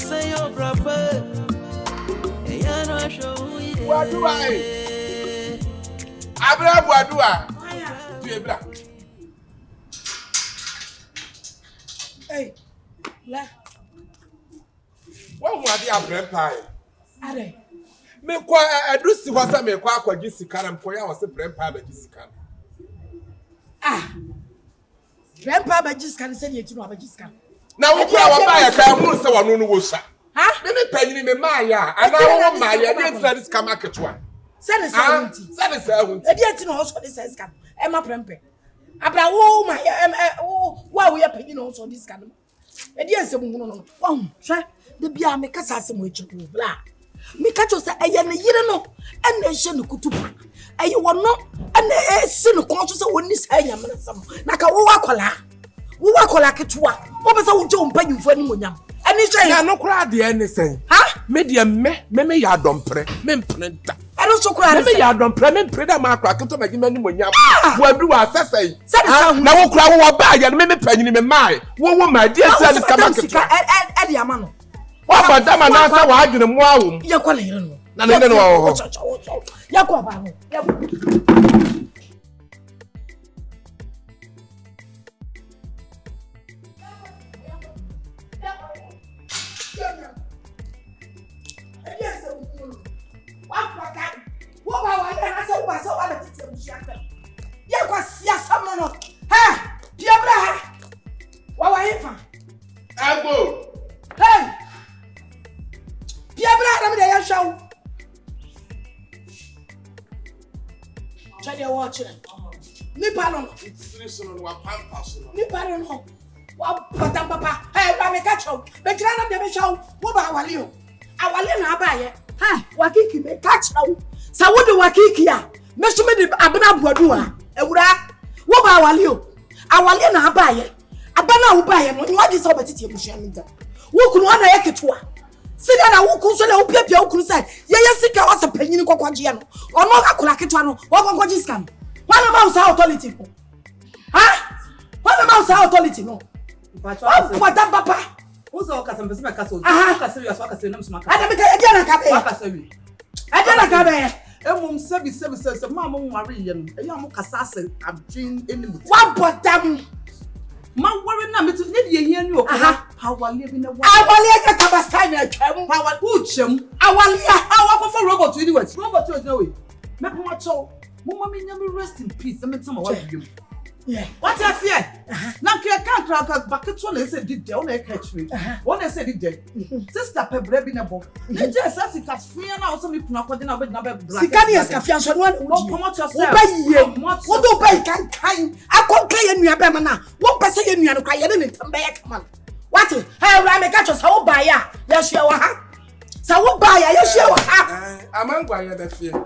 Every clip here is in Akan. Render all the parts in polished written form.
say your brother. What do I? Abra, what do I? Hey, la. What was the Abra pie? Are. Me kwa adusi wasa me kwa Jessica na mkoya wase brempa ba Jessica. Brempa ba Jessica say ye tinu ba Jessica. Na wo kwa wa ba ya ka mu se wono no wo sha. Me panyini me maaya ana wo maaya dey try this Climactic one. Say the sound. E dey tinu also this Escalating. E ma brempe. Abra wo maaya wo we panyini also this Escalating. E dey nsem hu no. Hwe de bia me kasa asem we chiku bla. Me catch us eye na yire no e na hye no kutuba eye wono e na esi no kon so se woni sa nyam na sam na ka wo wakola ketua wo be se wo je mpanyimfo ani monyam ani hye ya no kura de ene sen me de me ya dompre me mprenta eno so kura me ya dompre me mpreda ma akwa keto magima ani monyam wo adu wa sesai na wo kura wo ba ya me panyini me mai wo ma di esa ni Climactic e de amano wa dama na sa wa adwene mu awum ye kwala yire no na ne no wo ya kwa ba no wakiki me catch now sa wo de wakiki a me so me de abana boadu a ewura wo ba awale na abaye abana wo baye no nwa de so betete ebushia minta wo kunu ana yeketo a sida na wo kun so na wo piapia wo kunu sai ye sika wasa panyini kwakwaje ya no ono akula keto no wo kwakwaje scam wana ma usa authority ko wana ma usa authority no papa Uzo kasambe sima kaso. Kaso ya swaka sema msumaka. Ada bika ediana kabe. Wakasa wi. Ediana kabe. Emum sebi ma mo wari ye no. Eya mo kasase adwin enimu. Wa bodam. Ma wari na metu ne de yehia ni okola. Awale bi na wa. Awale ka kabasta na twam. Awale uchem. Awale awakofo robot wi ni wati. Robot wi na we. Me ko macho. Mo ma me nyam rest in peace. Me tama wa biom. Yeah. What I fear? Na can't bucket one say did they only catch me. One say did they. Sister Pebre bi na bo. You just as it has free na also me puna kwade na be na be black. Sikani escafia so one. Come out yourself. What do buy kan. Akonka ye nua be na. Wo pese ye nua no kwa ye ne ntambe ye kama. What? Hey, ra me catch us how buy ya. Ya share wa ha. Sa wo buy ya share wa ha. Amangwa ya be fear.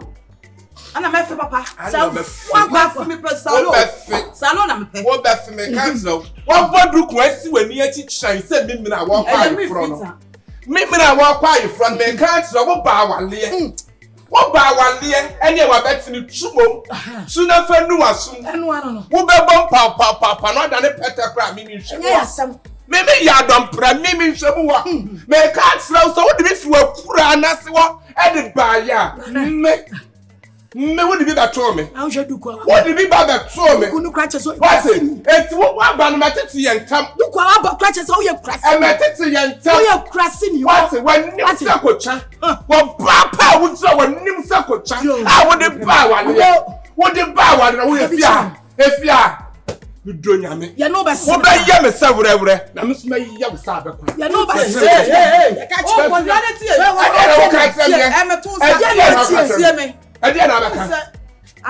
Ana me fe papa. Sa wa gba for me salon. Salon na me pe. Wo be fe me cancel. Wo bodu ko asi wani achi chan se me na wo kwa you from. Me na wo kwa you from me cancel wo ba wale. Wo ba wale ene wa betini tumom. Suna fa nu asum. Enu ano no. Wo be bom pa no da ne pete kra me ni hwe. Ya sam. Me ya dom pra me hwe mu wa. Me cancel so wo de be fi wa kura na se wo e de ba ya. Me what did be that to me? How should you call? What did be that to me? Couldn't crash so. What's it? It's what one matty and come. You call about crashes how you crash. I met it and tell you crashing you. What's it? When Nimsakocha? Well, Papa would say when Nimsakocha. I wouldn't buy one. What the buy one? If you are. You don't me. You know, but what I am a several. I must make you young Sabbath. You know, but hey, catch I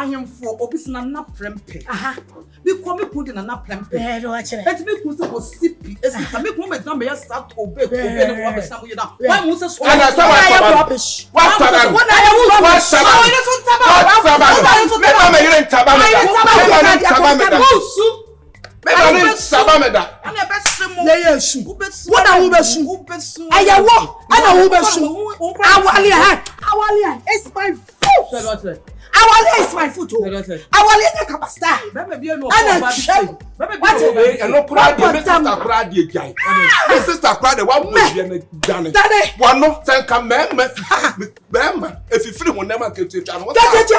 am for obisna na prempe. Bi ko me put na prempe. Let me put go sipi. Esi me ko me don be start obey ko be no wa be na mo ye na. Why mo se so? And I say rubbish. What time? What are you? What time? Awale is my foot. Awale na kabasta. Baby no. Baby no cry the sister cry the guy. The sister cry the one boy be done. One no thank am Bemba if you free one never get to channel. One na reject you.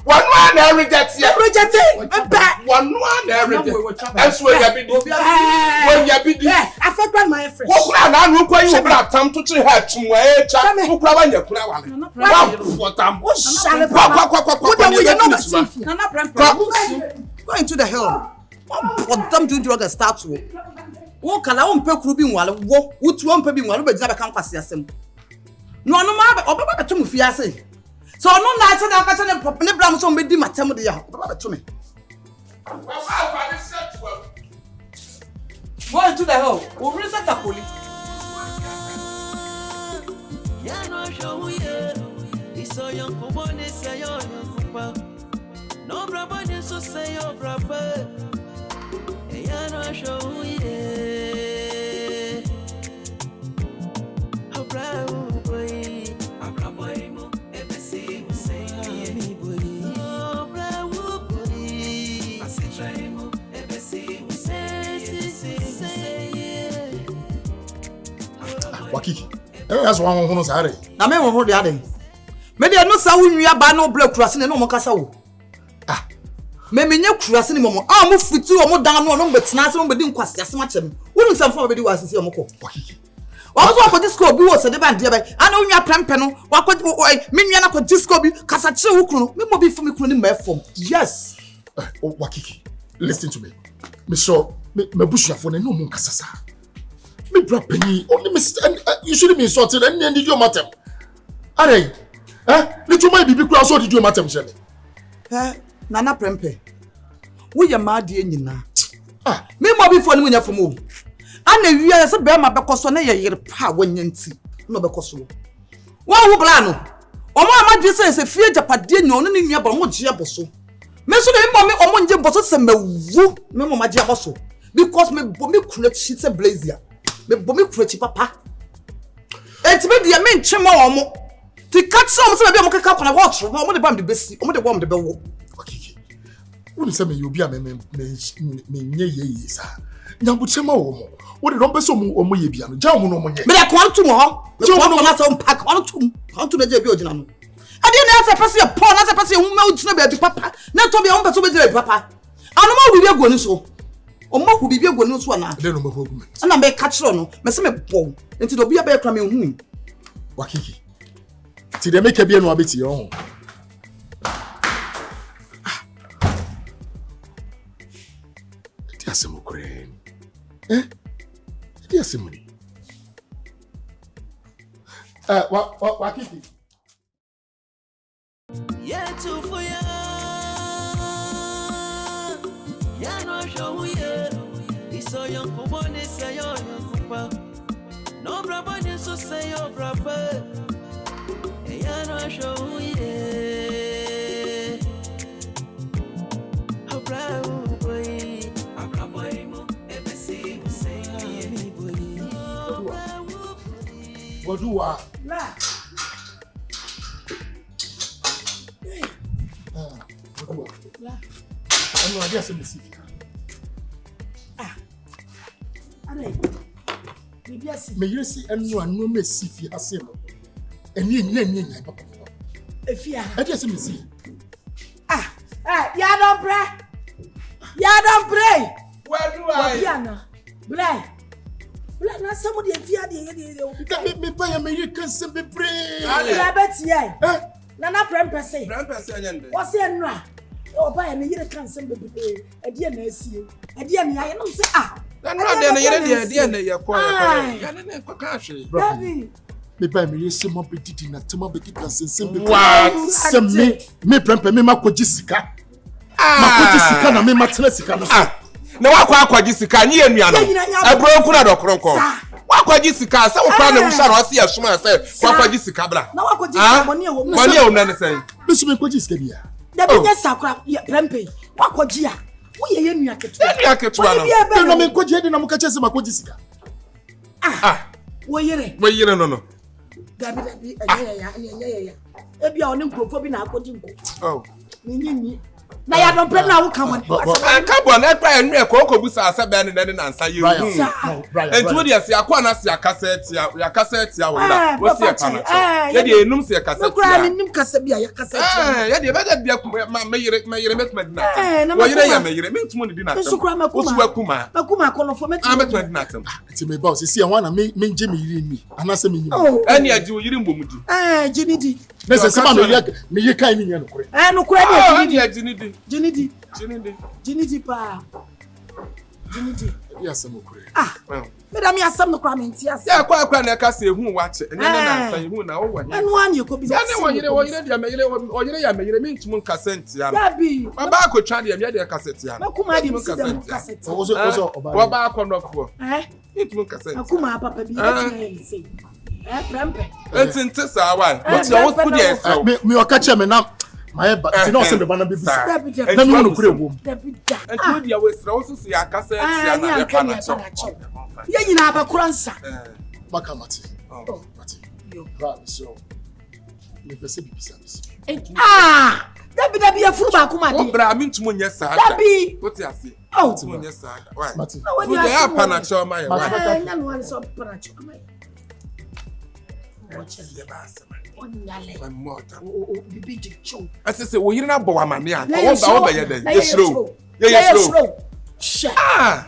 One na reject. That's where you be. When you be there. I forgot my friend. What na no kwa you bra tam to tre head to e cha. Who kura wan yakura wale. What tam. What shall go into the hell. What them do drug start to. Wo kala wo mpe kuru bi nwale wo wutu wo mpe bi nwale be gina be kan kwase asem. No ma obaba beto mu fi ase. So no na ase da ka se ne pop ne bra mo so me di matem de ya. Obaba beto me. Go into the hell. We reset the police. Ya no show ye. Iso yon kubone say yon kupa. No brabo ni so say yo brabo. Ya no show ye. Abrabo boy. Abrabo mo ebesi mo say me boy. Abrabo boy. Asitrai mo ebesi mo say. Wakiki. That's one who knows how to. Na me won ho de ade. Me de no sa wo nwia ba no black kurase ne no mo kasa wo. Me menye kurase ne mo. Mo fitu o mo dan no no betena se mo bedi nkwase asem achem. Wonu nsam fa bedi wasisi o mo ko. Wakiki. Wa so akọ disco bi wo se de ba de ba. Ana onwia prempe no wakọ me nwia na ko disco bi kasa che wo kunu. Me mo bi fo me kunu ni ma fom. Yes. Wakiki. Listen to me. Me so me busuafo na no mo nkasasa. Me bra penny only me you shouldn't be insulted and did you matter. Are little my bibi kura so did you matter shele. Nana prempe. Wo ye ma de nyina. Me mo bi fo ni munya fom o. Ana wiya se be ma be koso na ye yire pa wanya nti. No be koso. Wo hu bla no. Omo amadi se fie japade nya ono ni nua ba mo je aboso. Me so de mo me omo nje boso se mawu me mo ma je aboso because me bo me kura chi se blazer. Me bomi kurachi papa. Enti me dia me nchema omo. Ti catch some say be mo keka kona watch. Omo de bam de besi. Omo de bom de be wo. Okiki. Wonu say me yobi a me nye ye sa. Nyambu chema omo. Wo de don be so omo ye bia no. Ja omo no omo nye. Me de kon to mo ho. Me kon na so pack on to. On to na je bi ogina no. Ade na asa pese e pon na asa pese e hu ma ogina be papa. Na to be on pese be je papa. Anu ma wi bi go ni so. Omo hu bibia gwonu so na. Dey no me hogu me. Ana me catch no, me se me bon. Enti do bia be kra me hu. Wakiki. Ti de make bia no abeti ho. Ti asemo kure. Ti asemo ni. Wakiki. Yeah, to for ya. Ya no show ye. Iso yon kubone say yon kupa. No brabo ni so say yo brabo. Ya no show ye. Abrabo boy. Abrabo mo ebesi mo say me boy. Godua. La. Godua. La. Ano ade asem si. Ale. Bibi asi. Me yesi anu me si fi asem. Eni nya papa. Efia. Ade asem si. Ya don pray. Ya don pray. Where do I? Wapiana. Blay. Blay na some de efia de. Me pa ya me ye kan se be pray. Ya betie. Nana prempese. Prempese anyande. Wo se enu a. Oba ya ne yire kan se be be. Ade na asie. Ade na ya no se Na no ade na yire de na ye kwa ye. Ya ne kwa ka hwe. Baby. Me ba me yesi mo bedidi na tema be kita sensem be. Se me prempe me makoji sika. Makoji sika na me matena sika no so. Na wakwa akwaji sika nye enua no. Ebro ku na dokronko. Wakwaji sika se wo kwa na wusa ro se yasuma se wakwaji sika bra. Na wakwaji sika moni e wo. Moni e wo na ne se. Me so me kwaji sika bia. Da bi nya sakra prempe. Wakwaji a. Wo ye enua ketu. Enua ketu no. No me kwaji de na muka chese makoji sika. Wo yire. Wo yire no. Dabi ya. Ebi a oni nkrofo bi na akodi nko. Nini. Na ya don't pray now come on. Carbon e pa enu e ko busa asebe ne ne nansa ye hu. Entu de ase akwa na se cassette ya wona. Wo se pa na. Ye de enum se cassette. Kura ni nim kasa bia ya cassette. Ye de be da bia meyire metuma dina. Wo yire ya meyire mentumo ni dina. So kura makuma. Wo su akuma. Makuma kono for metuma. Metuma dina tem. Ti me ba o se e wana me nje me yire ni. Anase me nyima. Eni aji wo yire mbomudi. Jinidi. Nese sama me ye kan ni nya no kure. No kure ni Jinidi. Jinidi pa. Jinidi. Ya samo kure. Madam ya sam no kura me ntia. Ya kwa na ka se hu wa che. Enye na nsa hu na wo wa. Enu anye ko bi. Ya ne wo yire dia meyire wo yire ya meyire mentumo cassette ya. Dabi. Baba akotwa dia me dia cassette ya. Makuma di mu cassette. Ozo oba. Wa ba akonnofo. Mentumo cassette. Makuma papa bi e say. Prempe. Entinte sa wa. But you wo put there. Me o ka che me na my ba ti no se me ba na bibisa. Na me no kure wo. Entu dia we sra wo so ya cassette ya na pa na cho. Ye nyina abakura nsa. Maka mati. Mati. Yo. Right, so. Me pese bibisa. Dabi ya furu ba kuma di. Ombra amintumo nya sa. Dabi. What you say? Oh, nya sa. Why? Mati. Wo ya pa na cho ma ya. Nya no one so pa na cho ma. Watch the bass. Onyale. My mother. Bibi jicho. Asese wo yire na bo wa mane a. Wo ba ye den. Ye slow. Ye slow. Sha.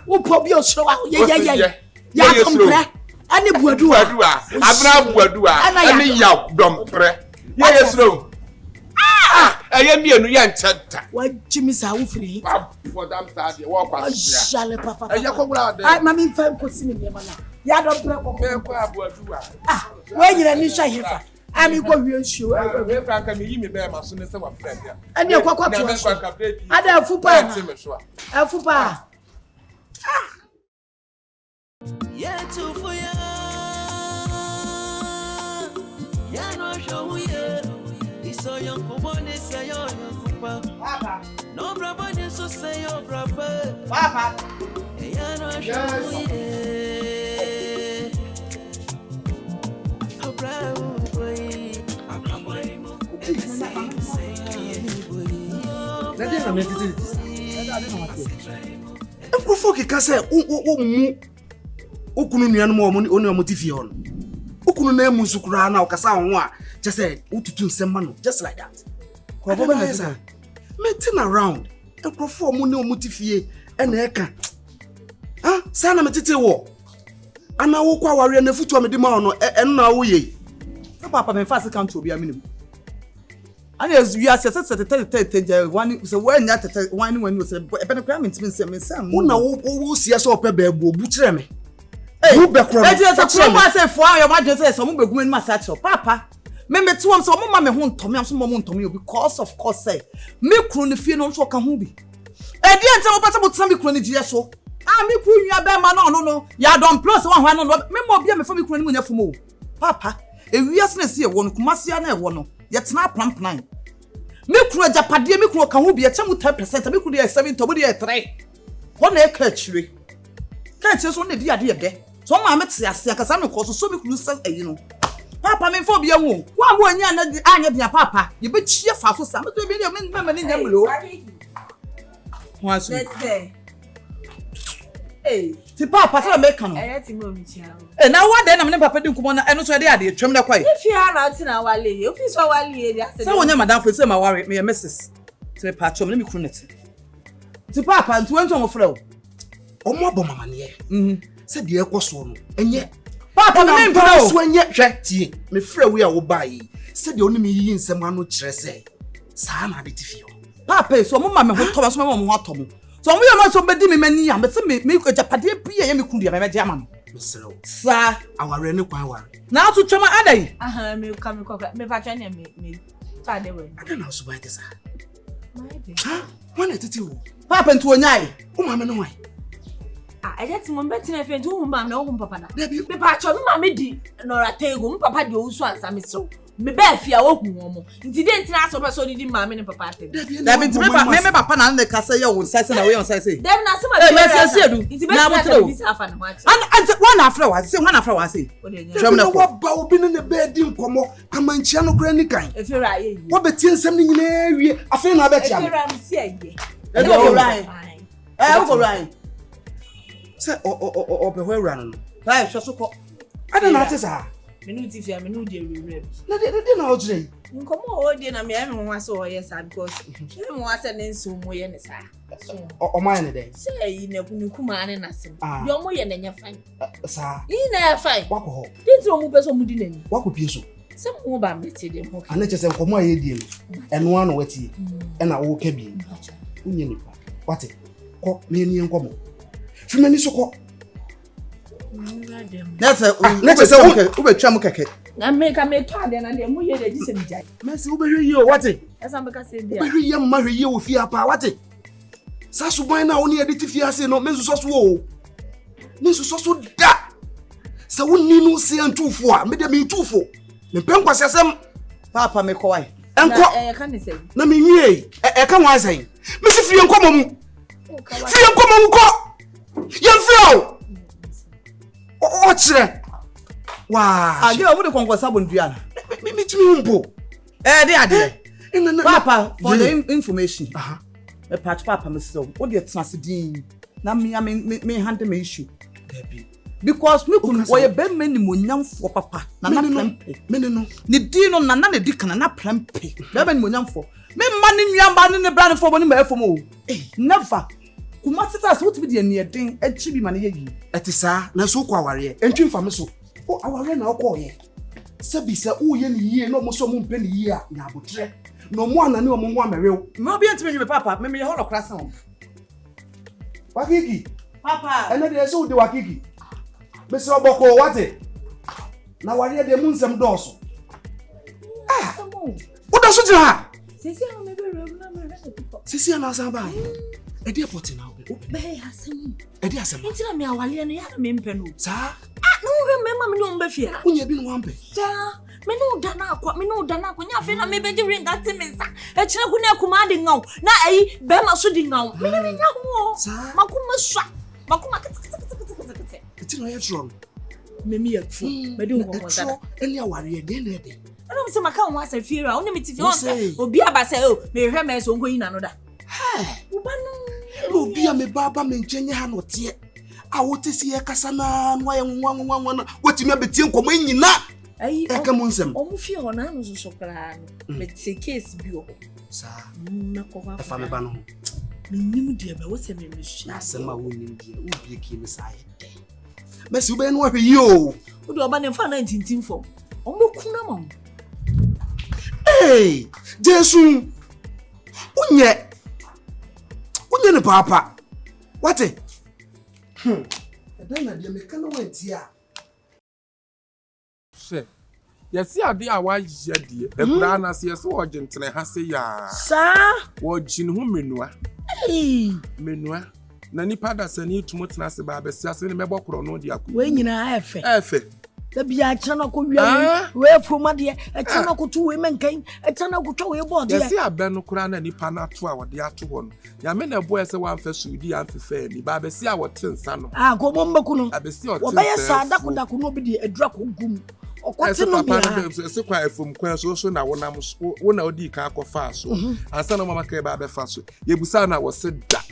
Wo po bi o slow a. Ye. Ya kompre. Ani buadu a. Abra buadu a. Ani ya dompre. Ye slow. Eye mienu ye nchanta. Wa jimi sa wo free. For them side wo kwa sia. Shale papa. Eye ko bra de. Ai mami fa ko sini me mana. Ya dompre ko. Me ko abuadu a. Wa nyira ni hwa hefa. Ami ko wi nsuo. We franka me yi me be ma so ne se wa friend ya. Ani kwakwa to. Ada afupa. Afupa. Yeah, to for ya. Ya no show ya. So young Kumasi say yo Papa. No brother so say yo brother. Papa. Ya no show ya. Nkofo keka say mu okunu nuanom oni omotifie ho no. Okunu na emu nsukura na okasa ho a just say ututu nsema no just like that. Nkofo be na say meeting around nkofo mu ne omotifie na eka. Say na metete wo. Ana wo kwa ware na futu amede ma no na wo ye. Papa me fast count obi aminim. And as we are set one so when that one when you say e be me say una wo sia so ope beebo bu kire me. Hey, be kro. E just so ma say for your ma say so mo begum ma sa cho papa. Me to am so mo ma me ho ntomi am so mo ntomi because of course say me kru ne fie no so ka ho bi. E dia nta mo pata mo tsa me kru ne die so. Me kru nwa be ma no ya don plus one hwa no me mo bia me fa me kru ne mu nya fomo. Papa, e wiase na se e wo no Kumasi na e wo no. Yetna plan. Me kru ajapade me kru ka ho bi e chemu 10% me kru dey 7 to dey 3. Ho na e ka chire. Ka chire so na di ade de. So ma me te ase akasa me ko so me kru say eyi no. Papa me fo bi ewu. Wa mo anya na anya dia papa. Ye be chie fa so sa me to bi me me ni nyamlo. Ho asu. Hey, ti papa say me kan no. Ti mo mi chia. Na wa de na me papa di nkumo na eno so de ade twem na kwai. If you are not na wale, ofi so wale e ase. Say wonya madam for say ma worry me Mrs. Ti pa twem na me kru net. Ti papa ntu wento mo frɛ wo. Omo aboma ne say de ekoso no enye papa me mpa so enye hwɛ tie me frɛ we a wo bai say de oni me yi nsɛm ano kyerɛ sɛ saa na de tifio papa so mo ma me ho tɔ so mo ho atɔ mo so mo yɛ ma so bedi me mani ya me se me japade bi ya me kundu ya me de ama no me srɛ sa aware ne kwan ware na to twema adai Me come me pa twa ne me ta de we ada na so bai kesa my baby wana tete wo papa ntu onyai wo ma me no wai eje ti mo beti na fe ntu wo ma me wo papa na me pa twa me ma me di no ratego me papa de osu ansa me so Me be fia wo hu omo. Nti de ntina so person di ma me ne papa atem. Da me papa na ne kasa ye wo nsase na we on sase. Dem na se ma me se edu. Nti be na bi sa afa na ho ache. And one after what? Say one after what say. Twam na wo ba obi ne be di nkomo amanchia no kura ni kan. Efira ye. Wo be tie nsem ni nyina wie afi na be tia. Efira msi aye. E go right. E go right. Say o be where run no. Right, so ko. Ada na atesa. Me no ti fia me no de rewrap. Na de na o jire. Nkomo o de na me eme ho ase o yes because me mo ase ne nso mo ye ne sa. O man ne dey. Say yi na kuma ne na se. Yo mo ye na nya fan. Sa. Yi na fan. Wako ho. Dinti o mu peso mu di nani. Wako pie so. Se mo ba meti de mo. Ana chese nkomo aye die no. Eno ano wati. E na wo ka bi. Unye nipa. Wate. Ko me ni nkomo. Fimani so ko. That's a ube twa mu keke. Na me ka me to ade na de mu ye de gise bijai. Mercy ube hwe yi o wate. Esa me ka se bia. Ube hwe yi ma hwe yi o fi apa wate. Sa suban na woni ede ti fi ase no me nsuso so o. Me nsuso so da. Sa woni no se antufo a me de me ntufo. Me penkwase asem Papa me kwai. Enko. Ka ne se. Na me nwie e ka wan san. Me se fie nkomo mu. Fie nkomo mu ko. Yem fie o. O chire. Wa. Ade o mu de konkosa bondua na. Me timi mpo. De ade. Papa for Yeah. the information. Me patch papa me so. O de tena se din. Na me handle me issue. Because me kun wo ye be me ni monyamfo papa. Na na plempe. Me no. Ni din no na na di kana na plempe. Be be ni monyamfo. Me ma ni nuamba ni ne bra ne fo bo ni ma efo mo. Never. Kumasi ta so to be the near din echi bi ma ne yi. Etisa na so kwa aware. Entwi mfa me so. O aware na okọ ye. Sabi se wo ye ni yie no mo so mo mpe ni yie a na abotre. No mo anane o mo ho amerew. Me obi antime nyi papa, me ye holo krasa o. Wakiki. Papa. Ene de so de wakiki. Me se oboko wate. Na ware de mu nsem doso. Wo da so jira ha. Sisi a me be rewu na me rese pipo. Sisi na san ba. E de poti na obi. Be asem. E de asem. Nti na me awale no ya na me mpe no. Sa. No we me ma me no mbe fia. Unye bi no wampe. Sa. Me no da na akwa nya fe na me be di ring that me sa. E kire ku na kuma de ngaw. Na ayi be ma so di ngaw. Me na nya ho. Sa. Makuma swa. Makuma kete. Eti no ye tron. Me me ya tro. Me di ngo ngo da. Eli aware de na de. Ana me se maka ho asa fie ra. Oni me ti fi on se. Obi aba se o me hwe me so nko ina no da. Uba no. Obi a me baba me nkenye ha no te. A wote si ye kasa na no aye nwanwa na wotimi abetie nkomo nyina. Ayi. Eka mu nsem. Omu fie ho na no so kra no. Me te case bi o. Sa. Me ko ba. Efa me ba no. Me nim de be wo se me hwe. Asema wo nim de. Obi eki me sa ye de. Mesi ube no ahwe yi o. Wo do oba ne fa 19 fo. Omu kuna mo. Hey, Jesu. Unye ne papa. Wate? Eda na de me kana wanti a. She. Yesi ade a wa ye de. E kura na se yesi wo gentene ha se ya. Sa. Wo gin hu menua. Menua. Na nipa da se ni tumo tena se ba besia se ne mebokoro no de akọ. We nyina efe. Efe. Da bia chana ko wiam. We fuma de e chana ko tu we menkan. E chana ko twa we board. Yesi abe no kura na nipa na to a wo de ato ho no. Ya me na boy se wan fa sudi an fefe ni ba besia wo tensa no. Ah ko bombaku no. Abesia o tensa. Wo be sa dako no bi de adura ko gum. Okote no bia. Se kwa efum kwan so na wona wo na odi ka akọfa so. Ansa na mama ka ba be fa so. Yebusa na wo se da.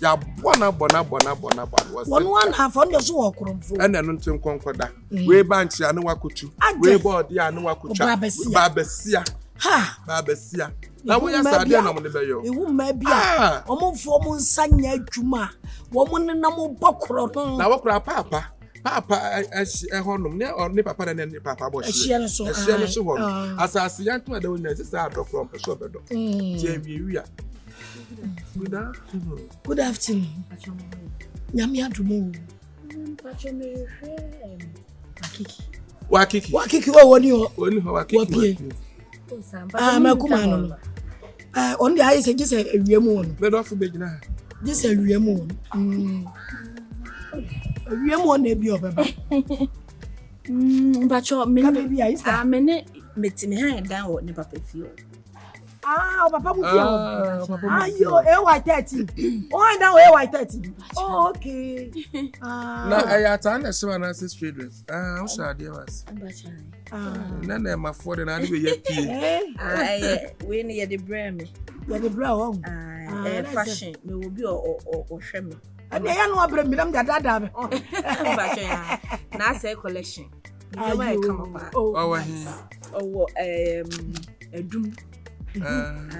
Ya bona was one half on the so okromfo ene no ntem konkoda we banchi ane wakotu we board ya ane wakotu babesia na wo ya sade na mo ne beyo ewu ma bia omofo mo nsanya adwuma wo mo ne na mo bokoro no na wokura papa ehonum ne papa na ne papa bo ehie so ho asase yanto ada wona sisa adokro mpeso bedo tie wiewia. Good afternoon. Nyami adumo. Wakiki o woni ho. Wakiki. Makuma no. On the eye say just awiem won. Me do fu begina. Just awiem won. Awiem won na bi obeba. But your baby is a minute meeting her down ne papa feel. Papa mu feel. Ayo, white 30. Oh, now white 30. Oh, okay. Na ayata na so na say straight dress. O sha dey was. Na na ma for na dey ye pie. We na ye dey bra me. Ye dey bra wo. Fashion me will be or hwe me. Abi ya no abra mi dam dada me. But na say collection. You know come up. Oh, Edum.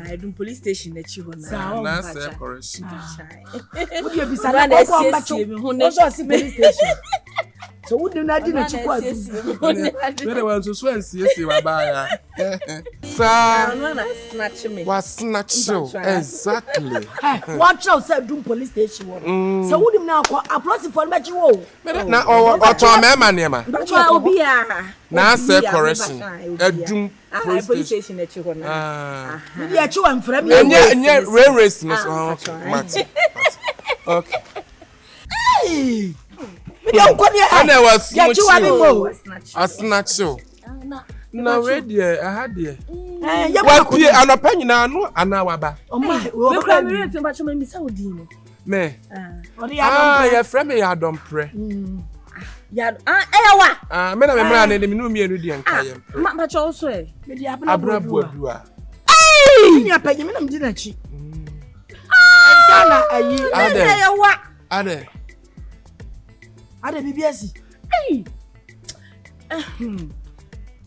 Edum police station na chi ho na. Na say correction. Would you be sad na ko am bacho? Also see police station. So would you not na chi kwa? Very well so see wa ba ya. Sa snatch me. Was snatch you. Exactly. Watch out say Edum police station. So would you now ko approach for bachi wo? Na o me ma ne ma. Bacho obi a. Na say correction. Edum police station na chi ho na. Me dey chi wan frame. Nye race no so. Okay. Hey. And I was snatch you. No ready, I had there. What be an opinion? No, and now about. Oh, my, me. Your friend may have done pray. Yad, men, and me, and Kyeiwaa. But also, Abra. Hey, your penny, didn't she? Ade BBS. Hey.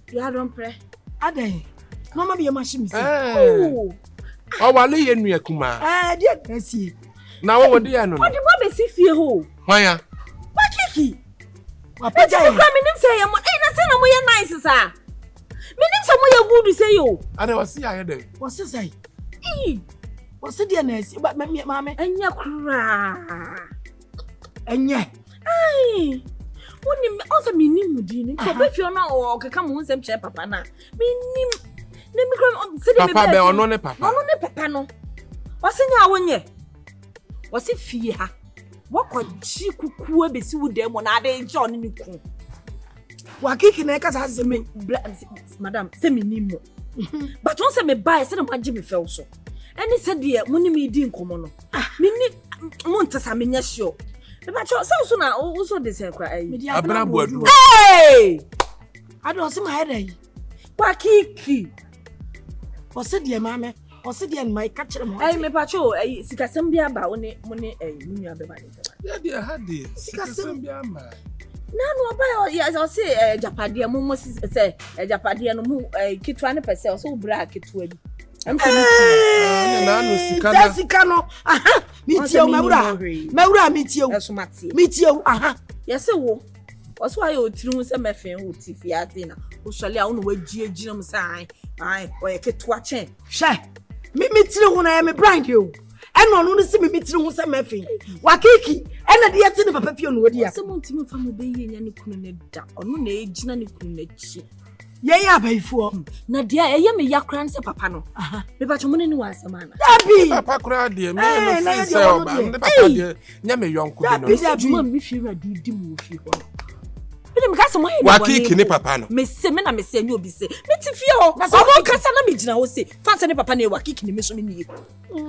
You don't pray. Ade. Mama be machine. Oh. Oh, wale ye nu akuma. Dear see. Na wo de ya no. What the boy be fie ho? Hwan ya? Wakiki. Papa jai. Me nim say ya mo. Na say na mo ye nice sa. Me nim say mo ye good say yo. Ade wasi ya de. Wasi say. Wasi dia na see. But mama. Enya kura. Enya. Ai. Woni also me nim mudi ni. So be fie na o keka mo nsem che papa na. Me nim. Ne mi kram se de me. Papa be ono ne papa. Ono ne papa no. Wasi nya wonye. Wasi fie ha. Wakwaji kuku ebesi wo dem na ade nje oni ni ku. Wakiki na kasa se me madam se me nim. But once me buy se na maji me fel so. Any said de mo ni me di nkomo no. Me ni mo ntasa me nya sure. Me ba cho so na so de se kwa ai. Abra boadu. Hey! I don't see my head aí. Wakiki. Você de mama. Você de my catch them. Ai me pa cho ai sikasem bia ba woni ai nua be ba ni. Ya de hadi. Sikasem bia ma. Na no ba ya say japade mo say japade no mu kitwa ne pese so bra kitwa bi. Am se ni na no sikana. Sikano. Aha. Mitio mawura mitio. Esumati. Mitio aha. Yese wo. Oso ayo otiri hu se mefen wo ti fiate na. Wo sole a wo no wagie gina mu sai. Ai, oye kitwa chen. Sha. Me tiri hu na me brand yo. Eno no se me tiri hu se mefen. Wakiki. Ena de yeti ne papa pio no odi ya. Se mo ntimi fa mo be ye nya ne kunu ne da. Ono na egina ne kunu na chi. Ye ya baifo. Na dia eye me yakran se papa no. Aha. Me ba chomo ne ni wasema na. Dabi. Papa kura de me no fi se oba. Ne papa de nya me yonko bi no. Dabi Juma me fi ra di mu fi ho no. Me dem ka se mo he Wakiki ne papa no. Me se me na me se nya obi se. Me ti fi ho. Na so mo kasa na me gina ho se. Fa se ne papa na Wakiki ne me so me ni.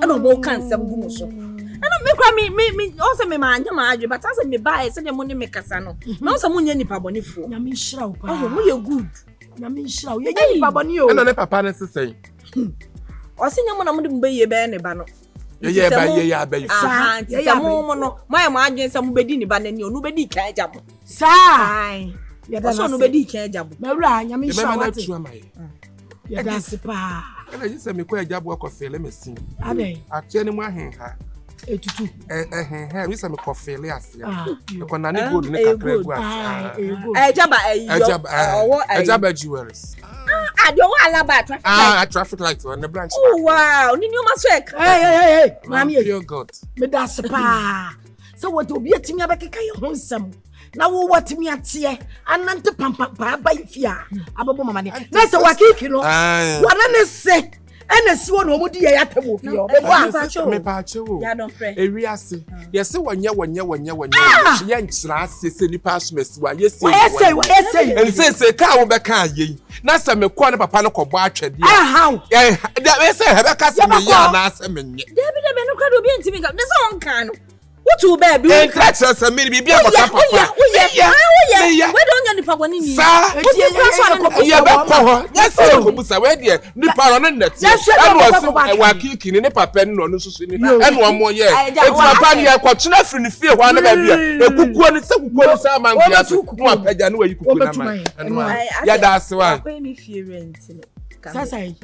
Ana mo kan sem gu mo so. Ana me kwa me also me ma anya ma adwe but as me buy se dem mo ne me kasa no. Na so mo nya nipa bonefo. Na me nhira wo pa. Oh mo ye good. Na me nhira wo. Ye nya nipa bone o. Ana ne papa ne sesen. O se nya mo na mo de mbe ye be ne ba no. Ye ba yi. Aha, ti se mo no. Ma adwen se mo bedi ni ba na ni onu bedi kan jabo. Sa. Ai. Ya da so no bedi kan jabo. Mawura nya me nhira wo. Ya da se pa. Ana yi se me ko jabo akofele mesin. Ade. Atie ne mo ahenha. Etutu. We say me kofele ase. Ko na ne gold ne kakra gu ase. Ejaba jewelries. Adio wa alaba traffic light. Traffic light on the branch. Oh wow, ni nyoma so ek. Hey. Mami e. Pure God. Me da se pa. So what obi atimi abekeka ye ho nsam. Na wo watimi atie. Anante pampa ba ifia. Ababo mama ne. Na se Wakiki no. Wana ne se. na siwo no mudi ya tabo fi o. Me ba chewo. Ya don pray. Ewi ase. Yesi wonye. Ye nchira ase se nipa asumesi wa yesi. Ense ka wo be kan ye. Na se me ko ne papa no kobo atwede. How? Eh, we say he be ka se me ya na ase menye. David me no kwado bi ntimi ka. Ne so nkan no. Wotu be bi. En kratcha se me bi bia baka papa. We don't get the papa ni ni. Sa. Ye be ko ho. Yes e ko busa we de nipa no nati. Anu osi wa kiki ni papa no no susu ni. Anu omo ye. Eti papa ni e ko tuna firi ni fie ho na ba bia. Ekukuo ni se kukuo ni sa man bia so. No apaja no wayi kukuo na man. Anu ya da ase wa. Ko mi fie rent ni. Sasa yi.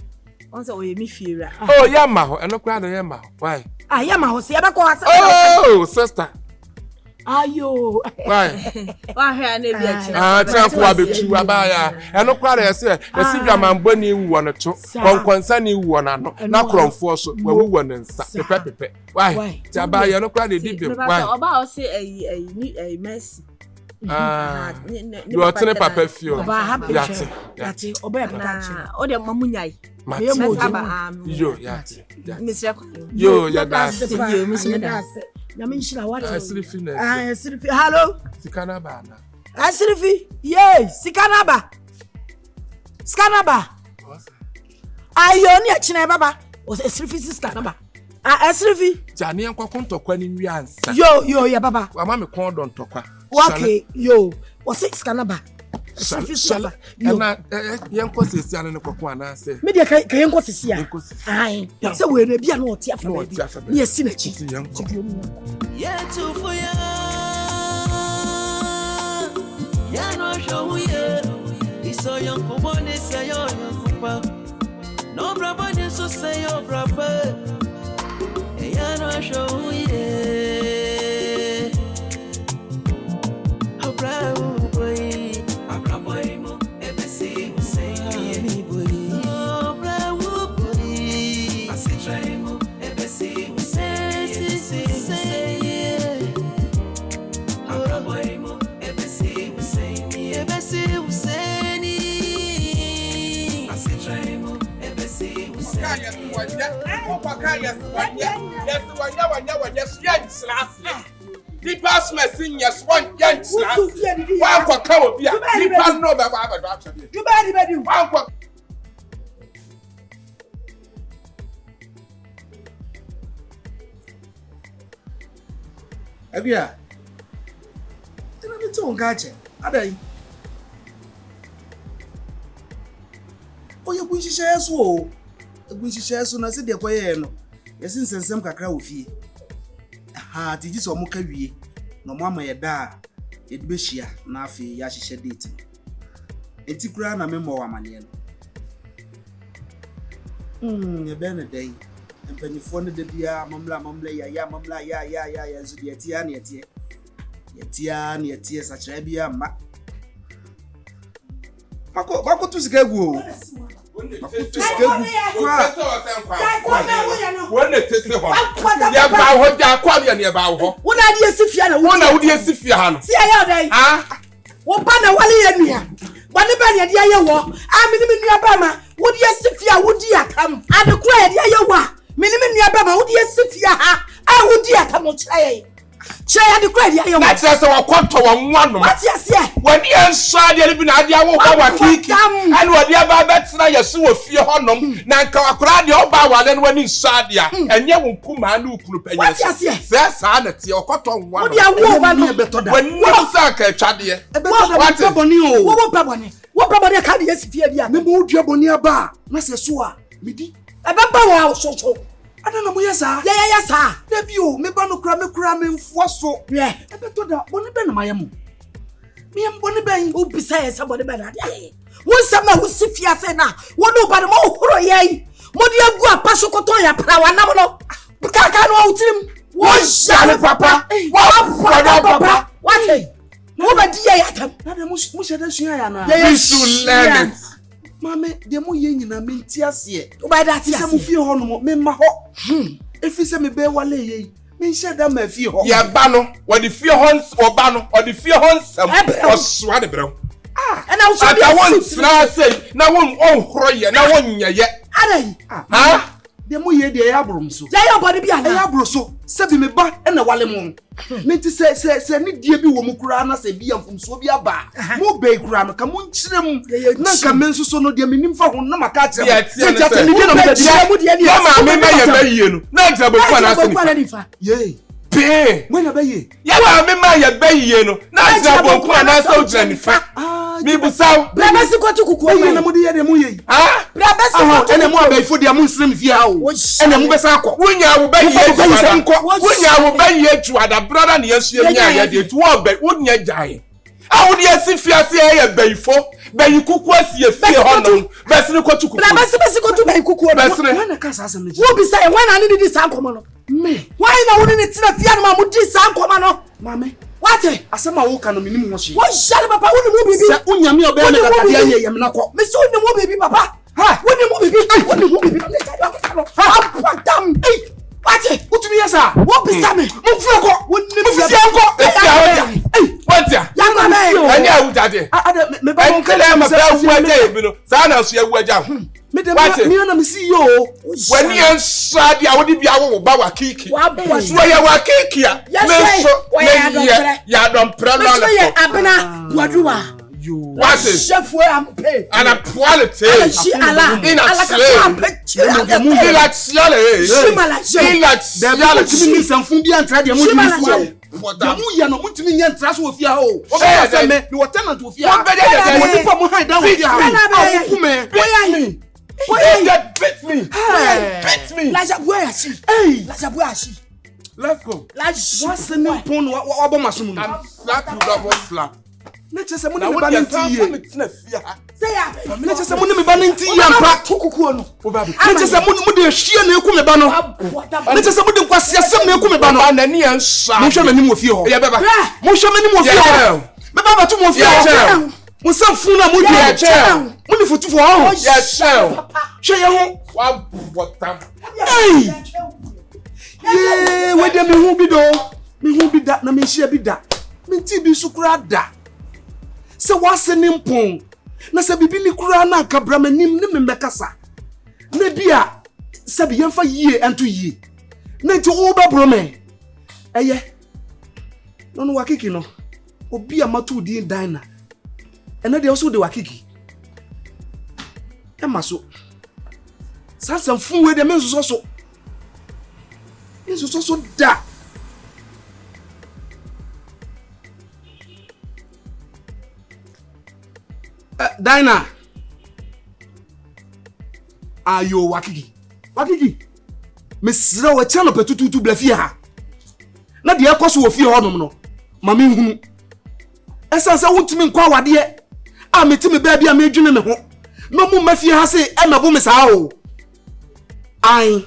Onse o ye mi fie ra. Oh ya ma ho. Eno kra do ya ma ho. Why? Ah, ya ma ho se ya be ko asa. Oh, sister. Ayo. Why? Wa hwe na bi achi. Tianfo abetu abaya. Eno kwara yesi dwamambo ni wu no to. Konkonsa ni wu na no. Na kromfo so wa wu no nsa. Pepe. Why? Ti abaya eno kwara de dibe. Why? Oba o se ayi Messi. You are telling papa feel. Yati. Oba ya papa chi. O de mamunyai. Yo, yati. Mr. Yo, ya das. Yo, Mr. Das. Nyamenshira what? Asirifi na. Asirifi. Hello. Sikanaba na. Asirifi. Yes, Sikanaba. Ayo ni achina baba. O Asirifi Sikanaba. Asirifi. Jani enko kontokwa ni wi ansa. Yo ya baba. Wa ma me kon don tokwa. Okay, yo. O Sikanaba. Shala. Na yenko sesi ane ne kokwa na se. Me dia ka yenko sesi a. Ai. Se we na bia na o ti afa bi. Ni esi na chi. Yetu for ya. Ya no show ye. Iso yon kubone say yon kupa. No brabo ni so say yo brabo. Ya no show ye. Oh bravo boy. Brabo mo ebesi mo say me boy. Oh bravo boy. Asi try mo ebesi mo say. The past messing yes one young slash. One for cow beer. The pan no baba doctor. You better do. One for Abia. Tena mi to ngache. Adai. Oye kunshi yesu o. Kunshi yesu na se de kwaye no. Yesi nsensem kakra ofie. Ha tiji so muka wie. No mo ama ye da. Ye de behia na afi ya hihye date. Enti kura na me mo amane no. Ye be na dai. Empanifo ne de bia mamla ya nso de atia na etie sachira bia ma Mako tu sikegu o. Tu sikegu. Wona tese ho. Ya ba ho ja kwa bia ne ba ho. Wona de esifia na wona wo de esifia ha no. Si ayo dai. Wo ba na wale ya nua. Bone ba ne de aye wo. Me nua ba ma. Wo de esifia wo di akam. Ade kura ya de aye wo. Me nua ba ma wo de esifia ha. Wo di akam o chire. Chire de kura de aye wo. Na tse se wo kwanto wo nwa no. What you say? Wani ensa de bi na ade awo kwa wakiki. Anu ode aba betra yesu wo fie honom. Na nka wakura de oba wale no wani nsa de a. Enye wo nkuma na ukunu penye. What you say? Se sa na tie okoto nwa. Wo de awo ba no beto da. Wani sa ka twade. Wo boni o. Wo paboni. Wo paboni ka de esifia bia. Me mo dua boni aba. Na se so a. Medi. Ebe ba wa so. Ada na mo yesa. Ya sa. Da bi o, me ba no kura me mfo so. Yeah. Ebe to da boni be na mayam. Me am boni ben. O bisa yesa boni be na de. Won sama wo sifia se na. Wo no ba no mo horo ye. Mo de agu apaso koton ya pra wa nam no. Kaka no utirim. Wo shale papa. Wo papa. What? Wo ba di ya tam. Na de mo shede sua ya na. We should learn it. Mame, de mo ye nyina me ntiase. Wo ba da tiase. Se mo fie ho no me ma ho. Efi se me be wale ye. Me nche da ma fie ho. Ye ba no, wo de fie ho oba no, wo de fie ho nsam. O soa de brem. And I was I want to say, now one horo ye, now one ye. Adai. ye de ya brom so ya ya body bi ana ya bro so se bi me ba e na wale mo nti se ni die bi wo mu kura na se bi yamfum so bi aba mo be kura no ka mo nkyire mu na ka men so no de me nim fa ho na maka kire ya ma me ye be yie no na ntia bo kwa na se ye pe mo na be ye ya ma me ye be yie no na ntia bo kwa na se o jira ni fa mi busaw braba si ko tukuku ye na mo de ye de mo ye braba si ko ene mo abaifo de mo nsrem fi ha o ene mo besa akọ wonya wo be ye wonya wo be ye tuada brother na yesu emi aye de tu wo be wonya jaye a wo de asi fiase ye baifo bayi kuku asi fie ho no besini ko tukuku braba si ko tu bayi kuku o na ka sa asem wo bi say when ani di sa nkomo no me why na wo ni tina fia no ma mo di sa nkomo no mame what asema wo ka no minim ho hye wo share papa wo ni mo bibi se unyame obe na ka dia ye yem na ko me so ni mo bibi papa ha wo ni mo bibi wo ni mo bibi me ka no ha dam what utumi yesa wo bi sa me mo fu ko wo ni mo fi anko wantia ya ma me ani awujade me ba mo kele ma ba wuaje ebi no sa na so ya wuaja me de me na me see yo wani ensa dia wodi bia wo ba wa kiki wa bo so ya wa kiki a me so me ya don prelo so ye abena buaduwa what is chef we am pay ana quality she ala ila siale ila siale kimi sanfun bi antra de mo di so mu ya no mutimi nya ntra so ofia ho o ba se me ni tenant ofia mo be de mo ni pa mo hide down ofia ho ku me beat me la jabu ashi la jabu ashi let's go what's the name pon wa bo maso mu I'm slap you double slap na chese mo ni me ba nti ye say ya na chese mo ni me ba nti ye ampa tukuku no na chese mo de hwie na eku me ba no na chese mo de nkwase asem na eku me ba no na ni ensa mo hwe mani mo fie ho ye beba mo hwe mani mo fie ho me ba to mo fie ho mo sam fun na mo di mo ni futu fo ho ye shell hwe ye ho wa botam ye we de me hu bi da na me hia bi da me ti bi su kura da se wase ni mpon na se bibi ni kura na nka bramanim ne me mekasa na bia se bi yemfa yie ento yie na nti wo ba bro me eye no wakiki no obi amatu di dina ena de also de wakiki e maso sansan fun we de me so da Dina ayo wakiki mesira wa chano petututu blafie ha na de ekoso wo fie honom no mame nhunu esansa wontimi nkwa wade a metimi ba bia medwene me ho no mu mafie ha se emebo me saa o ai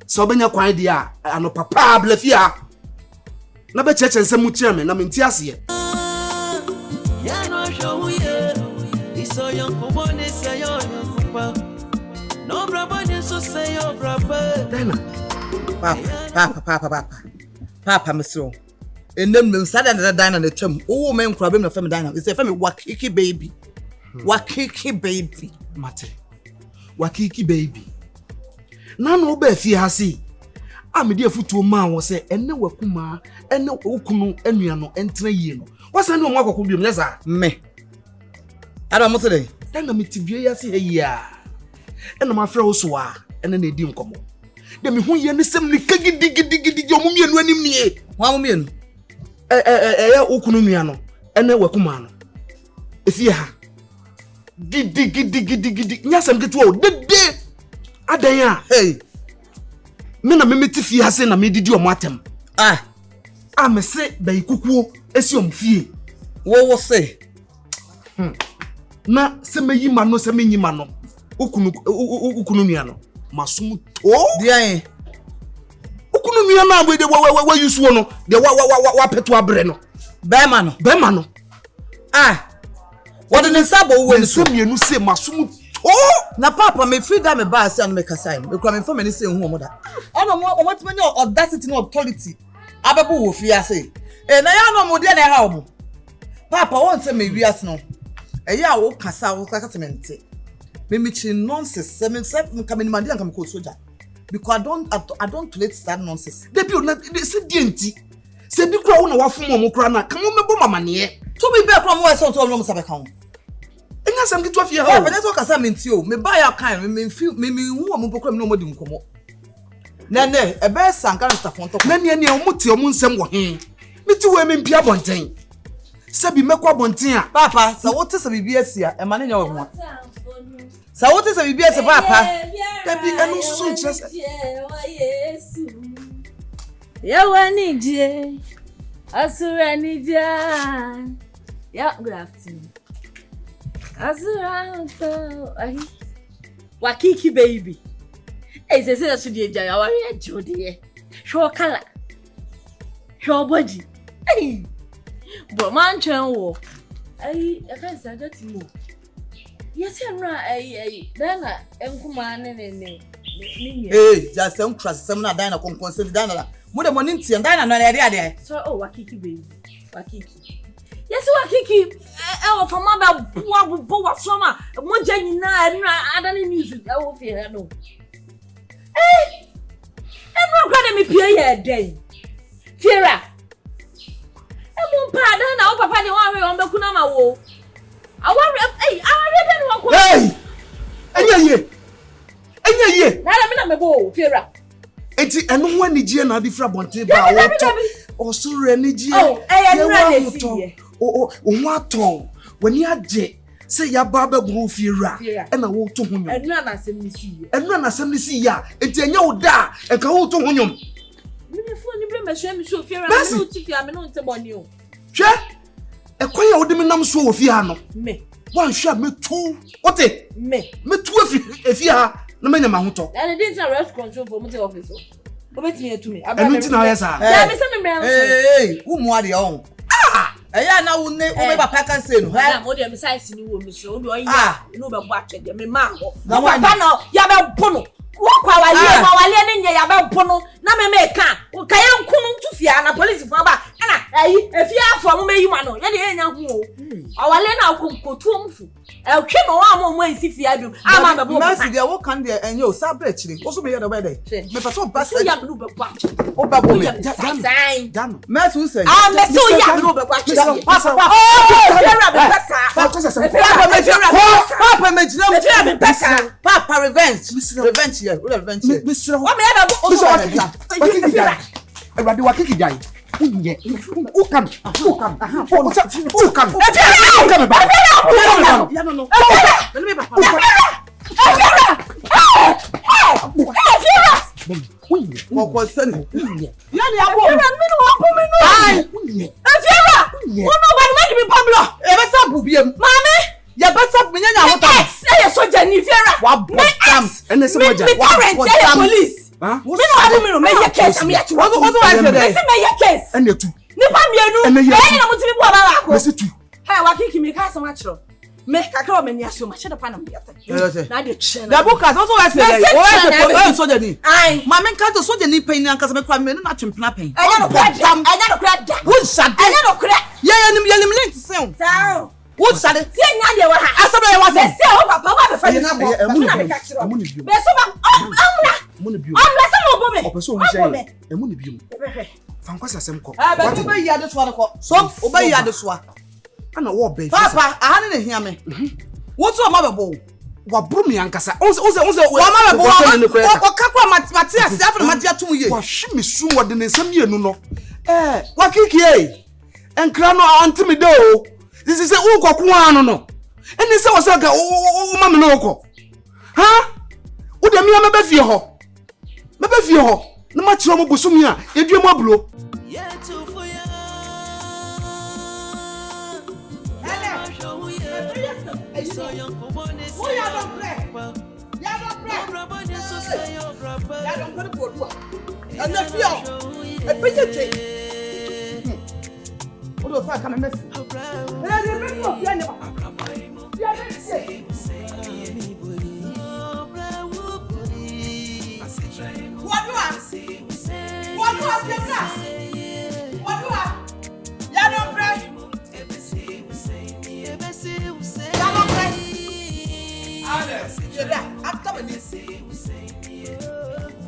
so benya kwan dia ano papa blafie ha na be cheche nsem kire me na menti ase ye ya no show ye so young kumone say yo kupa no brabani so say yo braba Dina papa mesro enem sada na Dina na twam wo men kura be na fam Dina say fam wakiki baby mate wakiki baby na no ba fie ha sei amede afutuo ma wo se ene wakuma ene okunu enua no entena yie no wasa ne o makoko biom nyesa me Ada mo today. Danga mitibie ya se heya. Ena ma frɛ wo so a, ena na edi nkomo. De me hu ye ne sem ne kagidi omumienu anim nie. Wa mumienu. Ya okunu nua no, ena wakuma no. Efie ha. Gidi. Nyasam ketu o dede. Adan a. Hey. Me na memeti fie ha se na medidi omo atem. Me se bayi kukuo esi omfie. Wo se. Na se meyi mano se menyi mano ukunu nua no masum to dia ukunu nua na we de wa yusuo no de wa peto abre no be ma no what the sabo we so mienu se masum to na papa me freedom me ba se an me kasa me kura me fam ni se hu omoda ono mo timi ni audacity no authority abebu wo fi ase na ya no mo de na ha omo papa won se me wiase no eya wo kasa wo kasa mente me michi nonsense me se kameni mandi anka me ko soja because I don't tolerate that nonsense. Debi ona se dienti. Se bi kura wo na wafom mo kura na kan mo mebo mama ne. To be back from where so no sabe kan. Enya sam gitu afia Oh, ha. but that's what kasa menti o. Me buy your kind, me feel me hu mo pokra me no mo di nkomo. Nene, e be sanka stuff on top. Na ne ne o muti o mu nsem wo he. Miti we me mpia bonten. Se bi mekwa bonten a. Papa, so what is a BBS here? E mane nya wo ho. So what is a BBS papa? Debi enu susu nchese. Yawani je. Asura ni ja. Yeah, good afternoon. Asura to ahi. Wakiki baby. Hey, say that should be ja wari jodi. Show color. Show body. Hey. But man chen wo. Ai, I can't say that mo. Yes, I'm right. Ai. Dana enkuma ne. Hey, just some trust some na dana kon consent dana. Mo de money ntia dana no ade. So Wakiki baby. Wakiki. Yes, Wakiki. From mama bo soma. Mo jani na adani news e wo fi he no. Eh. Em grade me pie ye den. Fiera. Em pa dana o papa de wan we on beku na ma wo. Awari den wo ko. Hey! Enya ye. Na me na me bo Fiera. Enti enu ho anigye na adifra bonte ba wo. Osure anigye. Oh, nra na si. O ho aton. Wani agye se ya ba baburu Fiera. E na wo to ho nyom. Nra na asem ni si. Enura na asem ni si ya. Enti enya wo da, enka wo to ho nyom. Me fo ni bre me hwe me show Fiera Mercy. me no tifia me no nteboni o. Hwe. Ekwan ya wo de me nam so wo fi ha no. Me. Wan hwe metu. Ote. Metu efi ha. Na manya ma hoto. And didn't arrest control for the office. Obeti to me. Enu ti na yesa. Yeah, me say me me. Hey, who mo ade on? Eya na wo ne wo be papa kan say no. Ha, mo de me size ni wo mi so. Wo ya, no be bo atwede me ma ho. Na Papa no, ya be bono. Wo kwa wale ne nye ya be bono. Na me ka. Wo ka ya nkunu tufia na police fo ba. Na ayi, efia afo mo meyi ma no. Ye de enya ho o. Awale na akonkotu omfu. Twe mo wa mo nsi fia dum. Ama be bo. Mercy there wo kan there enye o sabre chire. Wo so me here the way there. Me person pass. So ya be bo atwede. O ba bo me. Dan. Mercy who say? Ah, me so ya be bo atwede. Papa. Oh, Fiera be pesa. Papa me jina me Fiera be pesa. Papa revenge. Revenge here. Revenge here. Misra ho. Wa me ya be bo. Wakiki jai. Ewade wakiki jai. Unye. Ukam. Ya no. Let me papa. What send? Yani abo. Me no wa me no. Ai. Fiera. Wo no ba ni me Pablo. E be sa bubiem. Mama. Ya be sa me nya ho tam. Say soja ni Fiera. Wa bottom. Ene se moja. Me parent say police. Ha? Me no wa me no case me ya chi. What I say there? Say me ya case. Ene tu. Nipa mienu. Ene ye. Na mutimi bo ba ba ko. Mesi tu. Ha Wakiki me ka so ma chiro. Me kakra o me ni aso ma che da pa na me yata. Na de che na. The book has also said that. Oh, so the Ai. Mama nka to so the ni pain nka se me kwa me na twempena pain. Anya no kra da. Wo shade. Anya no kra. Yenim link sen. Sao. Wo shade. Si anya de wa ha. Asabe ye wa Se sen. se o papa ba be fa ni na bo. Na me ka chiro. Amuni biom. Be so ba amna. Amuni biom. Amna se mo bo me. Opeso o nje. Amuni biom. Fankwasa sem ko. Ah, but you be ya de so ko. So, obey ya de so. Ana wo be. Papa, aha ne hia me. Wo to ma be bo. Wa buru mi ankasa. Onse. Wa ma be bo. O kakwa mate ase afre mate atum ye. Wa hwe mi su wo de ne nsam ye nu no. Wakiki enkra no antimi de o. This is a ukoko anu no. Eni se wo se ga o ma me no ko. Ha? Wo de mi amebe fie ho. Mebe fie ho. Na ma kire mo bosumi a edue mo abulo.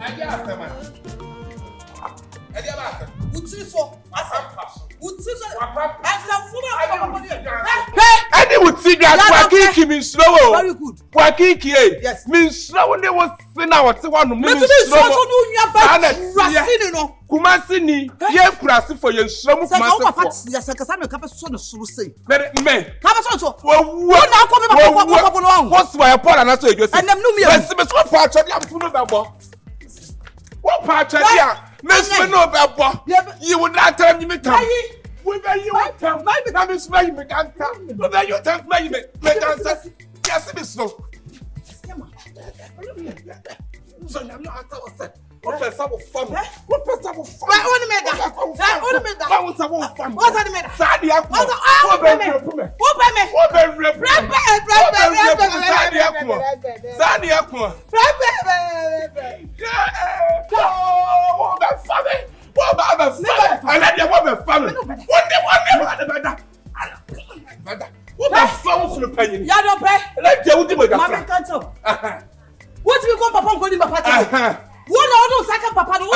Any would see that Wakiki means slow. Very good. Wakiki, yes, means slow. They was in our one minute. Kumasi ni ye kurasi for your slow Kumasi. Yes, I can come so so say. Me. Come so. What's my part and that's what you say. And them no me. What part of the what part of the Miss Menoba? You would not tell me time. Whether you tell me, that is why you make answer. Whether you tell me, you make answer. Yes, it is so. So I'm not answer. What person will fun? What person will fun? What only made that? What made that? What was the one fun? What's the matter? Sadia. What One or second papa, no,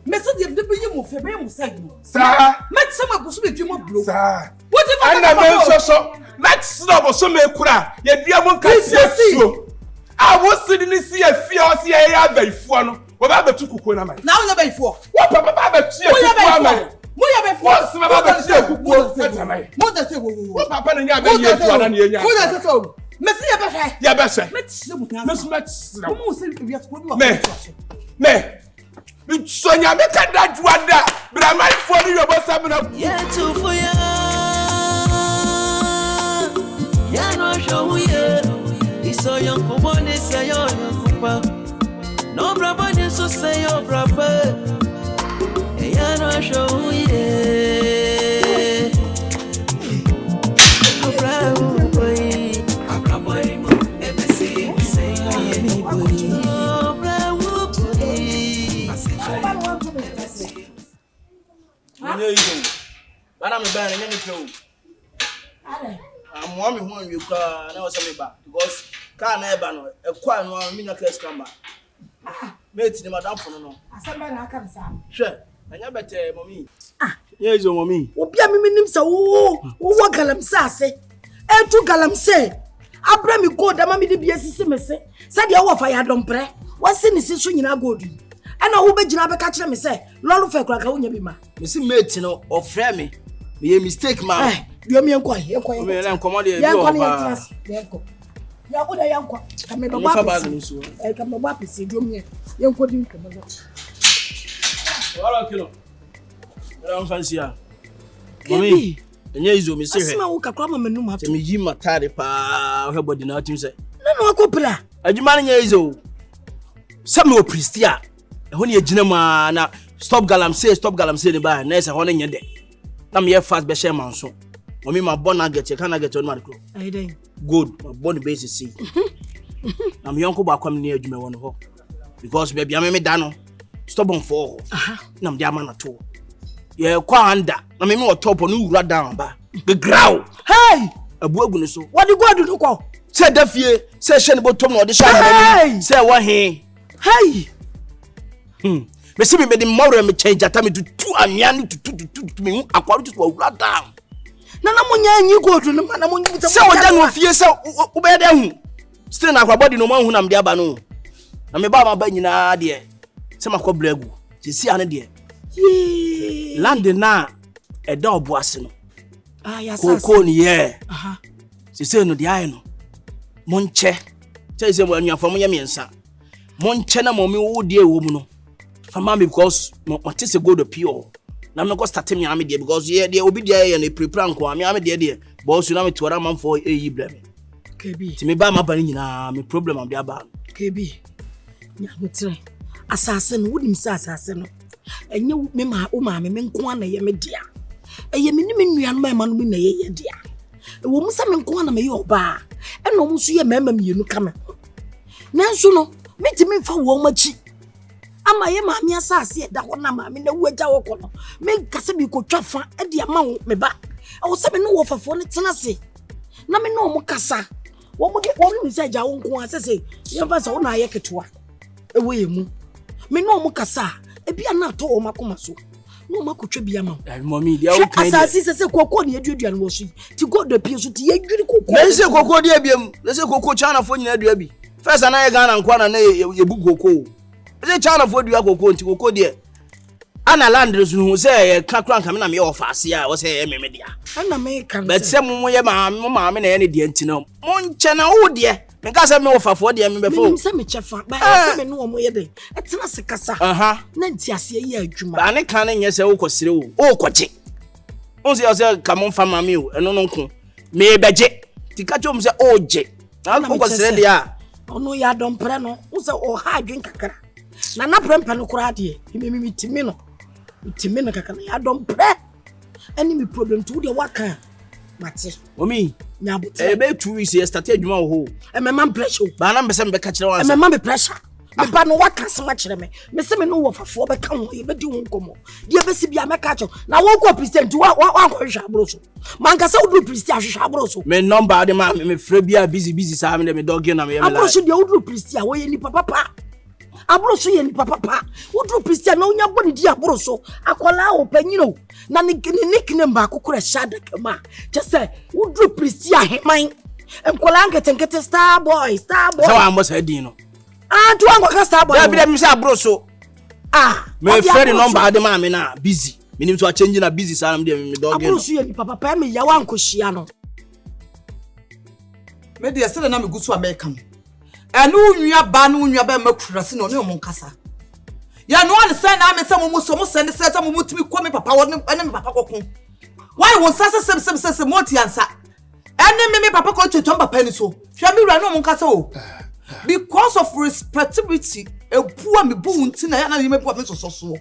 Messi, you move, you say, sir, make some of you blue. Sir, what if I so? Let's snub so make cry. Yet, dear one can see. I was sitting in see a fear, see a bay for no. What about the Tukuna? Now, never before. What about the cheer? What's the Messi, yeah, better. Me, Sonia, make that wonder, but I might follow you about something of to for ya. Ya no show ya. It's so young for one day, say your papa. No brother, so say your brother. Ya no show ya. But I'm a bad and anything. I'm warming when you can never send me back because can't ever a quiet 1 minute case come back. Mate, the madam for no. I said, I can't say. Sure, I never tell mommy. Yes, your mommy. Oh, be a minimum so. What galam say? And two galam say. I bring me go, the mammy the BSC say. Said you offer ya don't pray. What's in the situation in a good? And I will be Jinabe catch me say, Lolo Fek like a Unyabima. Missy mate, you know, or frame me. Be a mistake, man. You mean quiet, you're quiet. I'm commodity. You're good, a young one. Come in I come back to see you. Young couldn't come along. Well, kilo. I don't fancy her. Mommy, and yes, you miss her. I come and no matter me, Jim Matari, pa, her body not to say. No, copula. A Jimani is old. Samuel Pristia. When you na stop galam say the bar next a honey day. I'm here fast be share man so. Mommy my born get you can get on my club. I did. Good, my born basis see. I'm young ba come near you me one ho. Because baby I'm me dano. Stop on for. Nam dia man at all. Yeah, kwa under. Na me o top on ura down ba. The growl. Hey! Abuagu so. What do go do ko? Say da fie, say shene bottom no de shine. Say what he. Hey! Me see me the more me change ata me to 2 aniani to me akwari to wa down. Na munya nyi go to no na munya say oja no fie say ubeye de hu. Still na akwabody no man hu na me de aba no. Na me ba ma ba nyina de. Say makobla agu. Se si ane de. Land na e da obo ase no. Ah ya sasa. Koko ni ye. Aha. Se say no de aye no. Monche. Say mo anu afam nya miensa. Monche na mo me wo de ewo mu no. Famami because my taste go to pure. Now I'm not going to start me army there because yeah, they will be there and they prepare and come. I'm there. Boss, you know me to a man for a year blame. KB. To me buy my bani na me problem am there ba. KB. Ya mutre. Assassin wouldn't say assassin. And you me ma o ma me nko na ye me dia. Eye me ni me nua no ma no na ye dia. E wo musa me nko na me ye oba. E no muso ye mama me yenu kama. Nanso no, me ti me fa wo machi. Ama ye maami asase da ho na maami na wuagya wo kono me kase bi ko twafa e de ama wo me ba e wo se me no wo fafo ne tena se na me no mo kasa wo mo de wo mi se gya wo nko asese ye fa se wo na ye ketewa e wo ye mu Me no mo kasa. Ebi ana to o makoma so. No makotwe bia ma. Mommy, dia o kan. Asase se kokko na eduadua no wo so. Ti go do pie so ti yedwiri kokko. Na se kokko dia biam. Na se kokko China fo nyina dua bi. First ana ye Ghana nkwa na ye bu kokko. Se China fo dua kokko nti kokko dia. Ana land so hu se ye kakra nka me na me ofa ase a wo se ye meme dia. Ana me kan. But se mo ye ma me na ye ne dia nti no. Mo nche na wo dia. Me ka se me ofa fo dia me be fo. Me se me chefa. Ba se me no mo ye den. Etena se kasa. Na nti ase ye adwuma. Ba ne kan nye se wo kosire wo. O koche. On se kamon fa mame o. Eno no nko. Me beje. Ti ka chom se o je. Na ko kosire dia. Ono ya dompre no. Wo se o ha adwen kakra. Na prempa no kura de. Me timi no. Timi no kakra ya dompre. Any me problem to the waka. Mate. Omi. Nyabote. Be 2 weeks ye start adwuma wo ho. Me man pressure. Ba na mbese mbeka kire wan. Me man be pressure. Me ba no waka sema kire me. Me se me no wo fafo be ka ho ye be di ho nkomo. De be si bia me ka cho. Na wo ko president wa ko hwa abro so. Man ka se wo do president hwa abro so. Me number de ma me frɛ bia busy sa me de me dog na me ye me la. Abro so de wo do president wo ye ni papa. Abro so ye ni papa. Wo do president na onya boni di abro so. Akola wo panyino. Na ne nickname ba kokora shada kama. Just say wo do president heman. Enkola nketenkete star boy. So am boss heading no. Tu wango ka star boy. Ya bi dem say abro so. Me frɛ number de ma me na busy. Me nim so a change na busy sa me de me dog. Abro so ye ni papa me ya wanko hia no. Me de se na me gusu America no. Enu unua ba no unua ba makura se no ne mo nkasa. Ya no one say na me se mo so mo se ne se mo mutimi kwa me papa wo ne me papa kokon. Why won sasa se moti ansa. Ene me papa ko twetwa papa ni so. Hwa me wura no mo nkasa o. Because of respectability, ebu me bu unti na ya na me bu me so so.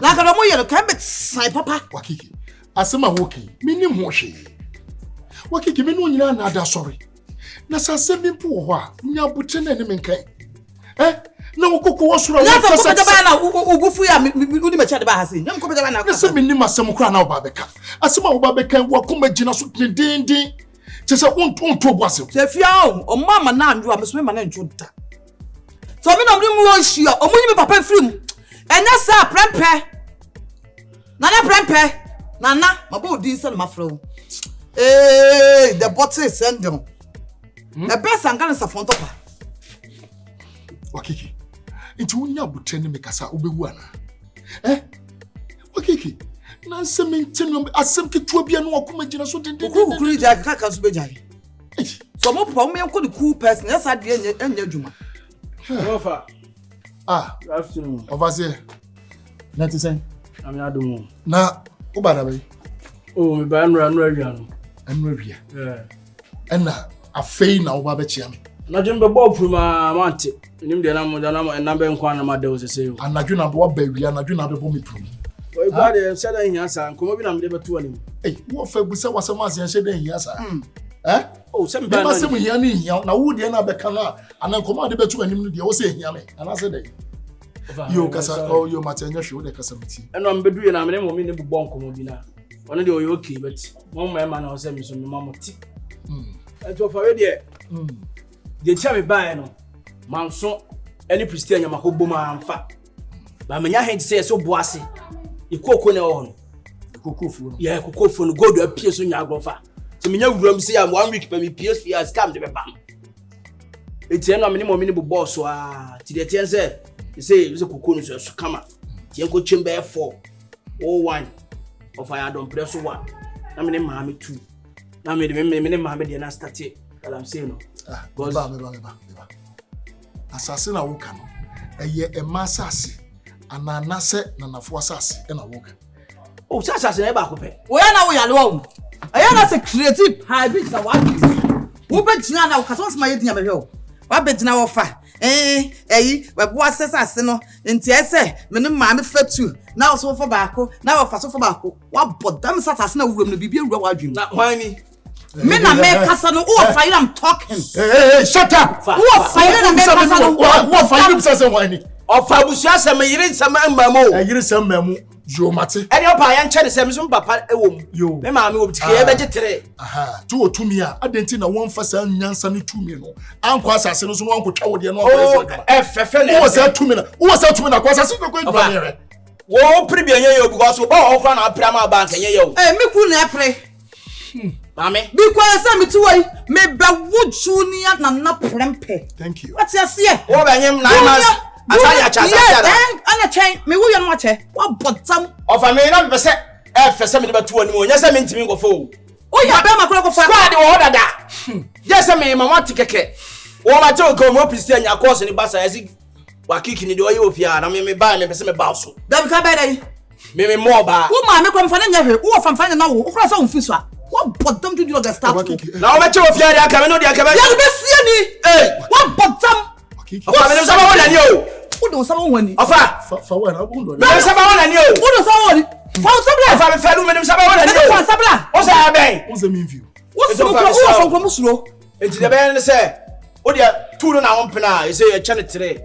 Na ka mo ye no kan be sai papa. Wakiki. Asema woki. Me nim ho hwe. Wakiki me no nyina na ada sorry. Na sase me pu ho a, nya buche na ne me nkai. Na wokoko wo soro wo kasa. Na ko ba na ugufu ya uni me cha de ba ha se. Nyam ko ba na ko. Na se me nim asem kura na wo ba beka. Asema wo ba beka wo koma gina so dindin. Chese unto boase. Se fia o mama na andu a me so me ma na njo da. So me na mu wo hia, o munyi me papa film. Enya sa prempe. Na prempe. Nana, mabo odin se na mafro. The bottle is sending. The best I'm gonna safon topa. Wakiki. Inti unya butene me kasa obewu ana. Wakiki. Na sementino asem ketua bia no akoma gina so denden. Kukuri ja ka so bejai. So mo pa me enko the cool person. Yes ade enya adwuma. Ofa. Good afternoon. Overseer. Na ti sen. Am ya domo. Na ubada be. Oh, me ba anura awia no. Anura awia. Ena afei na uba be chia me. Na jembe bo pruma mante. Nim de na mo na be nkwa na ma de o sese o. Anadwo na bo ba awia, anadwo na be bo me prum. Oi ba de se da hia sa nkomo bi na me de beto anim. Wo fa bu se wasem asen se da hia sa. Oh, se me ba na se mu hia ni hia na wo de na be ka na anan nkomo de beto anim no de wo se hia me. Ana se da. Yo kasa yo matenya hwe wo de kasa meti. Eno am bedu ye na me mo mi ne bu bon nkomo bi na. Ono de oyo okay but mo ma na o se mi so mi mama ti. Eto fa we de. De tia me ba no. Manso any Christian nyama ko boma amfa. Ba menya hen say so boase. Ikoko na ho no. Kokofu no. Yeah, kokofu no go do apie so nya agrofa. So menya wuram say am 1 week pa me PS for scam de be bam. Eti na me ni mo mi ni bu boss wa. Ti de tie say kokonu so kama. Ti enko chembe 401 of I don't press 1. Na me ni ma me 2. Na me ni ma me de na start it. That I'm saying no. Ba. Asase na woka no. Eye emasase. Ananase na nafo asase na woka. Oh, asase na ba ko pe. Wo ya na wo ya lo. Aya na se creative habit na wa. Wo be gina na wo ka so ma ye dinya be hwe. Wa be gina wo fa. We bo asase no. Nti ese me no ma me fatu. Na wo so fo ba ko, na wo fa so fo ba ko. Wa bodam asase na wuram no bibia wura wa adwum. Na hwan ni? Me na me kasa no wo fa I'm talking. Hey, shut up. Wo fa na me kasa no wo fa you say why ni? Ofa busu asem yire nsam amamu. Yire nsam mamu. Yo mate. Any opa yan chede se me papa ewom. Yo. Me ma me obtike e beje tere. Aha. Tu otumi a adenti na won fa sa nyansa ne tumi no. Anko asase no so won kwotwa wo de no Oh, fefe na. Wo sa tumi na. Wo sa tumi na kwa asase no kwa edwa ne re. Wo pri bia nye yo because wo ba okra na apra ma bank nye yo. Me ku na apre. Mame. Because say me tuwai me be wuju ni na prempe. Thank you. What you say? Wo ba nyem 9 months. Asaya cha sa. Ana chen me wo yan wache. Wa botam. Ofa me na be se fese me de beto ani mo nya se me ntimi go fo. O ya be makro ko fa. Squad wo dada. Yes me mama tikeke. Wo ma te o ko mo pisi anya course ni basa yesi wa kiki ni de oye ofia na me ba me pese me ba so. Da bi ka ba dai. Me mo ba. Wo ma me ko mfa na nya hwe. Wo fa mfa na wo. Wo kra sa wo fiso a. Wo botam to do the start. Na wo me che ofia de aka me no de aka ba. Ya be sie ni. Wo botam. Ofa me no sa ba wona ni o. Wo don sa wo woni. Ofa. Fa wa na wo ndo. Me sa ba wona ni o. Wo don sa wo woni. Fa wo sabla. Ofa me fa du me sa ba wona ni o. Fa sabla. O sa ben. Wo ze me view. Wo so ko wo fa ko musuro. Enti de ben se o de tu no na won pena e se ye chane tere.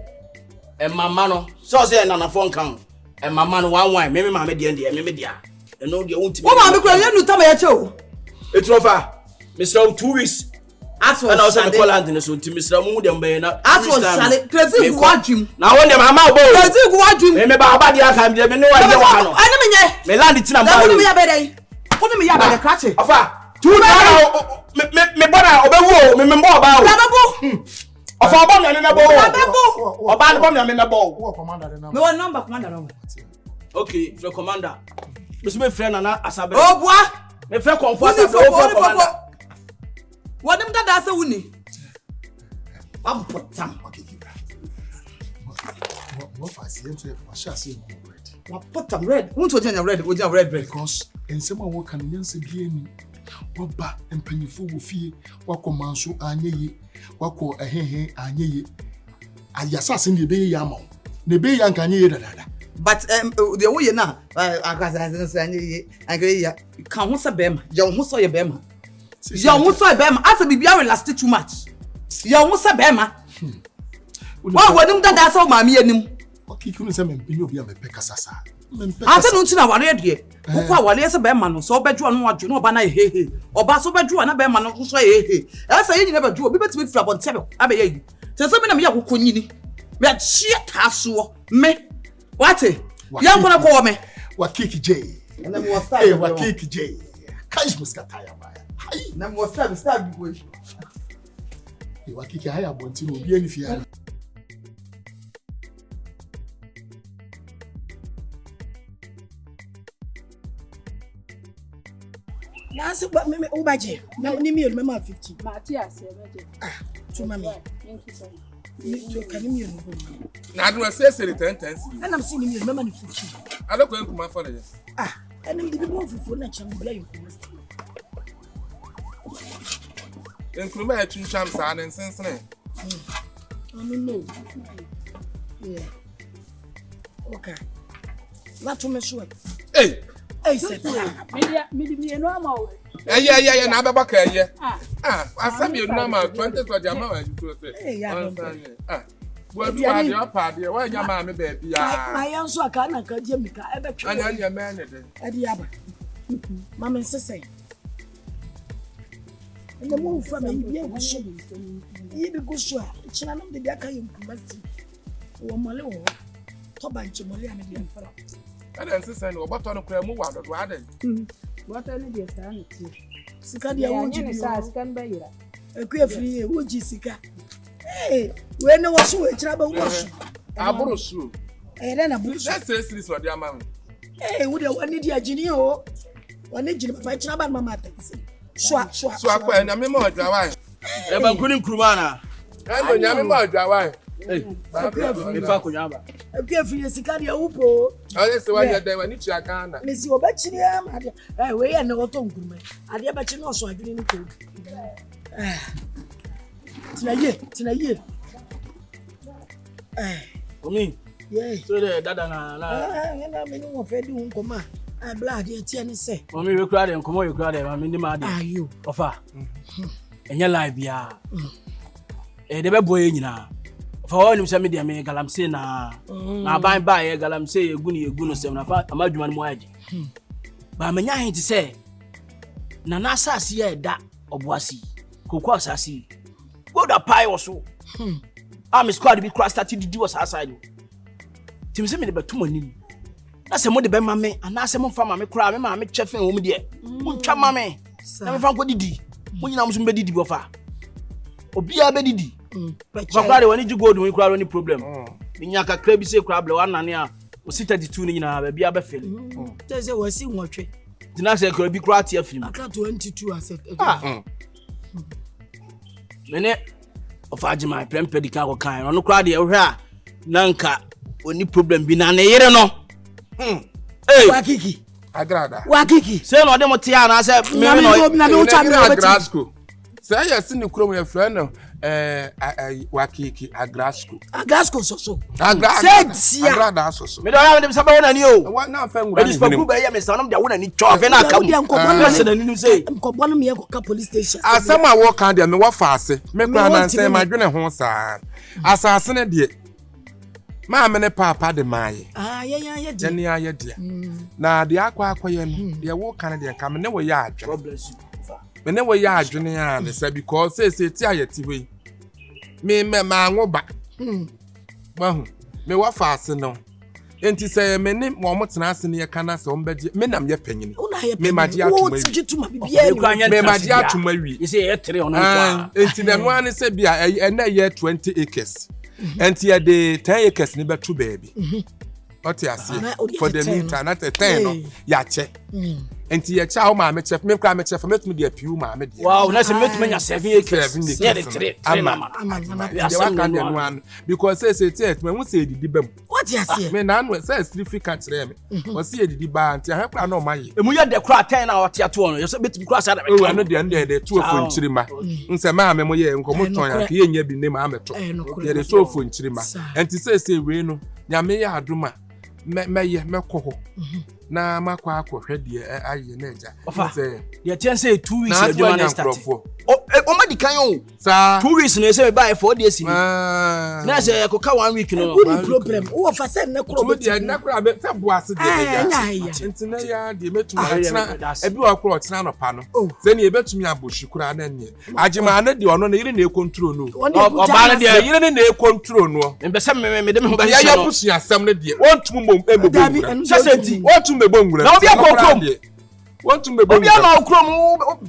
E mama no so se na na fon kan. E mama no wan me ma me de me dia. E no de won ti. Wo ma me ko ye nu tama ye che o. Etrofa. Mr. 2 weeks. Aso. And also the call and so to Mr. Mu dem be na. Aso shale. Crazy go adwum. Na won dem mama bo. Crazy go adwum. Me ba aba dia kan me no wa de wa no. Ani me nye. Me land ti na ba. Wo me ya be dai. Wo me ya be krache. Ofa. Tu na me bona obewu me mbo ba o. Bababo. Ofa oba me me bo. Bababo. Oba no me bo. Wo commander de na. Me one number commander no. Okay, the commander. Me friend na asabe. Oh boy. Me friend comfortable commander. Wonim dada se wuni. Abotam. Wo fa se ento e fa sha se go red. Abotam red. Won't you red? Would you red? Because ensema wo kan nyanse bia ni. Wo ba empanyifo wo fie, wakomanso anyeye, wako ehehe anyeye. Ayasa se ne be ye ama wo. Ne be ya nka anyeye dada. But the way na Accusations anyeye, ya kan ho se bema. Je ho so ye bema. Ya wo so bema asa bibia relast too much. Ya wo se bema. Wa wonim dada so ma me anim. Okay, kunu se mempenyo bia me pekasasa. Asa no ntina ware de. Wo kwa ware se bema no so obedwo no adwo no oba na hehe. Oba so bedwo na bema no so hehe. Asa ye nyina bedwo obi betimi fira bonte be abe ye. Se so me na me yakokonyini. Me achie taso me. Wate? Ya nkona ko me. Wa kiki J. Na me was style. Wa kiki J. Kaish muskataya ba. Hai. Na me was style bi boy. Wa kiki haya bonti no obi ani fia. Nancy, but me Ubaje. Ni me 50. Matthias, emeje. To mommy. Thank you so much. You can me Na do say 10. And I'm seeing you remember the 50. I don't go kuma for it. And I'm the more for na chambula you. Nkruma etun cham sa na nsensene. I don't know. Yeah. Okay. Not to me sure. Hey. Hey, said Me no ama o. Yeah, na ababa ka ye. Asam you no ma 20 to the amount you say. Hey, yeah. What do I your party? Why your mammy baby? I am so I can't get Jamaica ever. And your man At the other. Mamma says, and the move from me, yeah, was so. You go so. Channel the Daka in Kumasi. Or Malo. Toba Chimolia and the Emperor. And then sister, what on a creme water? What are the son? Sikadia won't you can buy it. A queer free, would you sika? Hey, when I was so a trouble was. I borrow shoe. And then a bush. That's this for their mammy. Hey, would I want it, Genio? One engine of my trouble, mamma. Swap. So I and I'm more dry. Eba kunim krumana. And I'm more dry. Hey, if I could have. A queer free Sikadia Upo. That's the way you're there when it's your can. Miss your Bachiniam. I weigh an autumn. I dear Bachino, so I didn't cook. Tonight. For me, Yeah. so the dada na. I mean, of Edu Nkoma. I blood here, Tiani say. For me, we cried and come on, you cried. I mean, the man. Are you? Offer. And your life, yeah. A debe boy, you know. For him say me dey me galamsey na ban ba ye galamsey egu no sem na fa amadwuma no moaje. Ba manya hin ti say na na asase ye da oboasi. Kokwa asase. Go da pie also. Am squad be crash start didi was aside. Tim say me dey beto manim. Na se mo de be ma me ana se mo fa ma me kra me ma me chefen wo me de. Mo ntwa ma me. Na me fa nko didi. Mo nyina mo so be didi bo fa. Obia be didi. Bakwa wani ji gold wani kra any problem. Nya kakra bi se kra ble wanane a o si 32 ni nyina ba bia be fele. Tell say wasi nwotwe. Tina se kra bi kra tia film. Aka 22 asset. Mene of ajima prempe di ka ko kan no kra de ehwe a nanka oni problem bi na ne yere no. Wakiki. Agrada. Wakiki. Se no de mo tia na se me no na me ucha me Agrasco. Say yes ni krom your friend no Wakiki Agrasco. Agrasco so. Agrada so. Me do ya me saba wona ni o. What na fa ngura ni. Be dispa ku ba ya me sa no de wona ni chofe na aka. Se na ni say. Nkobwa no me ka police station. Asama wo kan de me wa fa ase. Me kra na nse ma dwene ho sa. Asase ne de. Ma me ne papa de maye. Yeah. Jeni aye de. Na de akwa ye no. De wo kan de nka me ne wo ya adwe. God bless you. Me ne wo ya adwene ya ne say because say ti ayeti we. Me ma anwoba. Mahu. Me wa fa ase no. Enti say me ne mo motena ase ne ye kana se ombede me nam ye panyini. Me maji atuma wi. Me maji atuma wi. You say ye 3 on kwa. Enti na no ane say bia na ye 20 acres. Enti ye de 10 acres ni betu baby. What you see for the meantime not a 10 no ya che. Enti ye cha o ma me chef me kra me chef metumi de apiu ma me de. Wow, na se metumi nya 7 acres. Yeah, the 3 mama. Because say it when we say didi bam. What you see? Me na no say certificate kire me. O say didi ba anti ha kra na o maye. Emu ye de kra 10 na what ya to no. You say betumi kra sa da me. O no de 2 ofo nchirima. Nse ma me mo ye nkomo ton ya ke ye nya bi ne ma ameto. Ye de 2 ofo nchirima. Enti say we no nyame ya aduma me koho na makwa akohwe de aye na eja say ye ten say 2 weeks na juma na start o ma di kan yo sa 2 weeks na say buy 4 days ni na say ko ka 1 week no good problem wo fa say na kro be na kra be fa boase de eja entina ya de metuma tena ebi wa kro tena no pa no say na ebetumi aboshikura na nye agima na de ono na yire na e control no o ba na de yire na e control no me be say me de me ho ba ya pusu asem na de wontum mo ebo sasenti wontum be bongura na obi akokrom wontum be bongura obi na okrom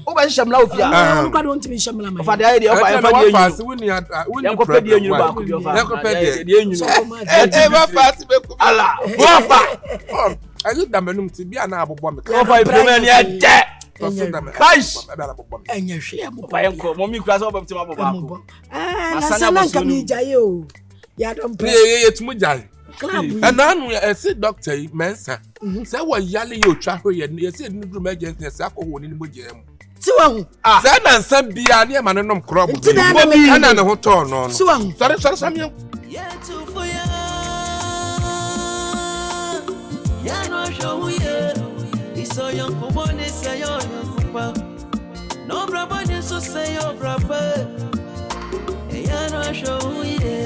o ba hisham la ofia kwa don timi hisham la ma fa de o fa de fast woni ko pe de enyu ba ko bi o fa ko pe de enyu ba fast be ko ala o fa ayi da menum ti bia na abobọ me o fa ibrahim ni ade Kaish enye hwe abo pa yenko mommy kura so obam ti ma boba ko masana nka mi jaye o ya don pre ye tumu jaye anu esi doctor yi mensa say wo yale ye otwa ho ye say nudru emergency say akọ ni mo je mu ti wa hu say na nsa bia ne ma ne nom crop bi ana ne ho to no ti wa hu sorry samia ya no show ye iso yon ko bone say yo pa no brabani so say yo braba ya no show ye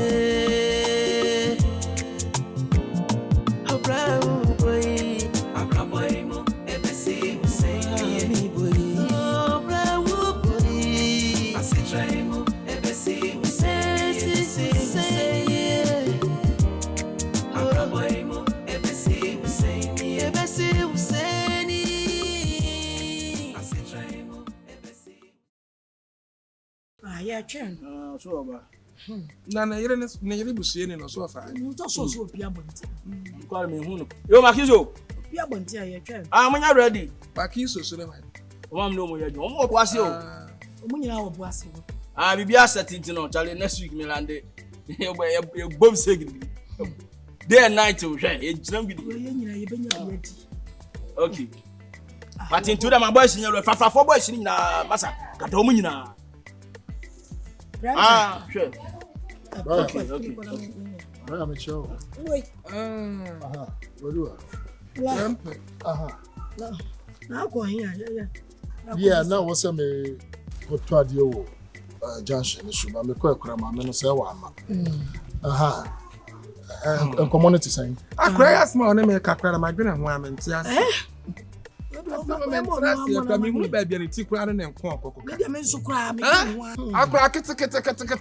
ya chen so ba na yire busie ni no so fa nto so opia bonti kwa me hu no yo makizo opia bonti ya chen munya ready makizo so le wa o mam no mo ya o mo kwase o mo nyina wo boase bibi asset no chale next week me lande e bom segidi day and night o hwe e ginam gidi ye nyina ye benya ready okay but into them boys nyalo fafafo boys ni nyina masa kata o mo nyina sure. Okay. I'm a show. Wait. What do Now go here. Yeah, now what's a me what to junction issue, but me quite cram, I mean, say, community saying. I cry as my name, Kakra, my good woman. I'm baby and tea crown and corn. I crack it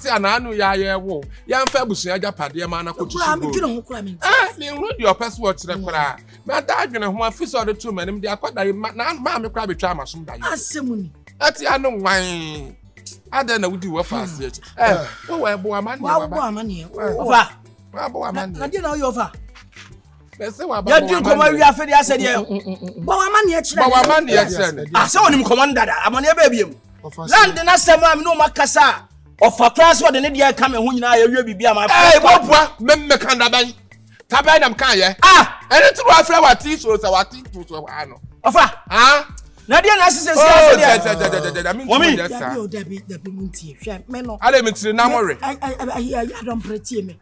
and I know ya wo. Young Fabus, I got Padia man. I could your best watch the cry. But I can have one fish or the 2 men. They are quite like Mamma Crabby Chama. That's the unknown wine. I don't know what you were fast yet. Oh, boy, man. Over. I didn't know you over. You do come out here for the asset. But man, yes, I saw him commander. I'm on your baby. Land in a summer, no Macassa. Of a class what an idiot coming when I will be my papa. Member Canada. Tabanam Kaya. And it's a flower tea, so our tea to Ano. Of a Nadia Nassis. I didn't see no more. I don't pretty me.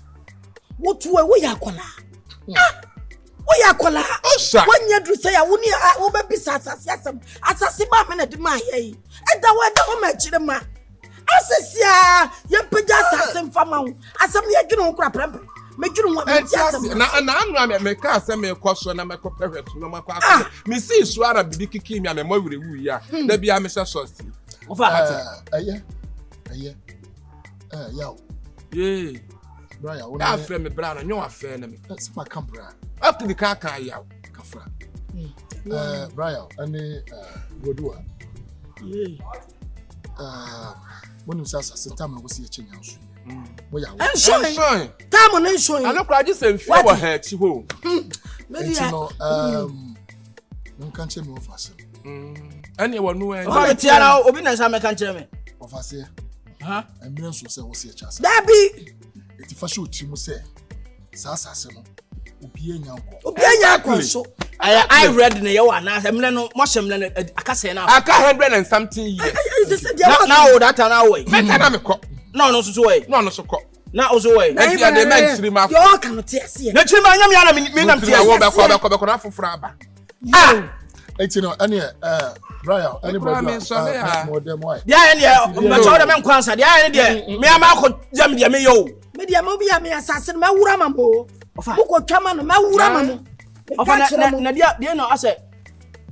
What we are calling? We are calling. When you do say, I wouldn't have be sassasm. As a simmer at my hay. And the way the match the man. As a sia, you put just some family. As some you don't crap. Make you want and I'm a car, send me a question and my corporate. No, my papa. Mrs. Swara be kicking me and more with you. There be a Mr. Saucy. Yeah. Brian, I feel me, Brown, and you're a fan. That's my compra. Up to the car, Kyeiwaa. Brian, and Rodua. When you say a time I was here, change. And showing time on showing. I look like this and flower head to home. Maybe no can't tell me of us. Anyone know Tiana, Obinas, I can't tell me of us here. And Mills was here, Chas. That be. If I should, you must say, Sassa, I read in the Yeboah, I'm no mushroom, I can't say now. I can't 100 and something years. Now that an hour. No, so way. No, so call. Now, so way. And the men stream up. You cannot see. Let you it's any Brian, anybody more than why. Yeah, but all the men concert, the idea. Me, I'm out, Jamie, yo. Media Mobia, me assassin, my Uramambo. Who could come on, my Uramamo. Nadia, you know, I said,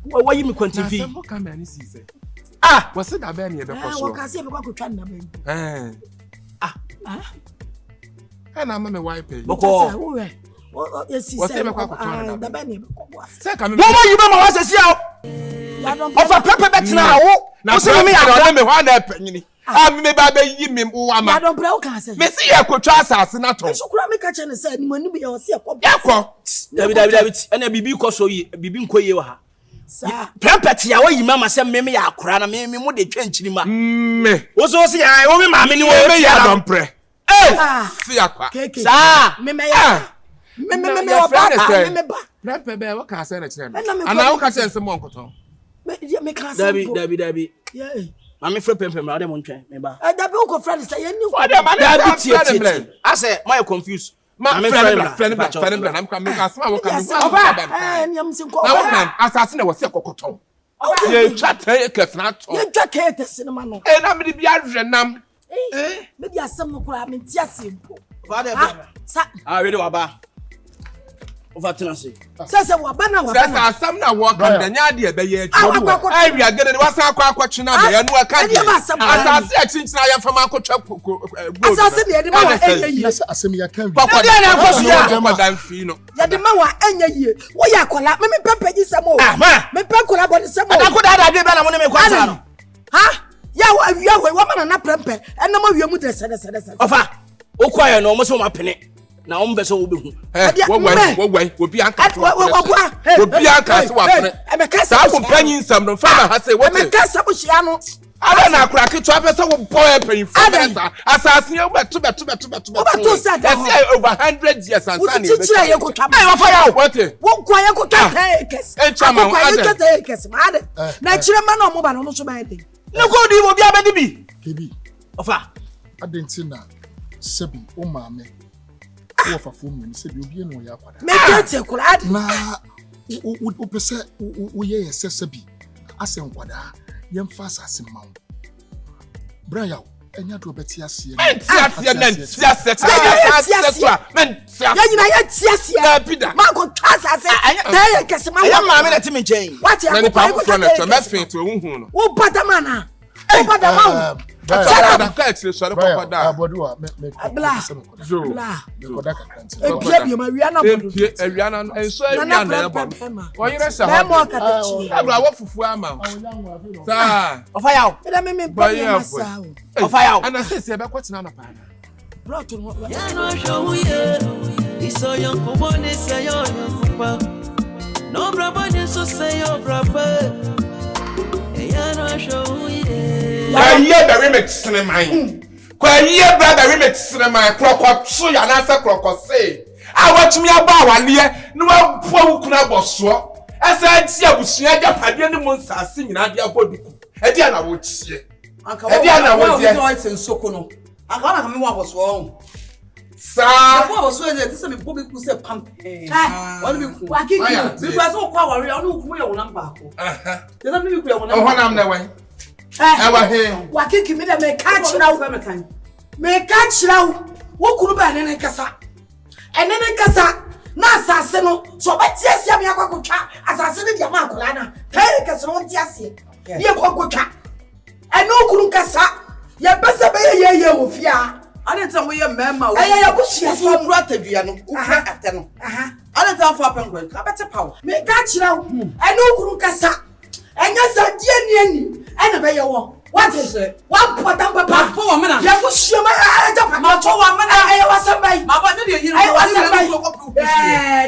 why you continue? What can man see? Was it a band here? And I'm a wife. Yes, what's the Benny? Second, you remember see of a pepper now. Now, tell me, I don't remember one penny. I may baby me, I don't broke us. Missy, I could trust us not to. So, Grammy catching and said, when you be on David, and a BB Cosso, BB Kyeiwaa. Pempet, ya you mamma send me a crown, and me would they change him. Was also I only mammy, you don't pray. Eh, Fiacqua, what can I say? And now can say some more. Debbie. I'm a friend, Madam Monte. The book of friends say, I said, my confused. My friend, I'm coming as well. Assassin was a cocoton. You chat not you jacket the cinema. And I'm the Biajanam. Maybe I some crab in simple. Father, I read about. Over Tennessee. Says a Wabana was some now walk on the Nadia Bay. I are getting what's our question. I know I can't have some. I said, since I am from Uncle Chop. Yes, I see. I can't. But I'm Fino. Yadima, and ye, why I call up me Pepper some more. Me Pepper about some more. I could have given a woman. Huh? Yeah, woman and a pemper, and no more your mother said, Offer. Oh, quiet, no more so my penny. Now, I'm better. What way will be Uncle? Would be Uncle. I'm a castle companion. Some of father has said, what a castle. I don't know, crack it up as a boy paying for assassin over 100 years and what quiet could take natural man or mobile on so many. No good, you will be able to be. KB. Offer. I didn't see that. Sebi, oh, mammy. Of a woman said, you'll be no yapper. Make it a na upset, we says, I said, what young fast as a mount. Brian, enya do beti asie men tiasie men tiasie ya nyina ya tiasie ma ko twasa se taya kese ma ya ma me na ti me nchen what ya na ni pa fo na to me fin to hu no wo badamana wo badama abodua me bla koda kakranti epia bi ma wi na bodu ewia na enso ewia na ebo wo yire se ha mo katachi abra wo fufu ama sa ofaya o eda me masa o ofaya o ana se be kwatina na pa bro to no ya no show ye iso yon ko ne se yon pa no brabo ne so se yo brabo ya no show ye Kwaye the remix cinnamon. Kwaye brother remix cinnamon. Kroko so ya na se kroko se. Awatumi aba awale no apo ukuna boso. Asa ti abusua japade ne mo nsase nyina de aboduku. E dia na wo tie. E dia na wo tie. Anka wo sensoko no. Anka na me wo aboso o. Sa. Wo aboso e dey say me go be ku say pam. Wọ́n bí ku. wakiki Bí kwa so kwa wari onu ku me yo number ko. Dey say me ku yo number. Oho nam na wen. Ewa he. wakiki me da me catch now me catch now wo kunu ba ne kasa ene kasa na asase no so ba tiasia me akokotwa asase ne dia ma akola na kai kasa no tiasie ye akokotwa ene okunu kasa ye bese be ye wo fia Ade nta mo ye mema o. ya bushia so kura atadua no, ukura ate no. Ade nta fo apenkwan, ka bete pawo. me catch now ene okunu kasa enya sa die ni ene be ye wo what is it? One important papa. For woman. Ya bushia ma Japan. Ma for woman. I was somebody. Ma ba ne dey I was somebody.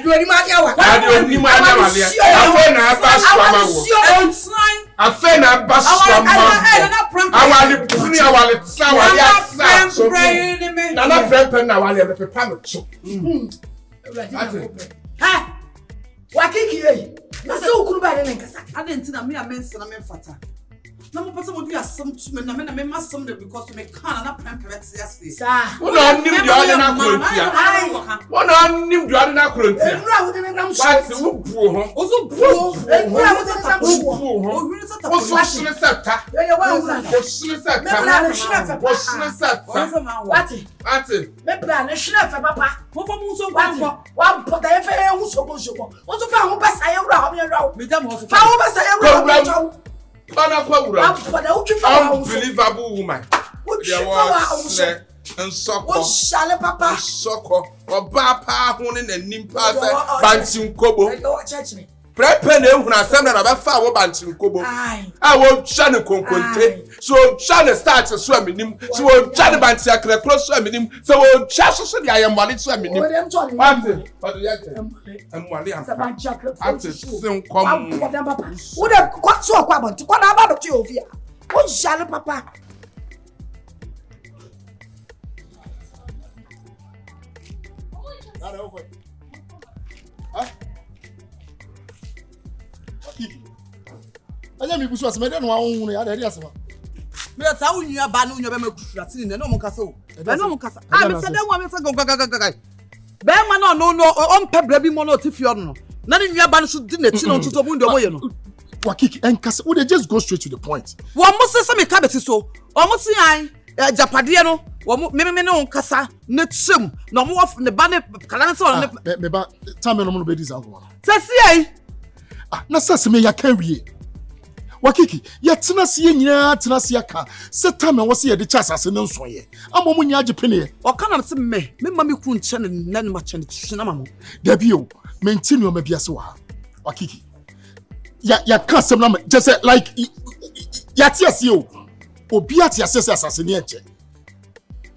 Do ni ma dia wa. Ade oni ma dia wale. Afa na aba swama wo. Afa na aba swama wo. Awale puni awale tsa wale asa. So na na friend na wale me pepa no cho. Ha. Wakiki eh. Na se ukuru ba ne nkasa. Ade ntina me amensa na me mfata. Na mo pese mo do asem to me na me masem de because me kan na pempet ase. Sa. Wona nim di ade na krontia. Wona nim di ade na krontia. Enura wo de nam so. But wo buo ho. Ozo buo. Enura wo de nam so. O hwiri sa Wo so sene sata. Ya wa wo. Wo sene sata. Me bla ne hwira fe. Wo sene sata. What? Ate. Me bla ne hwira fe papa. Mo fa mo so What? Wa pota ye fe hu so go so. Wo so fa ho basa ye wura ho me wura ho. Me jam ho so. Fa ho basa ye wura ho. Bana kwa wura. Unbelievable woman. There was nsoko. Wo shale papa. Nsoko. Oba pa ho ne nanim pa se bantin kobo. Church ni. Prepe na ehuna asem na ba fa wo bantin kobo. Ah wo twa ne konkonte. So twa ne start so aminim. So wo twa ne bantin akra close so aminim. So wo twa so de ayemwale so aminim. Ate. But yet. Emwale am. Ate sin kom. Wo de kwa so kwa bonti. Kwa na ba do ti ofia. Wo shale papa. Anya mi busu asema de no ahun ya de asema. Me ta unua ba no unua be makufura tin ne no mo kasa o. Be no mo kasa. Me se den wa me se gaga. Be ma no on pe bra bi mo no tifio no. Na ne unua ba no so di na ti no ntuto bu ndo mo ye no. Wakiki enkasa we dey just go straight to the point. Wo mo se me ka beti so. O mo si an japade no. Wo mo me ne on kasa na trim na mo ne ba ne kala ne so ne Me ba time no mo be dis alcohol. Se si ai. Na sase me ya kan wie. Wakiki ya tena se nyina tena se aka se time wo se ye de chasase ne nso ye amom nya age pene o kana se me ma me ku nche ne nan ma che ne tuna ma mo da bi o mentinu ma bia se wa Wakiki ya ka sem na just like ya tiase o obi atiase se asase ne enche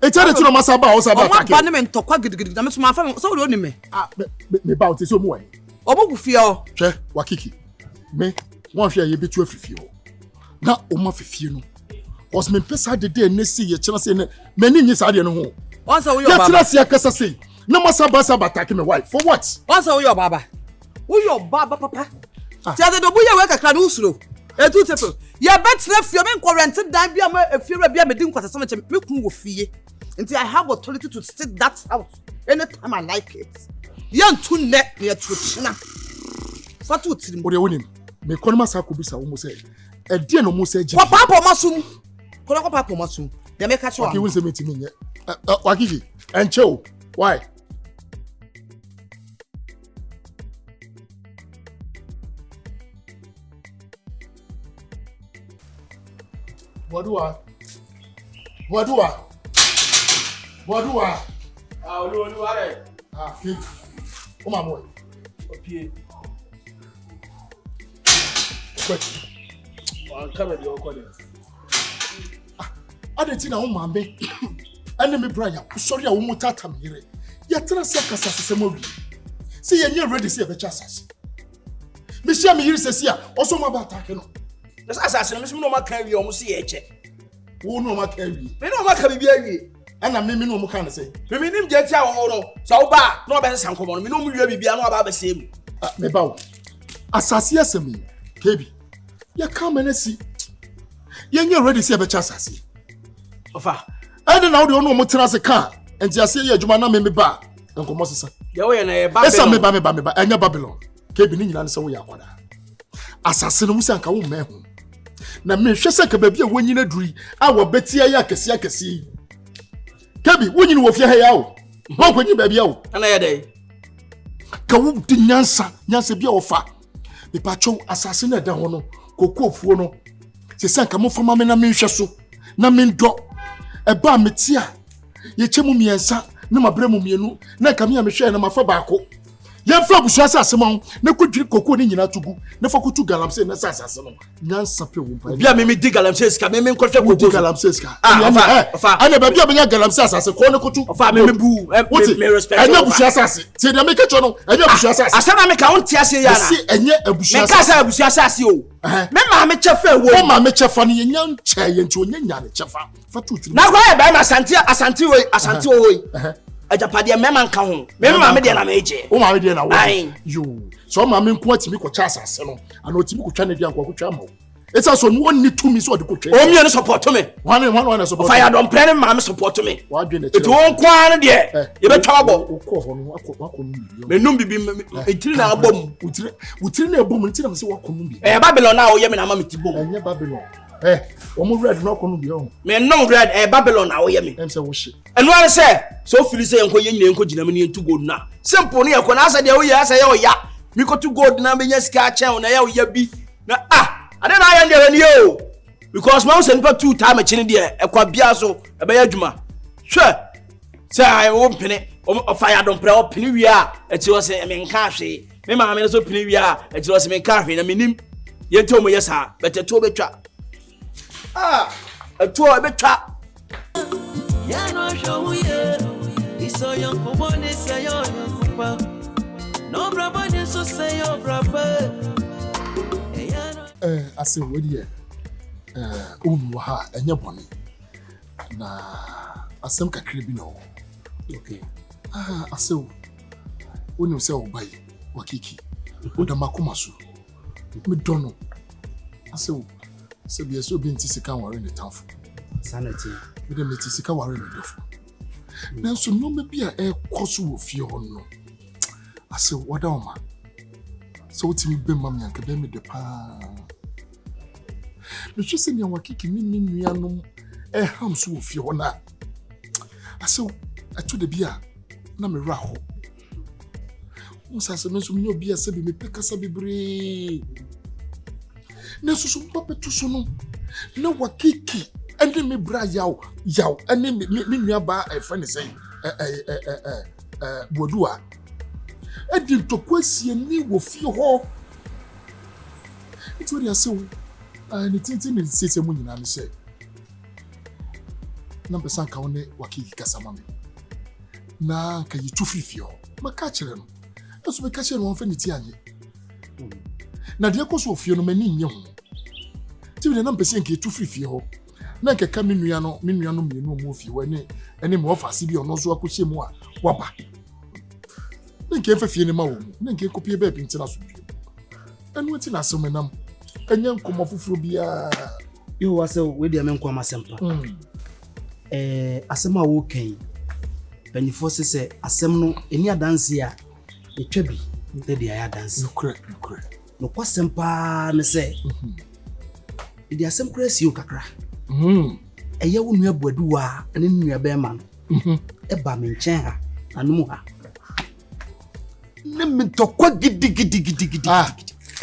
etare tino masa ba o sa ba ka ba ne me ntokwa gidigidi na me so ma fa so wo ni me me ba o te so mu wa o bogu fie o hwe Wakiki me one hwe ye betu afifie o na o ma fifie no os me pesa de ne si ye kira se ne mani nyi sa de no ho on say wo yo baba ya baba kira se akasa se na masa ba sa batake me wife for what on say wo yo baba papa ti ade do bu ye we kakra no usuro etu tepe ye betre fie me nkorrent dan bia ma efiera bia me di nkwasase me me kun wo fie until I have authority to sit that out anytime I like it ye ntu ne ye tuchina fatu tirim o de wonim me konoma sa ko bisa wo mo se e die no mo se ji papa masum kono ko papa masum Ya make catch one. Okay, won't say me to me. Wakiki, and chill. Why? Wadua. Ah, Olu. Ah, Kiki. Oh my boy. Okay. Quick. I'll come at your corner. I didn't know my baby. Enemy Brian, sorry, I won't tata me here. Yatra Sakas as a movie. See, you're ready to see a chassis. Monsieur Mir says here, also my batak. That's assassin, Miss Noma carry almost see a check. Who know my carry? Me no ma can be And I mean, no more can say. me nim jet ya no. So ba, no be san come on. Me no mu wi bia no aba be same. Me bow. Assassin as me. KB. You come and see. You're ready to see a chassis. Ofa. I don't know the one more as a car. And just say, yeah, Jumana me ba. And come on, Ya we na e ba. Esa me ba. And your Babylon. KB ni nyina so we akwada. Assassin mu sanka wo me ho. Na me hwe se ka ba bia wonyina duri a wo betia ya kesi. KB wonyina wo fie ha ya o. Ho kwanyi ba bia o. Ana ya dai. Ka wo di nyansa bia wo fa. Me pacho assassin na da ho no. Kokofuo no. Se sanka mo fama me na me hwe so. Na me ndo. Eba metia. Ye chemu miensa na mabre mu mienu na ka me hwe na mafa baako. Ye fra busu asase mo na kodwiri koko ni nyina tugu na fa kotu galamse na asase no nyansa pe wo mpa Bia me di galamse ska me nkotwe kotu galamse ska ofa ana ba bia benya galamse asase ko ne kotu ofa me bu me respect anya busu asase ti na me kecho no anya busu asase asana me ka wonti ase ya na si enye abusu asase me ka sa abusu asase o me ma me chefa wo o ma me chefa ne nya nche ye nti onye nya ne chefa fa tutu na kwa e ba ma asante wo ajapade mema nka ho mema me de na meje o ma me de na wo yo so ma me nko atimi ko cha asase no ana otimi ko twa ne dia nko ko twa ma wo esa so no ni to me so de ko twa o mi no support me one support fire don plan ma me support me wa dwe ne eto won kwa no de ye be twa bo ko ho no akọ no me num bibi etiri na abom utiri na abom ntira me se wa kono bi Babylon na o ye me na ma me ti bom enye Babylon omo red no kono bi o me no red Babylon na o ye me em se wo hye enu an se so feel say enko ye nyina enko gina me ne ntu gold na simple ne enko na asa de o ye asa ye o ya mi ko tu gold na me nya sika chen na ye o ya bi na ade na ya ndere ni o because ma se npa 2 time chine de ekwa bia so e be ya dwuma hwe say o mpene o fire don pre o pene wi a e ti o se me nka hwe me ma me so pene wi a e ti o se me nka hwe na me nim ye nto mo yesa beteto betwa eto betwa ya no show ye iso yon komone se yon kupa no braba ni so se yo braba ase wodi o ha enye bone na asem kakra bi no okay ase woni se obai wakiki oda makoma so me dono ase se bi so bi nti sika ware ne tamfo sanity me dem nti sika ware ne dofo na so no me bia koso wo fie ho no ase woda oma so utimi be mam yanka be me de pa me hwese ne wakiki ni nuanom ham so wo fie ho na ase ato de bia na me raho musa se me so me obi se bi me pekasa bebre na so papetu so no na wakiki ende me bra yaw ene me nua ba fa ne sei bodua edi tokwasi ni wo fie ho itu dia se wo ni tinti ni sese mu nyina ne se na pesa ka woni wakiki kasa mame na ka yitu fifie ho maka kire no eso be ka kire no fa ni ti anye na de ko so fie no mani nye ho ti bi na pesa nke yitu fifie ho na nke ka menua no mienu mu fie wani ene mo ofase bi ono so akohye mu a waba na nke fa fie ne ma wo mu na nke kopie ba pinti na so bi enu ti na so menam enya nkomo fufuro bia yo wase we de men kwama sempa asem a wo kan panifo se asem no eni adanse a etwa bi de ya adanse no kwasempa ne se idi asem kura si o kakra Eya wo nua boaduwa ene nua be ma no. Eba me nchen ha anum ha. Ne me tokwa gidi.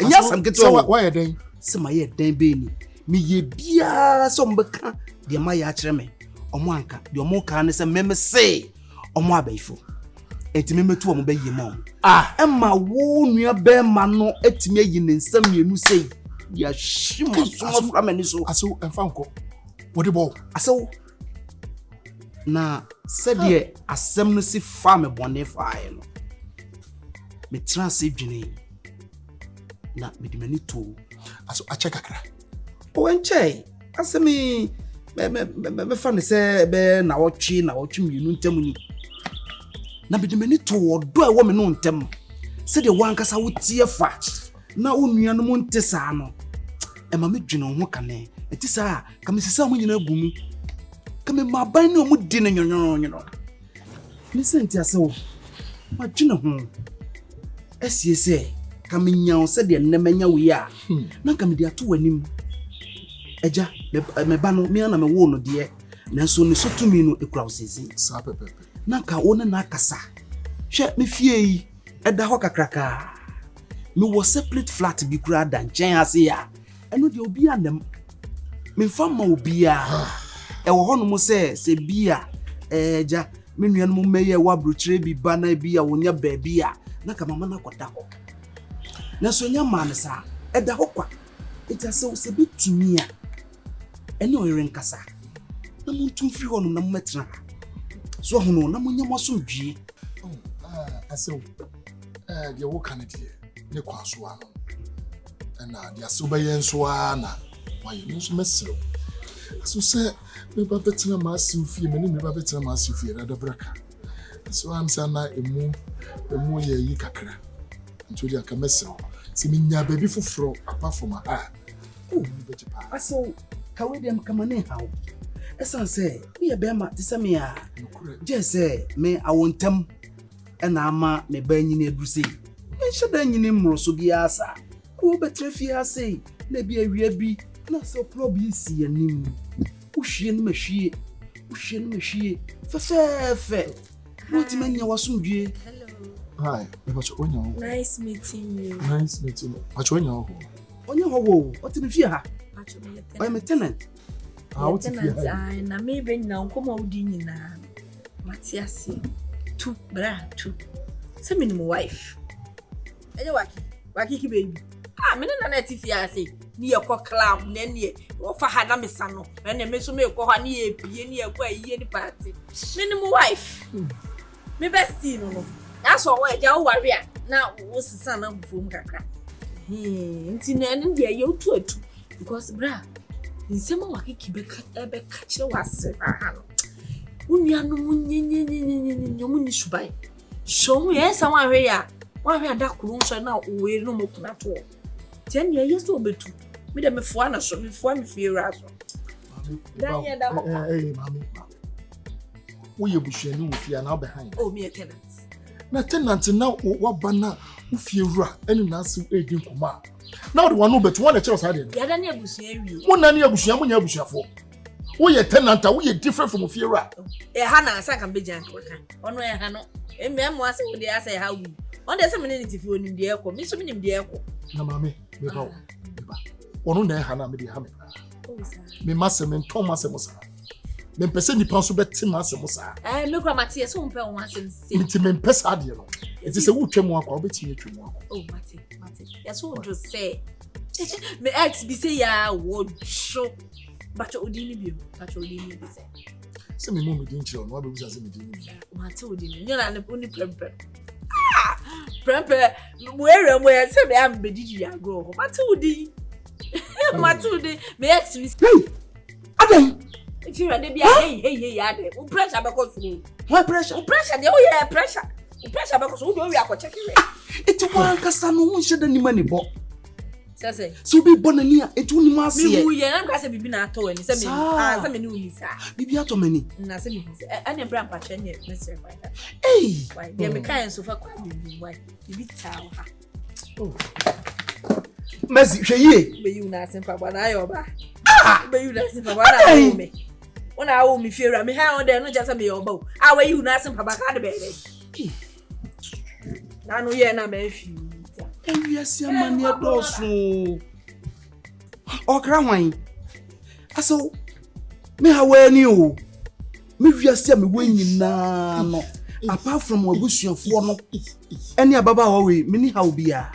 Enya sam keto why den? Se ma ye den be ni. Me ye bia so mbeka de ma ya kire me. Omo anka de omo ka ne se meme se omo abaifo. Enti meme tu omo be yi mom. Emma wo nua be ma no etimi ayi ne nsam mienu sei. Ya shimo so from ani so. Aso emfanko. What the ball? Aso na said ye asem no si fa me bone faaye no. Me transe dwene. Na me de mani to. Aso a check akra. O enche. Asemi me fa ne se be na wotwe mienu ntem ni. Na me de mani to odo e wo me no ntem. Se de wankasa wotie fa. Na onua no mo ntesa no. E ma me dwene ho kane. Eti sa ka me sisa mo nyina gumu. Ka me maban ne omu di ne nyonyo. Ni senti asewo. Ma dwene ho. Esiese ka me nyawo se de ne manya wi a. Na ka me de ato wanim. Eja me ba no me na me wo no de. Nanso ne sotumi no ekura osisi. Sa pepe. Na ka wona na akasa. Hwe me fie yi eda ho kakraka. Me wo separate flat bi kura da nchen ase ya. Eno de obi anem. Me fama obi a. E wo hono mo se bia eja me nuan mo meye wa brochire bi ba na bi a wonya ba bi a na ka mama na koda ho. Na so nya ma ne sa eda ho kwa. Eta se betumi a. Ene o yere nkasa. Na mo ntum firi hono na mo metra. So hono na mo nya mo so dwie. Aso de wo kan de ne kwaso ano. Na de aso ba yen so ana. Why you so mesro. So say me ba betina ma asufie me ba betina ma asufie da braka. So am say na emu ye yi kakra. Ntodi aka mesro. Se me nya baby foforo apart from her. Oh, me beje pa. Aso ka we dem kamane hawo. Esan say me ye be ma tese me a. Je say me awontem e na ama me ba nyine aduse. Me sheda nyine mmro so bi asa. Ko betrefie ase na bi awia bi na so problem si anim. Uhwie no mahwie. Fe. What manya wasundwe. Hello. Hi, Onyo. Nice meeting you. Onyo. Onye ho what me fie ha? I'm a tenant. What if you na me be na nkoma odi nyina. Matiasi. Tu. Say me no wife. Enye waki ki baby. Me na na tifia ase. Ni ye ko club na ne wo fa ha na mesa no. Na me so me ko ha ni epie ni ekwa yiye ni party. Me ni mo wife. Me bestie no. That's all we ja wo ware a na wo sisa na bufom kakra. Nti na ne de ye otu atu because bra. Nsema wakiki be ka kire wase ha no. Unua no munyenyenyenyenyenyo mu ni subai. So ye sa wan hwe ya. Wan hwe ada kuru nso na we no mo kuna to. Tian ye yeso obetu. Me de me foa na so me foa me fie ra so. Dan ye da ho. Mami. Wo ye buhwani wo fie na behind. Oh me a tenant. Na tenant na wo ba na wo fie wura enu na asu edin koma. Na wo de wanu betu won na kire osade. Ya da na abusua wi. Mo na na abusua mo nya abusuafo. Wo ye tenant wo ye different from fie wura. Ha na asa kan bejan kwaka. Ono ye ha no. Emme amo ase wo de asa ha wi. On dey say me ne tifi onim de ekọ. Me so me nim de ekọ. Na mami, me ba. Ono na ha na me de ha me. Me masem nton masem sa. Me pese ni panso beti masem sa. Me kura Mate so mpe won asem se. Nti me pese ade no. Enti se wo twam akwa obeti ni twam akwa. Oh Mate. Ya so do say. Me ex bi say ya wo show. Bacho odini bi. Bi say. Se me mo me din chiro no abebuza se me din bi. Mate odini. Nyo na ne oni prempe. Prempe mo ere mo ya se me am bedidi ya go. Mate odini. Me ex bi. Hey! Aden. If you ready be hey ade. U pressure be ko so. What pressure? Pressure dey o yeah pressure. Pressure be ko so we akọ check it. Eti wan kasa no won hye da ni mani bo. Say. So be bonani a etu ni ma ase. Me wu ye na ka say bibi na ato ani say me say me ni uni sa. Bibi ato mani. Na say me say ane bra pa che ne Mr. Fighter. Hey. Why? Dey me kan so fa kwa bibi why? Bibi taw ha. Oh. Messi hwe ye. Be you na simple but na yo ba. Be you na simple but na me. When I owe me fear, me how on there no just me obo. I wear you nice and papa card baby. I know you're not me. Yes, your money does so. Oh, Cramwine. So, me how you. Me just see me winning now. Apart from a bush of one, any ababa we, many how be a.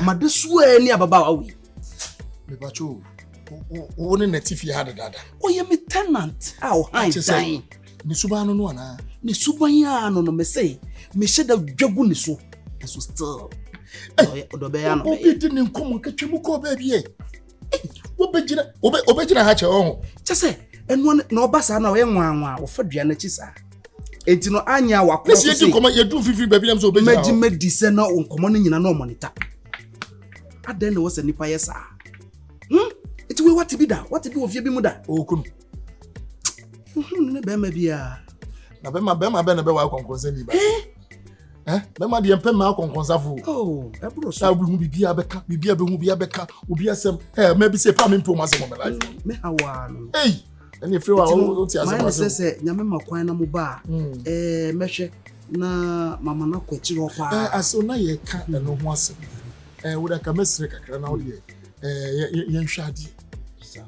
Mother swear any ababa we. Me bacho. Only native you had a dada. Oh, you me tenant. Oh, I say. Ni subano no ana. Ni subanya no me say. Me shed of jabuni so. So still. Odobeano. Obi didn't come and catch you ko baby. Obejina hache oh. Just say, and one no basa na we nwanwa wo fadua na chisa. Enti no anya wa ko so. Say you come you do fifi baby am so obejina. Meji medise na onkomo no nyina no monitor. Aden no was a nipa yesa. It will what to be that? What to do of your bimuda? Oh, come. Bema bia. Na bema be wa konkonse ni ba. Bema de empem ma konkonsa fu. Oh, e bro so. Sa hu bibia beka, obi asem. Maybe say pa me mpom asem my life. Me hawa no. Hey, any free wa o ti asem. My say nyame makwan na mo ba. Mehwe na mama na kwachi ro pa. Aso na ye ka na no ho asem. Wo da ka mesre kakra na wo de yen hwade.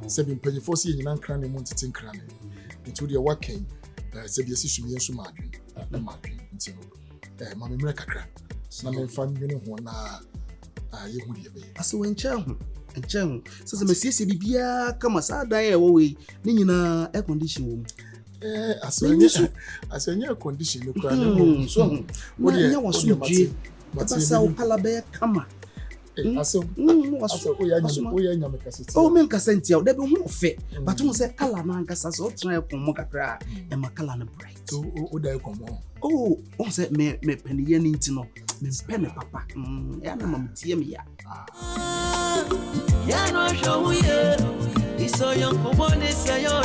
Sebi mpanyefo si nyina nkran ne mu ntete nkran ne. Nti de waken sebi asisumi enso maadwen. Na maadwen nti no. Ma me mre kakra. Na me mfa nwene ho na ye hu de be. Aso wenchen so me siesie bibia kama sa dan e wo we ni nyina air condition wo mu. Aso air condition no kra ne so wo de waso dwe. Basa o palabe kama. Aso oya nyame kaseti. Oh men kasenti ya debi hu ofe. But won say kala na nkasa so try komo kakra e makala na bright. So o dai komo. Oh, won say me peniye ni ntino. Me pene papa. Ya na mam tie me ya. Ya no show ye. Iso yon komo ne say yo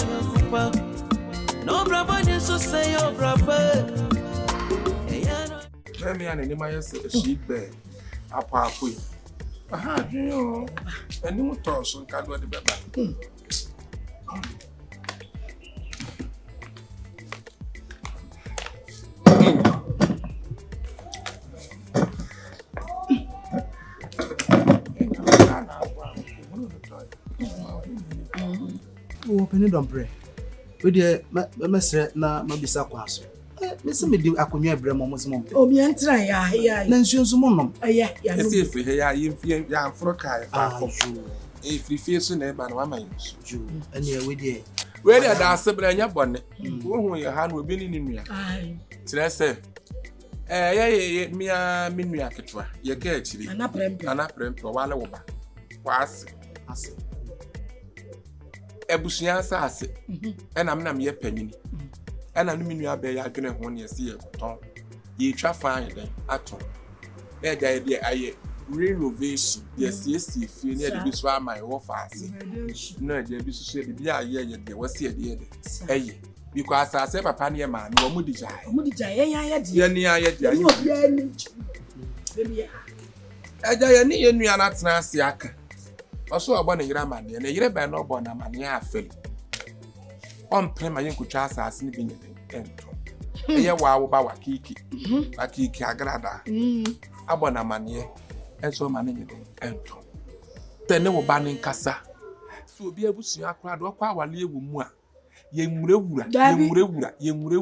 pa. No braba ne so say yo braba. Ya no. Me an ni my sheep bear. Apa akoi. Aha, yo. Ani mo toso nka do de beba. Oh, penny don't pray. We dey mesre na mabisa kwaso. Me se me di akonwa ebrem mo se mo. O mi entra ya. Na nsuo mo nom. Ya no. Ese fi he ya yemfie ya afro kai fa fo. E free face na e ba na wa man Ju. Ene we dey. We dey da asebra nya bone. Wo hu ye ha na obi ni nua. Ai. Tire se ye mia menua ketwa. Ye ka achiri. Ana prempe wale wo ba. Kwase. Ebusuya sa ase. Ena me na me ye panyini. Ena no menua be ya adwene ho ne ese ye ton. Ye twa fa den ato. E ga ye aye renovation. Yes, fie ne de bi so amai wo fa ase. Na je bi so de bi aye ye de wase ye de. Eye. Because ase papa ne ma no mu di jai. Mu di jai ye de. Ye ni aye de. Ni obi ani. Baby. Eja ye ni ye nua na tena ase aka. Oso agba na yira mane na yire ba na obo na mane afeli. Ompre ma yenkutwa asase ne bi nyede ento. Eye wa wo ba wakiki. Wakiki agrada. Abo na mane enso mane nyede ento. Tene wo ba ne nkasa. So obi abusu akwa do kwa awale ewu mu a. Ye nwurewura.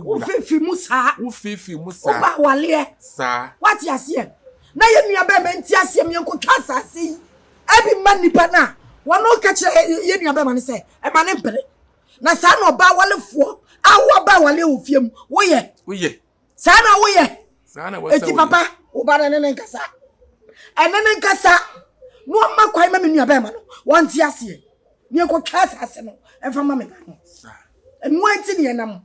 Wo fifi mu sa. Wo ba wale sa. What you see? Na ye nua ba me nti ase me yenkutwa asase. Abi man nipa na wono ka che ye nua ba man se e ma ne mpere na sa na oba walefo awo ba wale ofiem wo ye sa na wo ye sa na wo sa eti papa wo ba na ne nkasa enene nkasa no ma kwai ma me nua ba ma no won ti ase ni ko twa ase no e fa ma me no enu anti ne nam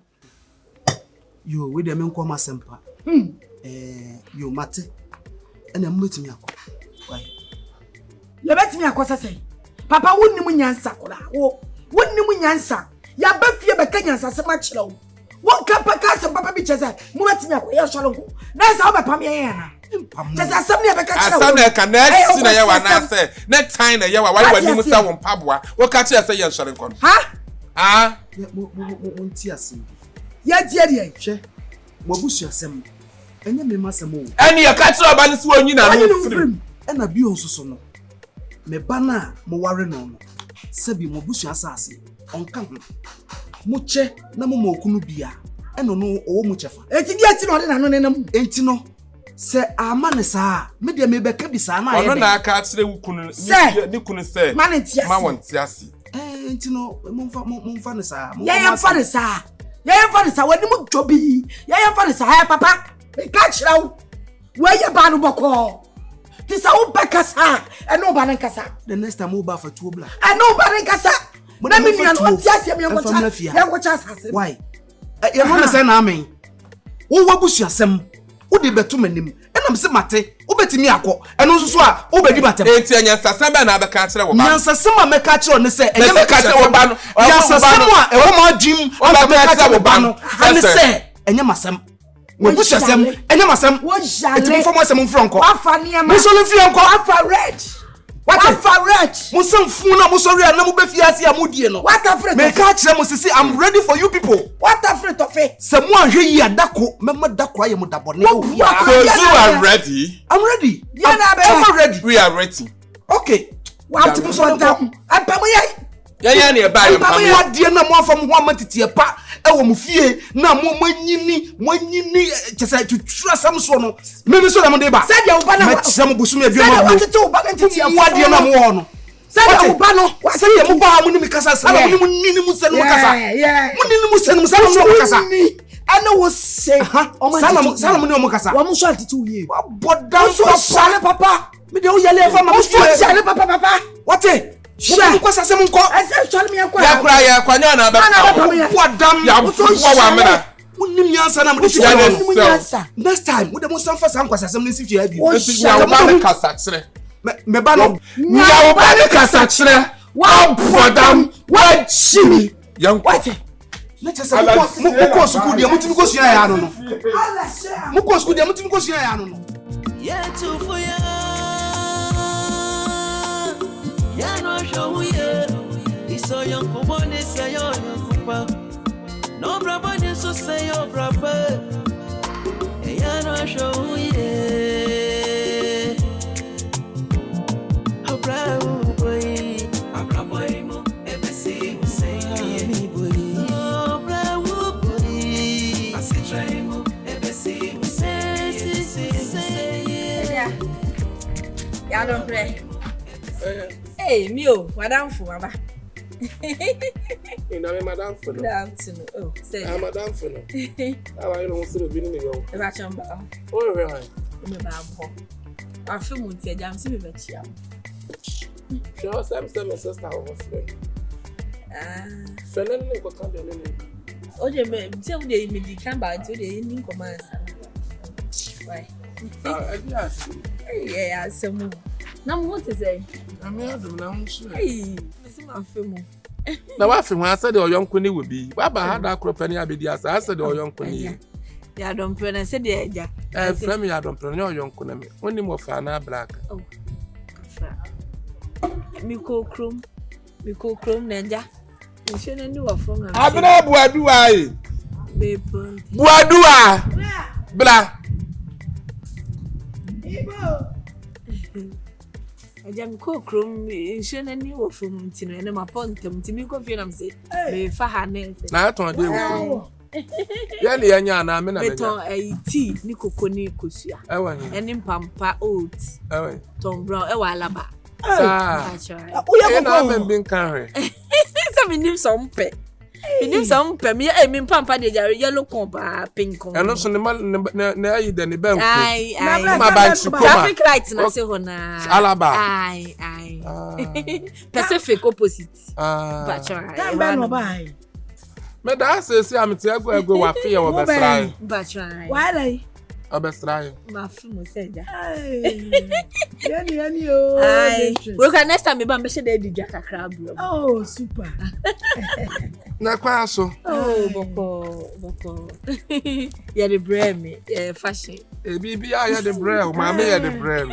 yo we dem nko ma sempa yo mate ena mmetimi akọ why le betimi akosa sei papa wonnim nyansa kola wonnim nyansa ya ba fie be kanyansa se ma kire wo won ka paka se papa bi chese mo betimi akoya sholonko na sa wo be pam ye na chese asem ne be ka kire wo asem na ka na ya wa na se na time na ya wa wani mu sa won paboa wo ka kire se ye sholonko ha Ah, Monti asem. Ya die. Hwe. Mo busu asem. Enye me masem o. Eni ya ka tira ba ni so onyi na no free. Ena bi onsoso no. Me ba na mo ware no no. Sabi mo busu asase. Onka ho. Mo che na mo okunu bia. Eno no owo mo chefa. Enti di ati no de na no nenam. Enti no. Se ama ne saa, me de me beka bi saa na aye. Ono na aka tire wukunu ni kunu se. Ma ne tiasi. Ma won tiasi. Enti no momfa ne saa. Ya fa ne saa. Ya fa ne saa wani mu dwobi. Ya fa ne saa ya papa. Me ka kira wo. Wo ye ba no boko. Ti sa wo beka saa. E no ba ne kasa. The next time wo ba fa tuo bla. E no ba ne kasa. Na me nua no tiasi me ngocha. Ya ngocha asase. Why? Ya no ne say na amen. Wo wabusu asem. Udi betu manim enam se mate obetimi akọ eno nso so a obedi batem enti anyansasem ba na abeka kire wo ba nyansasem a meka kire ne se enye meka kire wo ba no nyansasem a ewo ma adwim o meka kire wo ba no ane se enye masem wo busu asem enye masem eti mo fo mo asem mfronko afa niema muso no fianko afa red afa red muso mfu na muso ria na mo be fiase a modie no what afraid meka kire mo sisi I'm ready for you people what afraid of it se mo ahwe yi adako mema dako aye mo dabone so you are ready I'm ready yeah na be I'm ready we are ready okay what to so down apamu yai ya na e ba yo apamu ya de na mo afam ho amatiti pa ewo mo fie na mo manyini chesa twura sam so no me so na mo de ba said ya uba na me chesa mo busum e bi mo what to uba ntiti ya mo de na mo ho no said ya uba no said ya mo ba mo ni mi kasa sa mo ni mo ni mo se no kasa mo ni mo se no sa no kasa ana wo se sana mo ni mo kasa wa mo so ntiti uye bodan so shale papa me de o yele fa ma mo so shale papa what mo ko sase mo ko ese shale me yakwa ya kwanya na abeka bodan ya wo wa mena unim nyansa na mo de next time we de mo san fa san kwasasem ni si fia bi ya ba me kasa kire me ba no ya ba me kasa kire wa bodam wa chimi yanko na chesa mo ko school dia mo timi ko sua ya no no mo ko school dia mo timi ko sua ya no no yeah to for ya ya no show ya iso yanko bone say yo yanko no brabo ni so say yo brabo ya no show ya bravo boy mo ebesi mo say me boy bravo boy asi try mo ebesi mo say ya don't play hey mio madam fu baba ina me madam fu no oh say madam fu no awa you no so be ni yo e ba chamba o we ha me ba bo afi mu ti jam si me ba chia sure some sister over friend friend ni ko kan de ni o je me ti o de me di kan ba ti o de ni command why yes yeah asemu na mo te say ami adum na nso eh esi ma femu na wa fi ho asa de oyonko ni we bi wa ba ha da kro pani abedi asa de oyonko ni ya don pre na se de eja frame ya don pre na oyonko na me oni mo fa na black oh Miko krom nja nshene ni wa from na abena buadua e bepo buadua bla eja miko krom nshene ni wa from ntino ene ma pontem ntimi ko fie na mse be fa ha ne na aton de wo ya le anya na me na beton tea ni koko ni kosua ewa eni mpampa oats ewa tom brown ewa alaba uya ko ko bin kan he so minim some me me mpampa de jare yellow con ba pink con eno so ne na ayi de ne ben ko ai ma ba nchi ko ma traffic light na se ho na alaba ai Pacific opposite ba chara ba no ba me da se amti ego wa fe wo besrai ba chara why obesrai ma fi mo seja yani o we can next time me ba mbese de didwa kakra bro oh super na kwa so oh boko ya de breme fashion bibi ya de brem ma me ya de brem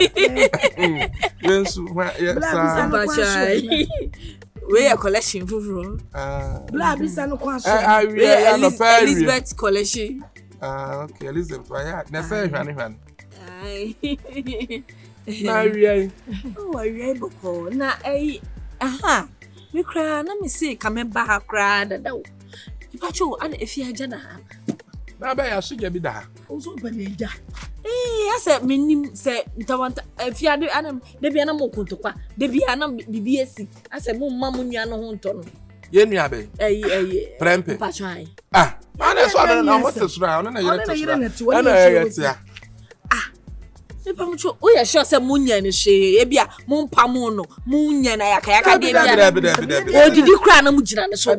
yensu ya sa ba chai We a collection fufuro. Bla bisa no kwa so. Elizabeth collection. Okay, Elizabeth. Why? Na say hwan. Ai. Na wiai. Oh, wiai boko. Na aha. Me kra na me say kame ba ha kra da wo. Ipacho ana efi aja na ha. Na ba ya suja bi da. Ozo baleja. Ase minim se ntawanta efi ade ana de bia na mo kontokwa. De bia na bibiesi. Ase mo mma mo nua no ho nto no. Ye nua be. Prempe. Ipacho ai. Ana so na mo tesura, ona na yere tesura. Ana yetia. Epa mucho o ya sure say munya ni hwe e bia mo mpamu no munya na yaka de bia o didi kra na mugina ne so o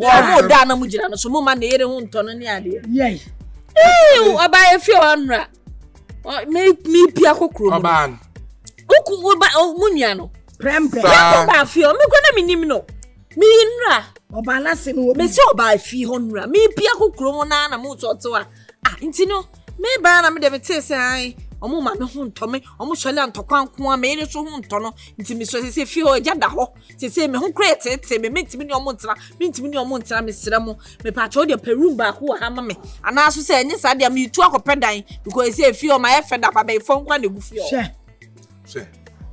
da na mugina ne so mo ma na yere hu nto no ne ade yey oba e fi onra me pia kokro oba uku oba munya no prempe ba fi o me ko na minim no mi nra oba na se no me se oba fi honra me pia kokro mo na mo so to nti no me ba na me de me te se ai omo ma me ho ntome omo hwele antokwa nko a me ne so ho ntono nti me so se fi ho ja da ho se me ho krete me mentimi ni omo ntira me sira mo me pa cho de peru ba ho ha ma me ana so se enye sa de me tu akopedan because se fi ho ma ye feda ba be fo nkwa na gu fi ho she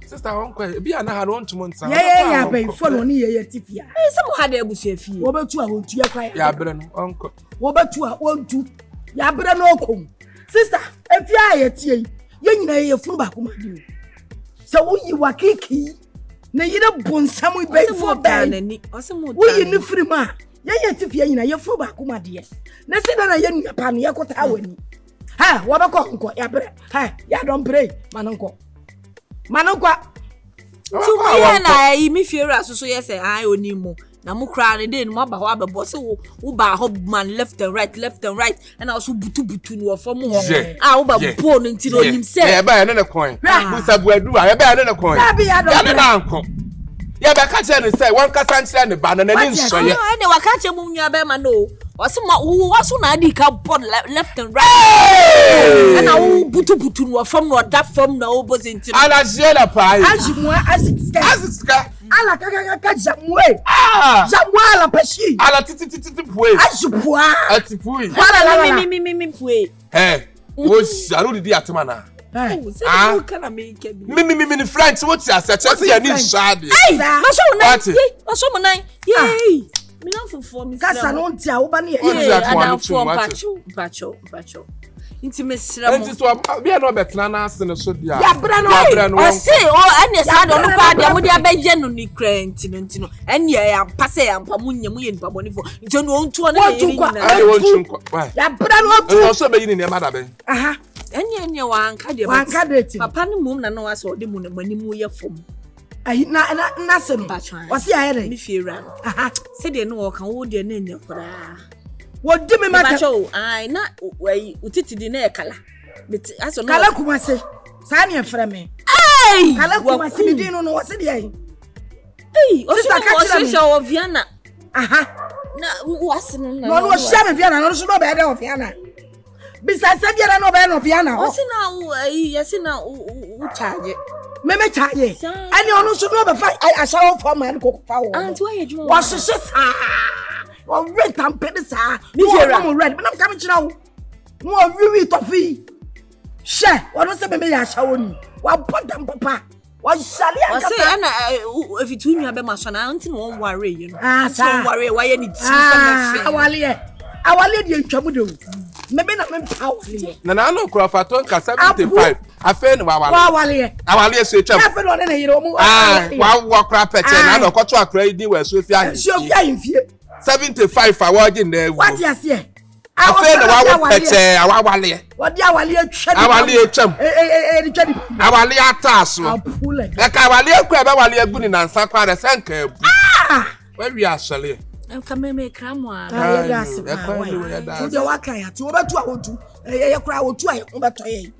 sister won kwa bi ana ha no ntumo ntira ya be fo no ni ye tifia se mo ha da ebusu afi wo betu a wo tu ya kwa ya bre no onko wo betu a wo tu ya bre no okom sister efia ye tie ye nyina ye funu ba kuma di so wo yi wakiki na yire bonsam be fo ba nani osemo wo yi ni free ma ye tifia nyina ye funu ba kuma di na se na ye nua pa no ye kota awani ha wo be ko nko ya bre ha ya don pray manonko so we na yi mi fiere asoso ye say ai onimu na mu kra ne dey no aba ho abebo se wo ba ho man left and right and also butu no from ho wo ba bo no nti no nim se ya ba ya ne coin busabu adu ya ba ya ne coin ya ne na anko ya ba ka che ne say won kasa nchire ne ba na ni nsoye ne wa ka che mu nua ba ma no osema wo so na adi ka bon left and right and wo butu no from no da from na wo bozinti ala jela pai azika ala kaka jamwe jamwe ala pashi ala titi pue azupua atipui ala mi pue wo sharu didi atema na kana me kebi mi French what ya say ya ni shade maso mo nan yey mi na fofo mi kasa no ntia wo ba ne pacho inti mesira mo enti so bia no betena na ase ne so dia ya bra no o se o ane sa do no kwa dia mo dia beje no ni krenti no ene ya pase ya mpa munya mu ye nipa bonifo nti no ontu o na ye ni na ai wontu nko ya bra no otu no so be yi ni ma da ben aha ene wa anka dia papa ni mum na no wa so de mu na mani mu ye fom ai na se no o se ayere mi fiera aha se de no wo kan wo de na enya kora wodi me maka ai na utiti di na ekala beti aso no kala Kumasi sa ne frɛ me kala Kumasi mi di no wo se de ai o so show Viana aha na wase no no hia me Viana no so no be de Viana bisa se biara no be no Viana o se na yesi na u charge me charge ani ono so no be fa ashawo for man ko fa wo anti wa yejuma wa hyehyɛ saa wa red tampede saa ni jera mo red me na kam kira wo mo wiwi tofi she wono se me ya ashawo ni wa bodam papa wa shali aka wa se ana efitu nwa be maso na anti no won ware you no so ware wa ye ni ti se awale de ntwamu de me na me pawale na no kura faton ka 75 afa ni awale so etwam afa no na yire omu wa kura peche na no kwoto akura idi wa so fi ahi 75 awoje na ewu what you say afa na wa peche awale wodi awale atwa awale etwam twadi awale ataso e ka awale akura be awale agu ni nansa kwa de senka abu wa wi asole kameme kramwa ya de waka ya ti obetu awotu ye kra otu a obeto ye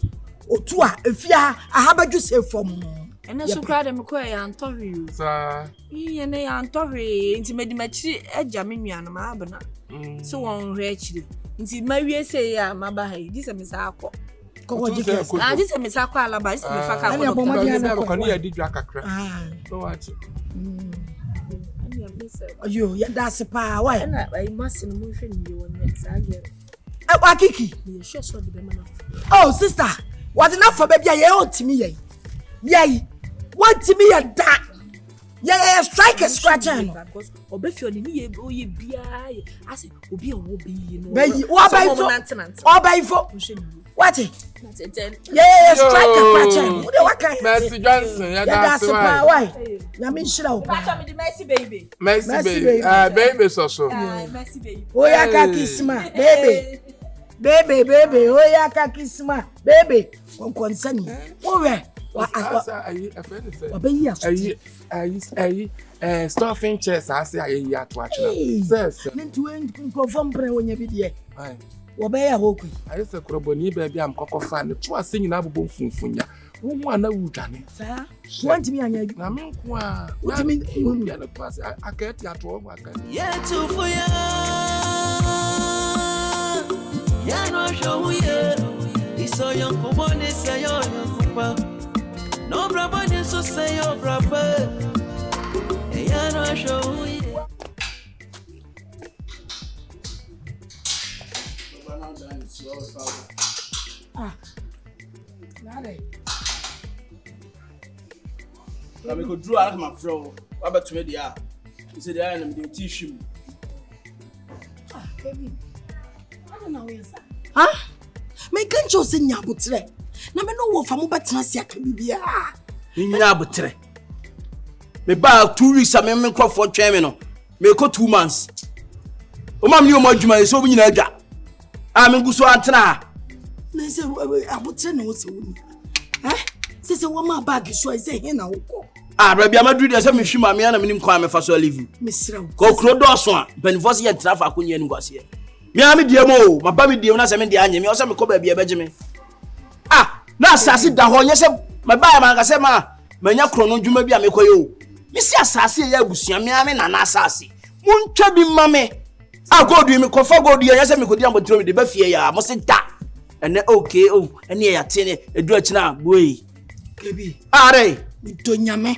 otu a efia ahabaju se fom ene so kra de me ko ya antohwe sa ye ne ya antohwe nti medi machi agya me nuano ma abena so won hwe akiri nti mawie se ya maba ha di se me sa akọ ko jikes di se me sa akọ alaba di se me fa ka ko ni ya di dwa kakra so wachi Ayo, ya that's pa why? I must in motion you next again. Akiki. You sure so the man. Oh, sister, what enough for baby? I owe to me. Yay, what to me a da? Yeah, strike a scratch. Because Obefio ni go ye bia. I say Obi o be you know. Baby, what by for? What? Yeah, strike a scratch. What can Mercy Johnson, yeah, that's why. Yamin shira. Pacha me the Mercy baby. Mercy baby. Baby so. Mercy baby. Oya kakisma, baby. Baby, oya kakisma, baby. Kon concern me. Owe. Stuffing chairs, I say, I to watch. Meant to end perform prayer when you be there. Obey a walk. I said, Croboni, baby, I'm cocoa fan. Two are singing Abu Funfunya. Who want to Johnny? Sir, want me and you. I mean, what do you mean? I get that all. Yeah, too for ya. Yeah, no show ya. It's so young, come on, it's a young. No brother, so say your brother. Yeah, no show ya. I go draw out my fro. What about me there? He said I am the tissue. Baby. I don't know where is that. Huh? Me can't just say nyabutre. Na me no wo fa mo betena sia ka bibia. Nyabutre. Me ba 2 weeks am me crofo twen me no. Me ko 2 months. O mam ni o madwuma so bi nyina adwa. A me guso antena. Na se abutre na wo se wo. Eh? Se wo ma bag so say he na wo ko. Ah, Rabbi Amadou dey say me hwima me na me nim kwa me fa so live. Misra. Ko kro do so a benefos ye trafa akonya ni gwase. Me am die mo, ma ba me die na se me die anye me o se me ko ba bia beje me. Ah, na asase da ho nye se ma ba ya ma ka se ma nya kro no dwuma bia me koyo. Me si asase ya abusua me am na na asase. Muntwa bi ma me. Ah, God wi me ko fa God ye se me ko di ambotro me de ba fie ya mo se da. Ene okay oh, ene ya tene edu akina boy. Kebi. Are, mi do nyame.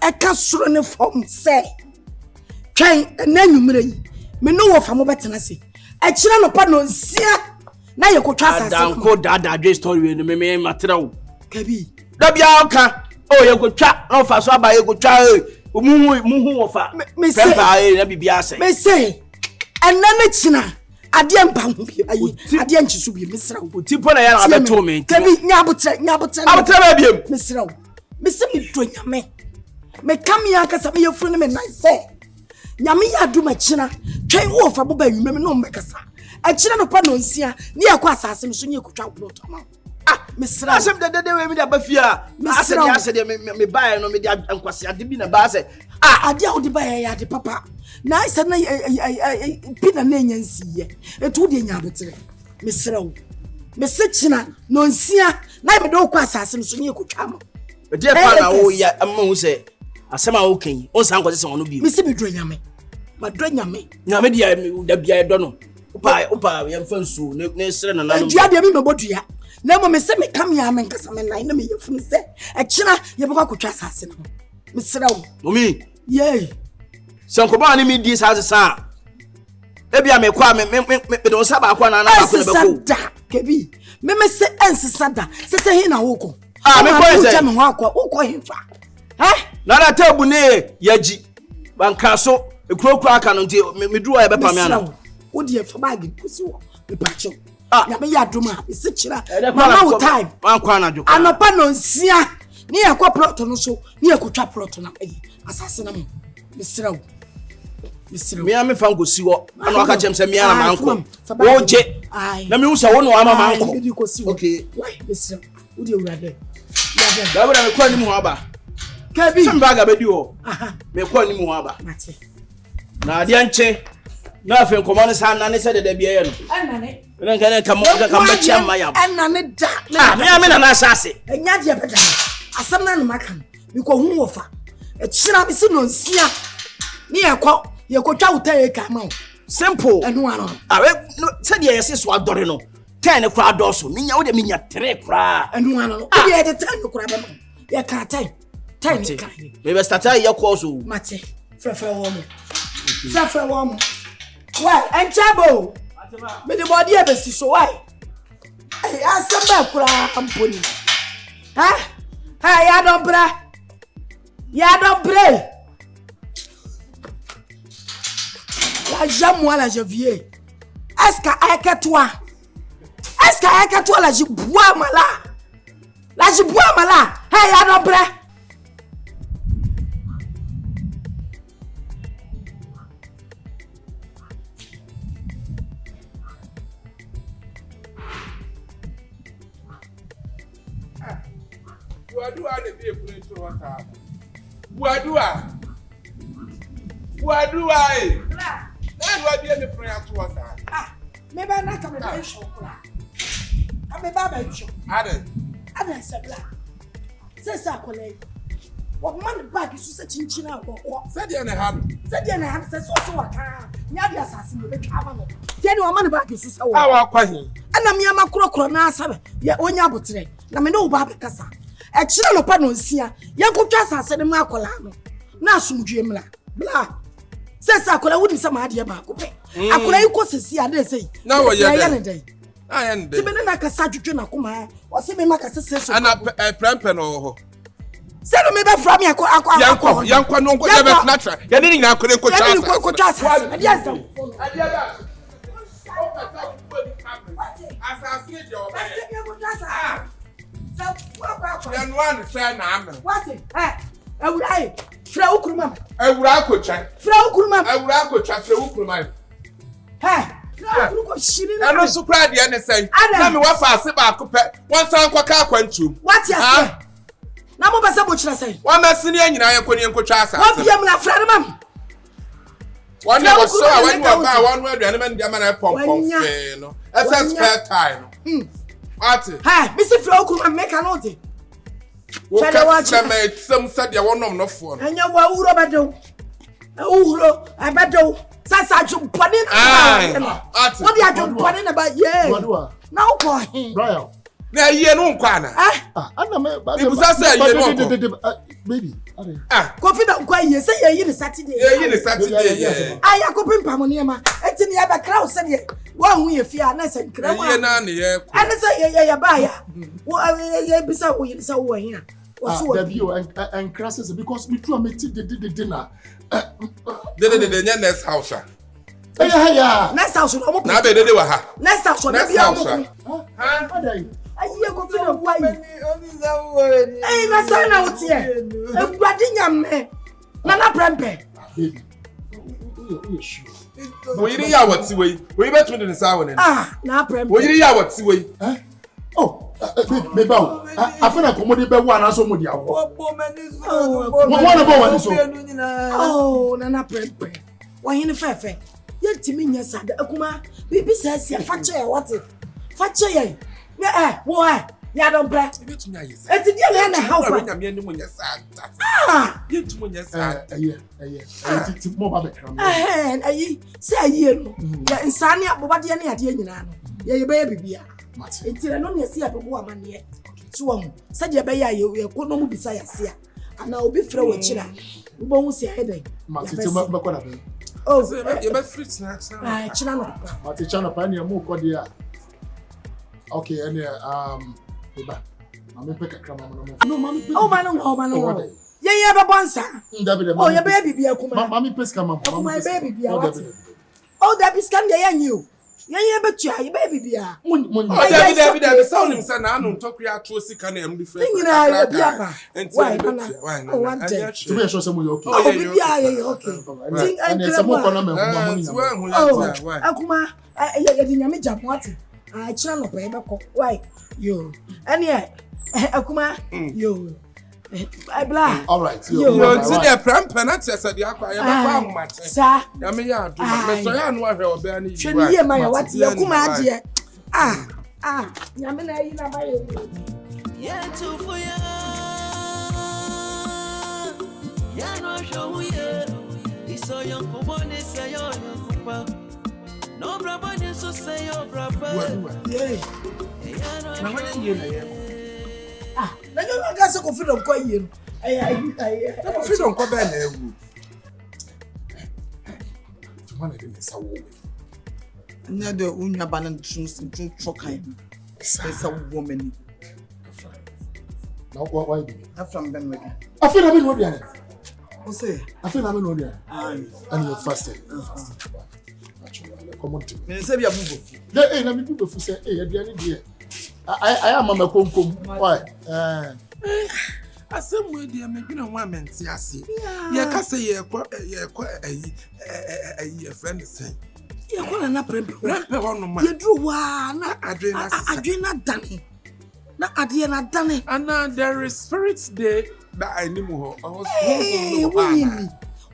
E ka soro ne form say. Twen na nwumre yi. Me no wo fa mo betena se. E kire no pa no nsia. Na ye ko twa asase. Dan ko dada dwe story we me materawo. Kebi. Da bia oka. Oh ye ko twa, no fa so aba ye ko twa muhu wo fa. Me say na bibia say. Me say. Enana china. Ade mpa ho bi ayi ade nchisu bi mesra wo tipo na ya na abeto me kebi nyabotre abetre ba biem mesra wo mese mi do nyame me kam ya kasa me yefuru ne me nan se nyame ya do ma china twen wo fa boba wi me no mbekasa a china no pa no nsia ni yakwa asase me so ni ekutwa plot ma ah mesra asem de we mi da ba fia asem me bae no me di ankwase ade bi na ba se ah ade a wo di bae ya de papa na isa na pina na nyansiye etu de nyabotre mesra wo mese china no nsia na me do kwa asase so ni ekutwa ma de pa na wo ya amma se asem a wo kan o san kwase se wono bi mese me do nyame ma do nyame nyame dia da bia do no upa ya mfansu ne sere na nanu dia de mi mebodua na mo mese me kam ya men kasa me nan na me yefunu se e kina ye bokwa kotwa asase no mesra wo momi ye sankoba ni mi di sa ebia me kwa me do sa ba kwa na ba ko ne beko kebi me mese ensisada sese hin na woko me ko ese me ho akwa woko hinfa na da tabu ne yaji banka so ekurokura aka no nti me duwa ya bepa me ana wo de fa bag kusi wo me pacho ya me ya duma isi kira mama time wan kwa na joka anopa no nsia ni yakwa plot no so ni yakotwa plot na asase na mo mesra wo me am fa ngosi wo ana aka chem se me ana manko wo je na me usa wo no ama manko okay why mesra wo de urade da bra me kwa ni mu aba kebi sem baga bedi wo me kwa ni mu aba mate na ade nche na afen komane sa na ne se de bia ye no anane ren kan bachi amma ya anane da me am na asase enya de beda asam na no makan mi ko hu wo fa e kira bi si no nsia ni ye ko twa uta ka ma simple enu ano awe se de yesi so adore no 10 kura doso minya wo de minya 3 kura enu ano no ye de 10 kura ba ye ka 10 kan me be start ye ko so mate Frefe woman. Frefe woman. Why? And Chabo. Me the body e be si so why? Hey, asema kura amponi. Huh? Hey, ya don't bre. La jamoi la javier. Est-ce que toi? La jibois mala. Hey, ya don't bre. Wadua de be put to water. Wadua eh. Then what be the prayer to water? Maybe I not come to show. I'm a baba show. Aden say bla. Say sa kolay. What man bag is such chinchina or said you have say so waka. Nya dia assassin be twa no. Then one man bag is so. How kwahin. Ana me amakro na asabe. Ye onya abotre. Na me no ba bekasa. E kire no pa no nsia. Ye nkotwa asase ne ma akola no. Na asumdwe mla. Bla. Say sa akola wudi se ma ade ba ko pe. Akola yi ko sesi ade sei. Na wo ye dey. Ayen dey. Ti me na kasa dwudwe na kuma. O se me makasa seso. Ana prempe no ho. Say no me be from me akọ. Yankwa no nko be natural. Ye ni nyina akọ nko chasa. Ye ni nko chasa. Ade asa. Ade aba. Asase je oba ye. Yan one say na am. What? Ewurai. Fra ukuruma. Ewura akotwa. Fra ukuruma. Ewura akotwa fra ukuruma. Fra ukuruma shiri na. Eno so kra de ne say. Na me wa fa ase ba akopɛ. Won san kwaka akwantum. What you say? Na mo basa bo kira say. Wa masini anyina ye koni nkotwa asa. Wa bia mla fra mam. One never saw when you are one word and man the pump no. That's spare time. What? Hey, Mr. Flo could make an old. What can some said you want no phone. And you were Urabado. Uro, I bedo. Sasa jump panin. What do you do panin about? Yeah. Now, boy. Brian. Na ye no nkwana. Ana me ba. Ibu sa say ye no. Baby. Confident kwa ye say ye ni Saturday. Ye ni Saturday. Aya ko pimpa mo ne ma. Enti ne aba crowd say ye. Wa hu ye fia na say nkra wa. Ye na ne ye. Ana say ye ba ya. Wo ye bisa wo ye say wo hia. Wo so the view and crashes because we try me the dinner. The next house. Yeah. Next house no mo. Na be de wa ha. Next house no be mo. Aye ko fi no why. Eh na say na wo tie. Egwade nyame. Na na prempe. Baby. Wo yiri ya wati we. Wo yi betu de nsa won ni. Na prempe. Wo yiri ya wati we. Oh, me ba. Afena komodi be wa na so modi awo. One about one so. Oh, na prempe. Wo hin fefe. Ye timi nya sada akuma. Bibi say sia fa che what? Fa che ye. Wo ya don bre. Betu nya yes. Eti dia na how fa. Nyame ni mo nya sada. Ye tu mo nya sada. Ti mo ba be kram. Ayi say ayi no. Ya insani abobade ne ade nyina no. Ye be bibia. Eti no ne sia be bo amane. So won. Say de be ya ye ko no mu bisa ya sia. Ana obi frɛ wo kira. Wo hu sia hedan. Mati ti mo be ko da be. Oh, you be free snacks. China no. Mati chana pa ne mo ko dia. Okay, and Eba. Mama pe kakra mama no. No, mama. Oh, man. Ye be bonsa. Oh, ye baby bia kuma. Mama pe ska mama. My baby bia. Oh, that be scan dey you. Ye be tua, ye baby bia. Oh, David, sound him say na anu ntokria atwo sika na em different. Nyina ye bia ba. Why? Oh, one day. To be sure say mo okay. Oh, bia ye okay. Think and some more kono me mo oh, akuma ye di nyame jamoate. Chira no pe be ko. Why? Yo. Ania akuma yo. Blah. All right. Yo, see the prempe na tese de akwa ye ba kwa mate. Sa. Ya me ya do. Me so ya no ahwe obe ani yi. Hwe ye ma ya wate akuma age. Nyame na yi na ba ye. Yeah, to for ya. Ya no show ye. Iso yon ko bone say yo pa. No brother ni so say yo brother. Yeah. Na wani ye na ye. Na yo ga se confident ko ye no. Confident ko be na ewu. one of them is a woman. Neither Unyaban choose to choke. It's a woman. Now, why do you? I'm from Benwick. I feel I'm in Wodian. What's it? I feel I'm in Wodian. And you're fasting. Come on to me. Say, you're moving. Hey, let me do before say, hey, at the end of the day. I am a Macomb. Why? I some way they make no woman see us. Yeah, can say a friend say. You want to pray. You drew one. Adrena Danny. Not Adriana Danny. And now there is spirits there that I knew. I was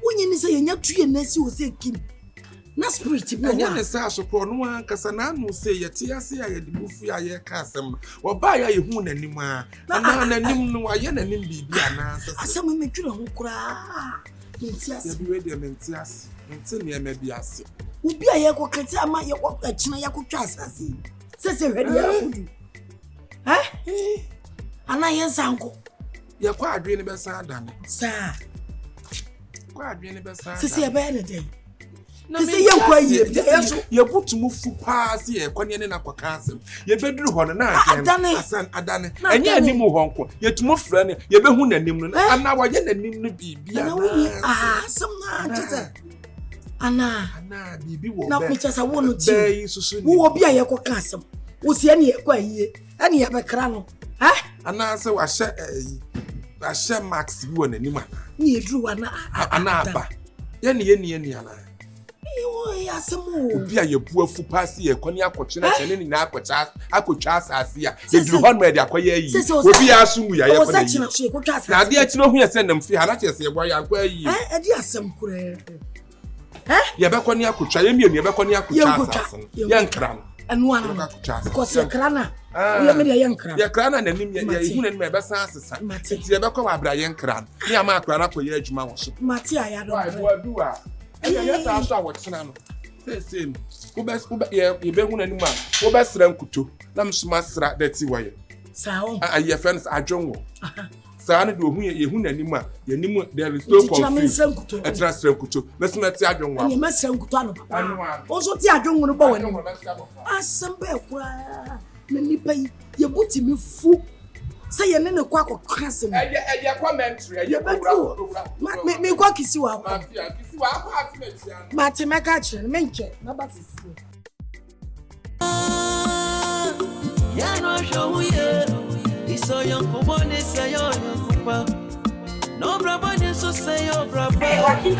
when you say you're tree and nest, you say, Kim. Not spirit. And you say, so for no one, because I know say, yet, yes, I had the movie I cast them, or buy a wound anymore. And now I know I am be some make you who cry. Yes, you ready, Mentias, until you may be asked. Would be a yako can my walk at China Yako trust us. Says a ready. Eh? And I am uncle. You're quite dreaming about Sandam, sir. Quite dreaming about Sandam. To see a bad day. No, you're put to move for pass here, Quanian and Aquacastle. You're better one and I done it. And you're any more uncle. You're too much friendly. You're the one and Nimon. And now I get the name be. Some Anna, be not much as I want to say. Who will be a Yako Castle? Who's any quiet? Any of a crano? Eh? And now so I share Max you and anyone. Near Drew an Abba. Yenny. You are some more. Be a poor fool pass here, Konya Cochina, and any Aquachas, I could chance as here. If you want me, they acquire ye. Will be assumed we are such a she could cast. Now, dear, to know who send them free, I just say, why I wear you. Eh, dear, some credit. Eh? Yabaconia could try me, Yabaconia could young cram. And one because your crana. You made a young cram. Your cran and you and my best answer. Yabaco, Brian Cran. Near my cran for your mouse. Mattia, I don't do. Yes, I saw what's now. Same. Who best, you be one anymore. Who best Rankuto? Lam smastra that see why. So, your friends are John. Sana do who anymore. You knew there is no confidence. A transfer kuto. Let's not say I don't want. You must send Kutano. Also, I don't want to bow anymore. As some bear, many pay your booty me fool. Say your name a quack or castle. And your commentary, me walk is you out. Martin, my catcher, mention, nobody. Yano show ye. This so young Kumasi say yo kupa. No brabani so say yo braba. Hey, Waki.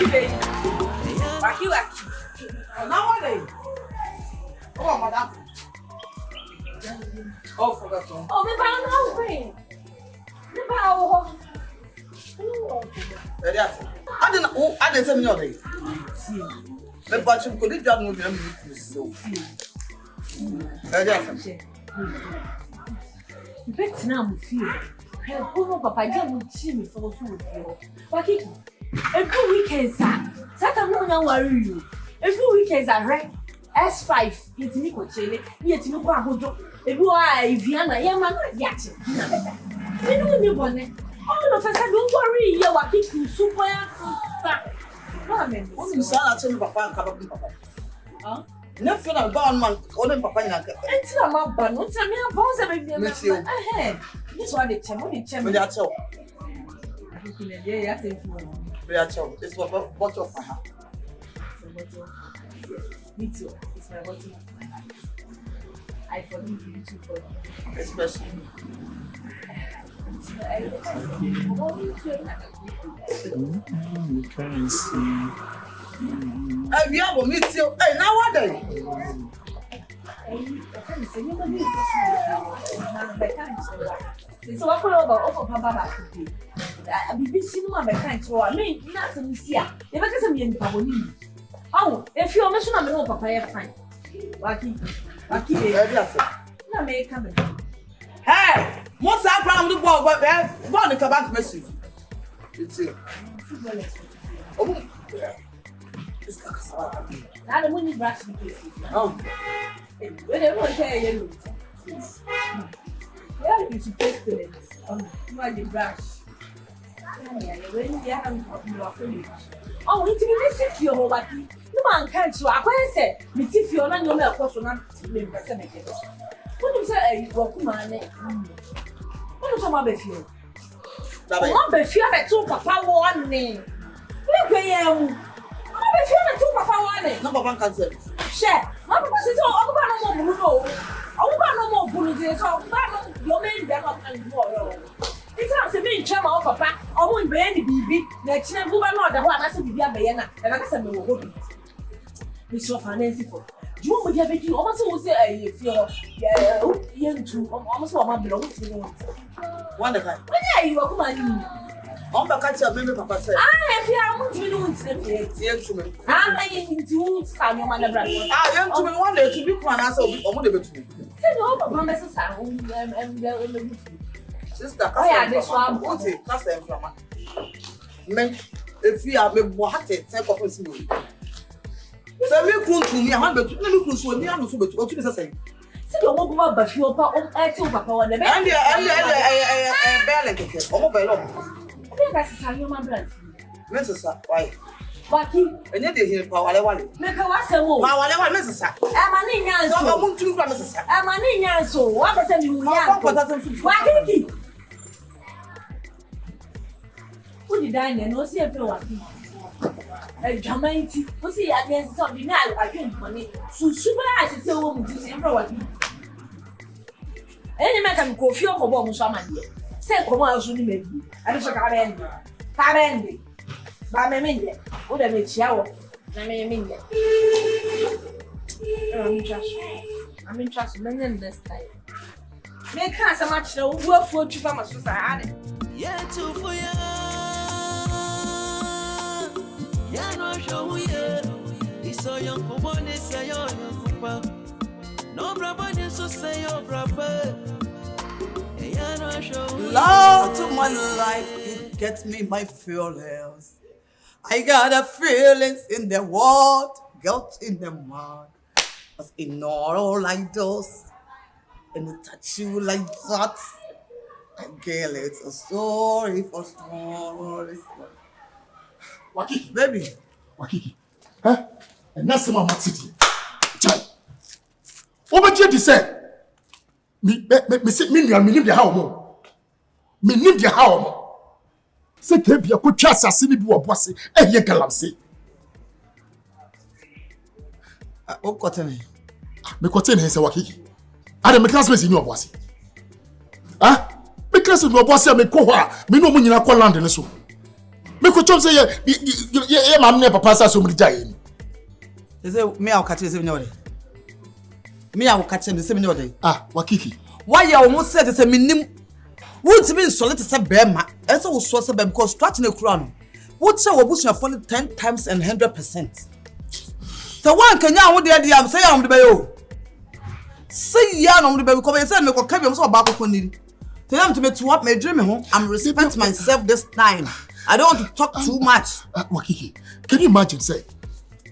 Now what day? Oh, madam. Oh, forgot. Oh, me ba na way. Me ba o. I didn't say no day. But you could have done so. Bet now we feel. Help papa dey mu chi me for so feel. Waki. Every weekend Satan no worry you. Every weekend right. S5 yetimi ko chele, yetimi ko ahodo. Ebi wa Viana yema na yache. Me no ni bone. All of us don't worry, you are kicking super. Only son at papa and papa. Huh? Never feel about man, only papa. Until I'm up, but not tell me about everything. This one, the chairman. That's all. Yeah, it's what bottle of my heart. Me too. It's my bottle of my heart. I forgive you too for especially. You can't see. We have a meet you. Hey, now what day? So what about Papa? I've been seeing my kind of I mean, not some here. If I get some young Paboni. Oh, if you're mentioning I'm no Papa, fine. Waki, no, may come. Hey, what's that ground the ball? But born the cabak message. It's here. Oh, now the money brush. Oh, whatever say you. Yeah, you supposed to it. Why you brush? Oh, it's me see you over. No man can't you. I say, me see you na no me akoso na me pese me ke. What you say Kumasi? What you say ma be feel? Ma be feel be to papa one ni. We go yam. Ma be feel be to papa one. No papa cancel. Share. Ma papa say so o ba no mo bulu no. O ba no mo bulu dey so ba no your main dey not and go. It's not saying chama o papa o mo be ni bibi na kire bu ba no da ho anase bibi abeye na e ba kasa me wo hobi. Me so finance for. Do you want me to be you? Almost will say if you're young too, almost what my belong to you. One time. When you are coming, on the catch up, maybe Papa said, if you are not doing it, young to me. I'm into Samuel Manabra. Young to me one day to be one answer or whatever to me. Say no, Papa, Mrs. and Sister, that's from men. If you are what it, take off with me. So me to me, I want to let me so me and so but what you say? See you won't go back your papa on papa on the and balance oh bello. I think that's how you my brother. Mrs. Why? Waki, and yet they hear power one. make a was a move. Whatever Mrs. I'm an Indian, so I want to Mrs. I'm an Indian, so what I said you Waki. Who did I know? See everyone. Jamaiti, who see against something now, I think money. So super I should say woman to see everyone. Any man can go feel for one shaman. Say, come on, should you make me? I don't know. Cabendi. Bameminde. What I make shower. I mean, I'm interested in this time. Make us a much no work for you from a society. Yeah, too for you. Yeah, no show you. It's so young for one is a young papa. No brother, so say your brother. Yeah, no show. Love to my life, it gets me my feelings. I got a feelings in the world, guilt in the mud. But ignore all like those, and it touch you like that. Girl, it's a story for stories. Wakiki, Baby. Wakiki. Huh? And that's my matiti. Child. Over here, they say, me name the how me name the how say kebi a could trust us in the bossy, and ye galamsey. Oh, cotton. Me cotton is a Wakiki. I don't make classmates in your bossy. Ah? Because no bossy, me koha, me no money in a call land in the soup. Me could say, yeah, my neighbor passes so many giant. Is it me? I'll catch you the same. Me, I will catch him the same day. Ah, Wakiki. Why you almost said it's a minimum? Wouldn't mean solid to say Bema, as I was so said because starting a crown. What's our bush of funny 10 times and 100%? So one can you want the idea? I'm saying I'm the bayo. Say, young on the baby, come and say, make a cabin so about for need. Tell them to me to what my dream home. I'm respect myself this time. I don't want to talk too much. Wakiki, can you imagine, say,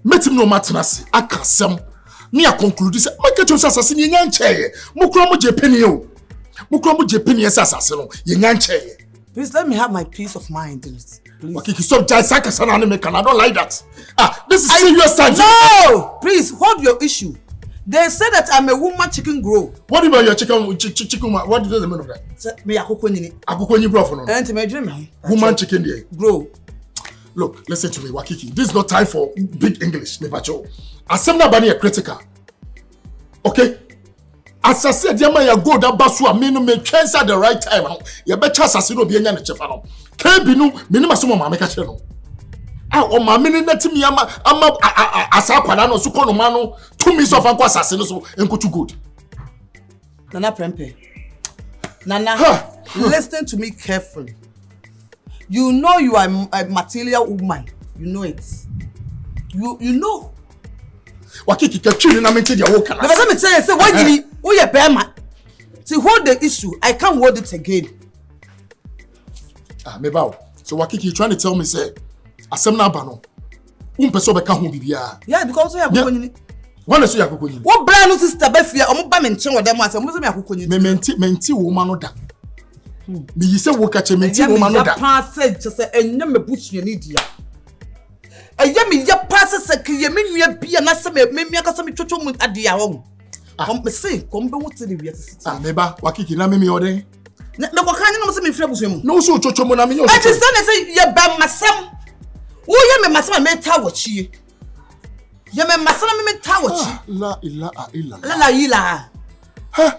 met him no matter, I can't some. Me a conclude this. My catch was assassin in yan chair. Mukromo Japanio. Mukromo Japanese assassin. Yan chair. Please let me have my peace of mind. Please. Wakiki, stop Jaisaka anime. I don't like that. Ah, this is serious time. No! Please hold your issue. They say that I'm a woman chicken grow. What about your chicken? What does the mean of that? Me akukoni. Akukoni grow for no. And my dream. Woman chicken there. Grow. Look, listen to me, Wakiki. This is not time for big English, Nebacho. Assembly bani a critical. Okay? As I said, Yama ya go that basu a menu me chance at the right time. You better assassino be any chefano. Kebinu, minima sumo mameka cheno. Ah, o ma mini neti mi ama asakwana no sukono mano 2 minutes of anko assassino so enko too good. Nana Prempe. Nana, listen to me carefully. You know you are a material woman. You know it. You know. Wakiki kechiri na mente dia woka na. Let me tell you, say when you who you bear man. To hold the issue, I can't hold it again. Ah, me bow. So Wakiki, you trying to tell me say asem na ba no. Person be ka ho bibia. Yeah, because we are going. One so yakokoni. What brand new sister be fear omo ba me nchen we dem asem mo so me akokoni. Me menti wo ma no da. Me yi say wo ka che me ti no ma no da. Pa say say enye me busu ni dia. Eya me ya pa say kiye me nua bia na say me aka say me twotwo mu ade a wo. Kom me say kom be wote ni wi tete. Ah me ba wakiki na me oden. Me ko kan no say me frɛ busu mu. No so twotwo mu na me yo. I just say ye ba masam. Wo ye me masam me ta wo chie. Ye me masam me ta wo chi. La ilaha illa. La ila. Ha.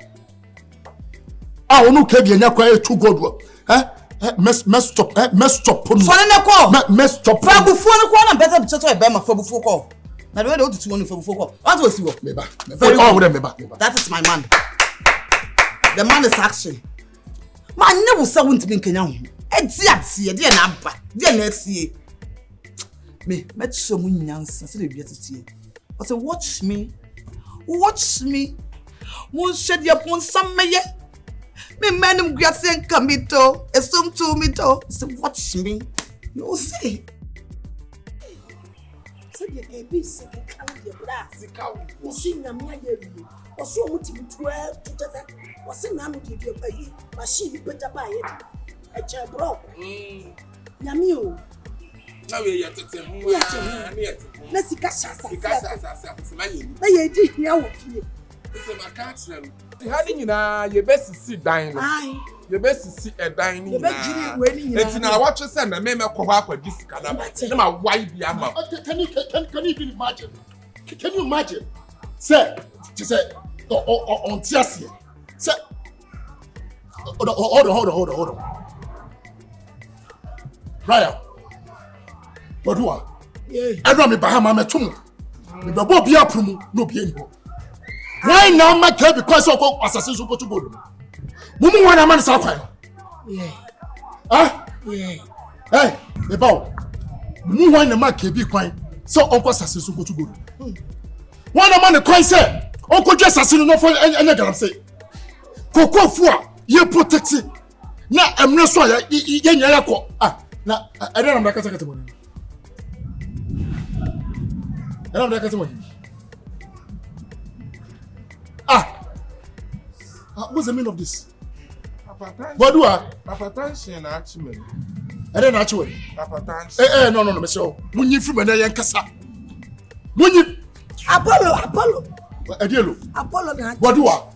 Ah onu ke bi enya kwa e tu god. Mess stop. Mess stop. So ne ko. Mess stop. Fabufu no ko na better to e be ma fabufu ko. Na the way they do one fabufu ko. What was you? Me ba. Oh me ba. That is my man. The man is action. Man never say won't be Kenya. E di atie, di na aba, di na atie. Me show mu nyansa say dey atie. But say watch me. Watch me. Won shed your pon some meye. Me manum guasen kamito. Esum to me to. Say watch me. You see. Say the baby say kala de bra. You see na me aye. Oso mu ti 12 to tata. Wase na no de bayi. Machine beta ba ye. E che bro. Nyami o. Na we ye tete hu. Na sika shasa. Ma ye. Na ye di hia wo fie. Se ma ka trem. Ti ha ni nyina ye besisi dan no. Ai. Ye besisi edan ni Ye be jiri we ni nyina. Eti na watch say na me kọ hɔ akwa disika na ba. Na ma wai bi ama. Can you even imagine? Can you imagine? Say, on Tiasia. Say, hold on. Raya. Badua. Yeah. Everyone me bahama me tum. Me babo bi aprumu no bi eni ho. Why now make because of assassin so go to bodo. Mumu wana man sa kwan. Yeah. Ah? Yeah. Hey, me bawo. Mumu wana make bi kwan so onko assassin so go to bodo. Wana man kwan say onko dwa assassin no for enya garam say. Kokofu a ye protect na emre so ya ye nya yakọ. Ah, na ere na maka kata mo. Ere na kata mo. What's the meaning of this? Papa tension na achime. Ere na achiwe. Papa tension. No, me so. Munyi fi me na yen kasa. Munyi Apollo. Edielo. Apollo na. Bodua.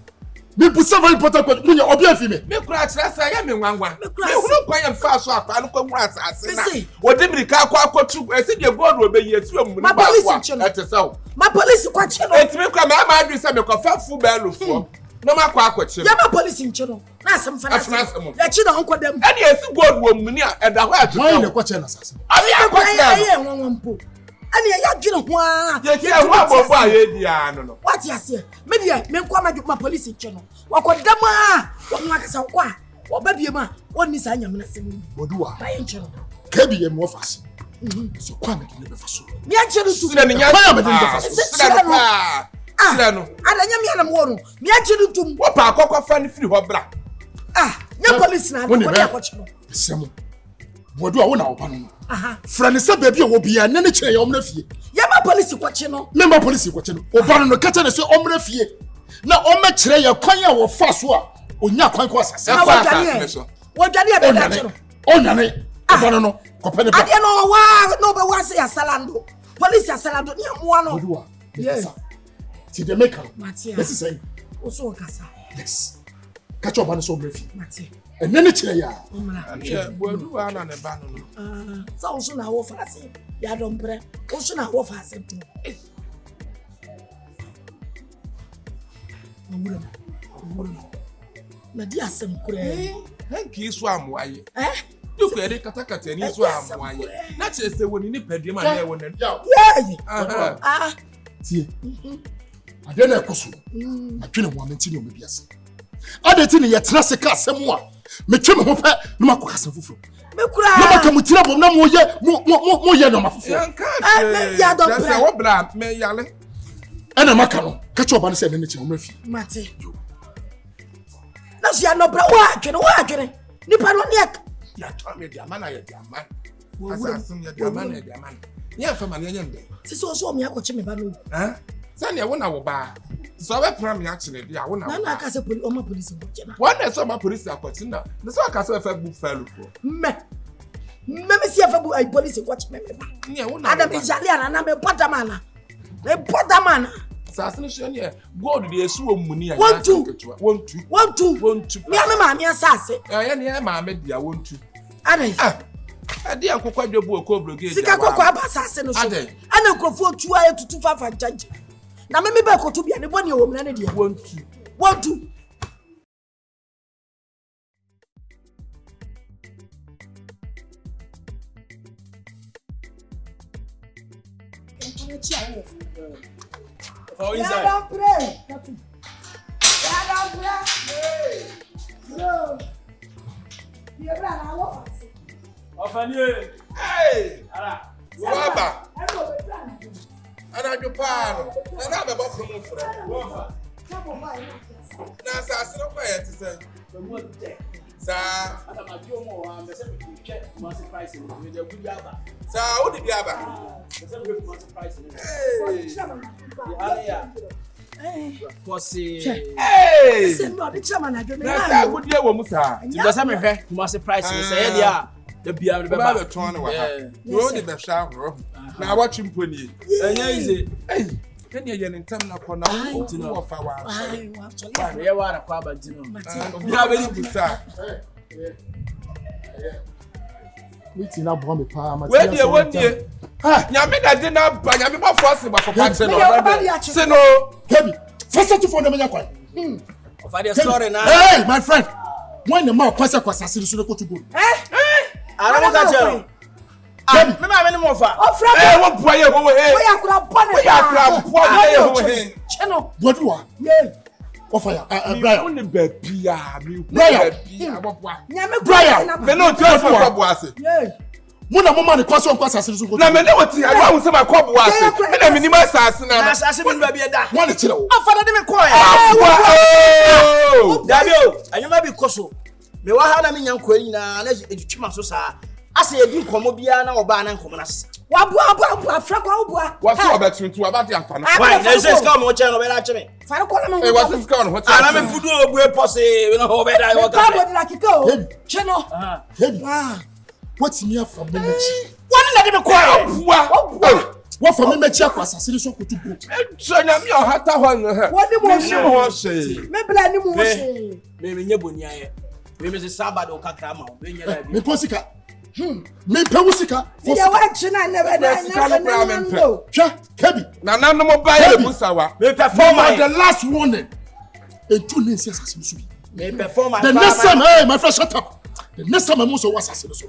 Me put very important question. Munyi obi afi me. Me kura kira say ya me nwanwa. Me hunu kwan ya mfa so akwa no kwa asase na. Wodi mirika akwakotu esi de god we be yesu mu Ma police nche no. Etesaw. Ma police kwache no. Etimi kwa ma adu say me kofa fu ba lufo. No ma kwa akwache. Ya ma police nche no. Na asem fa na. Ya chi na onko dem. Ani esi god wo mu ni a eda ho ache. Why na kwache na sase? Abi akwache. Aye nwanwa mpo. Ani ya dwene ho a. Ye ti ho abobo aye dia no. What you say? Me dia me kwa ma police nche no. Wakodam a. Wonu akasa kwa. Obabie ma. Wonni sa nyam na sem. Bodua. Baye nche no. Kebi ye mo fase. So kwa me de be faso. Me anche no tu. Sira ni nya. Kwa me de be faso. Sira no pa. Sira no. Adanya me anam wono. Me anche no tum. Wo pa akokwa fa ni firi ho bra. Nya police na ko dia kwache no. Semo. Bodua wo na opa no. Aha. Frani se baby wo bia ne kire ye omna fie. Ya ma police kwache no. Member police kwache no. Opa no kata ne se omna fie. Na omma kire ye kwan ya wo fa so a onya kwan ko asase. Wodwane e be da kire. Onyane. Opa no kope ne ba. Ade no wa no be wa say asalando. Police asalando ni amoa no. Bodua. Yes. Ti de make am. Matia. This is saying. Oso kasa. Yes. Catch up on so omna fie. Matia. And then kire ya. Yeah, Bodua na ne ba no. Sa oso na wo fa se. Ya don pre. Oso na wo fa se. Na di asem kure. Hanki so amoaye. Duko ere katakata ni so amoaye. Na chese woni ni pedie ma na woni. Yeah. Tie. Ade na ekoso. Atwene mo amenti ni omebiase. Ade ti ni ye tra se ka asem a. Metwe me ho pe no makokasa fufuro. Me kura. No makamutira bom na mo ye no mafufuro. Ya don pre. Wo bra me yale. Ena maka no. Catch up on say ne chi omrafi. Mate. Na so ya no bra wa adwene. Nipa no ne ya to me dia mana ya dia man. Asasum ya dia man ya dia man. Ye fa man ye nyende. Sisi oso mi akoche me ba no. Sani e wo na wo ba. So I pram me actually. Yeah, I Na na ka se police, o ma police mo je na. One day so my police are cutting now. The so I can say book file for. Me see if I police watch me. Yeah, Adam Ijaliana na me podamana. Me podamana. Assassination here. God dey esu omuni and 1 2 1 2. Me ama me asase. Eh ya ma me dia 1 2. Adai. Ade akokwa dwobu ko bloge. Sika kokwa abasase no so. Ana nkrofo tuwa ye tutu fafa janje. Na me be ko to bia ne boni e wo mna ne dia. 1 2. 1 2. For inside. Don't pray. Don't pray. No. You bra na wo fasi. Ofanie. Hey! Ara. Baba. I go be plan. Ana jupano. Na be bo from fro. Wofa. Na assassin ko ye ti say. Sa. Ata ma bi omo wa me se me twe Kumasi price ni me de gudi aba. Sa wo di biaba. Me se me Kumasi price ni. Hey! Hey. Kosi. Hey! Say no, the chairman I do me. Na sa gudi e wo mu sa. Ti do se me hwe Kumasi price ni say dia the bia me be ba. Ba ton wa ha. No di be sha ro. Na watch mponi. Enya ize. Hey! Kenya ye ntam na ko na wo fa wa. Ai, wa so. Ye wa na kwa bantino. Bia be di sa. Wait na bo me pa ma. We die wonnie. Ha, nyame da de na ba nyame ba force ba for pass no. Se no. Heavy. First to phone me yakwa. Ofade story na. Hey, my friend. When the man kwasa kwasa so ko to go. Ara mo ka je. Me ma me ni mo fa. Eh, wo boye wo he. We akura bone. We akura boye wo he. Cheno. Bodua. Yeah. What fire? Brian. Only baby ah, me. Brian. Aboboa. Nyame Brian. Me no tell for aboboa ase. Yeah. Muna mama ne kwasa kwasa so go. Na me ne woti agba hu se ma ko aboboa ase. Me na me ni ma ase na. Na asase me ba bi da. One chile wo. Ofade de me ko ya. Oh! Dabi o, anyuma bi koso. Me wa ha na me nyan ko nyina na etwitwima so saa. Ase edi nkomo bia na oba na nkomo na sesa. Wabu afra kwa ubua. What's up about you? About the afana. Why? Na se ska mo che no be la cheme. Fara kwa na Hey, what's this going on? Ana me fudu obue pose we no be da yo Babo ka. de la kiko. Cheno. Heavy. Ah. What's in here from me mechi? Wani na de me ko ya. What for me mechi akwasa so ko to go. So nyame o hata ho no he. Wani mo she. Ho she. Me bla ni mo she. Me nye bonia ye. Me se sabado o kakra ma o. Me nye da bi. Me posika. Me pewusika. Ya wa china never da na. Hwe, Heavy. Na na no mo ba ye busawa. Me perform The last warning. And two names assassin so be. me perform The next time, hey, my friend, shut up. The next time I must was assassin so.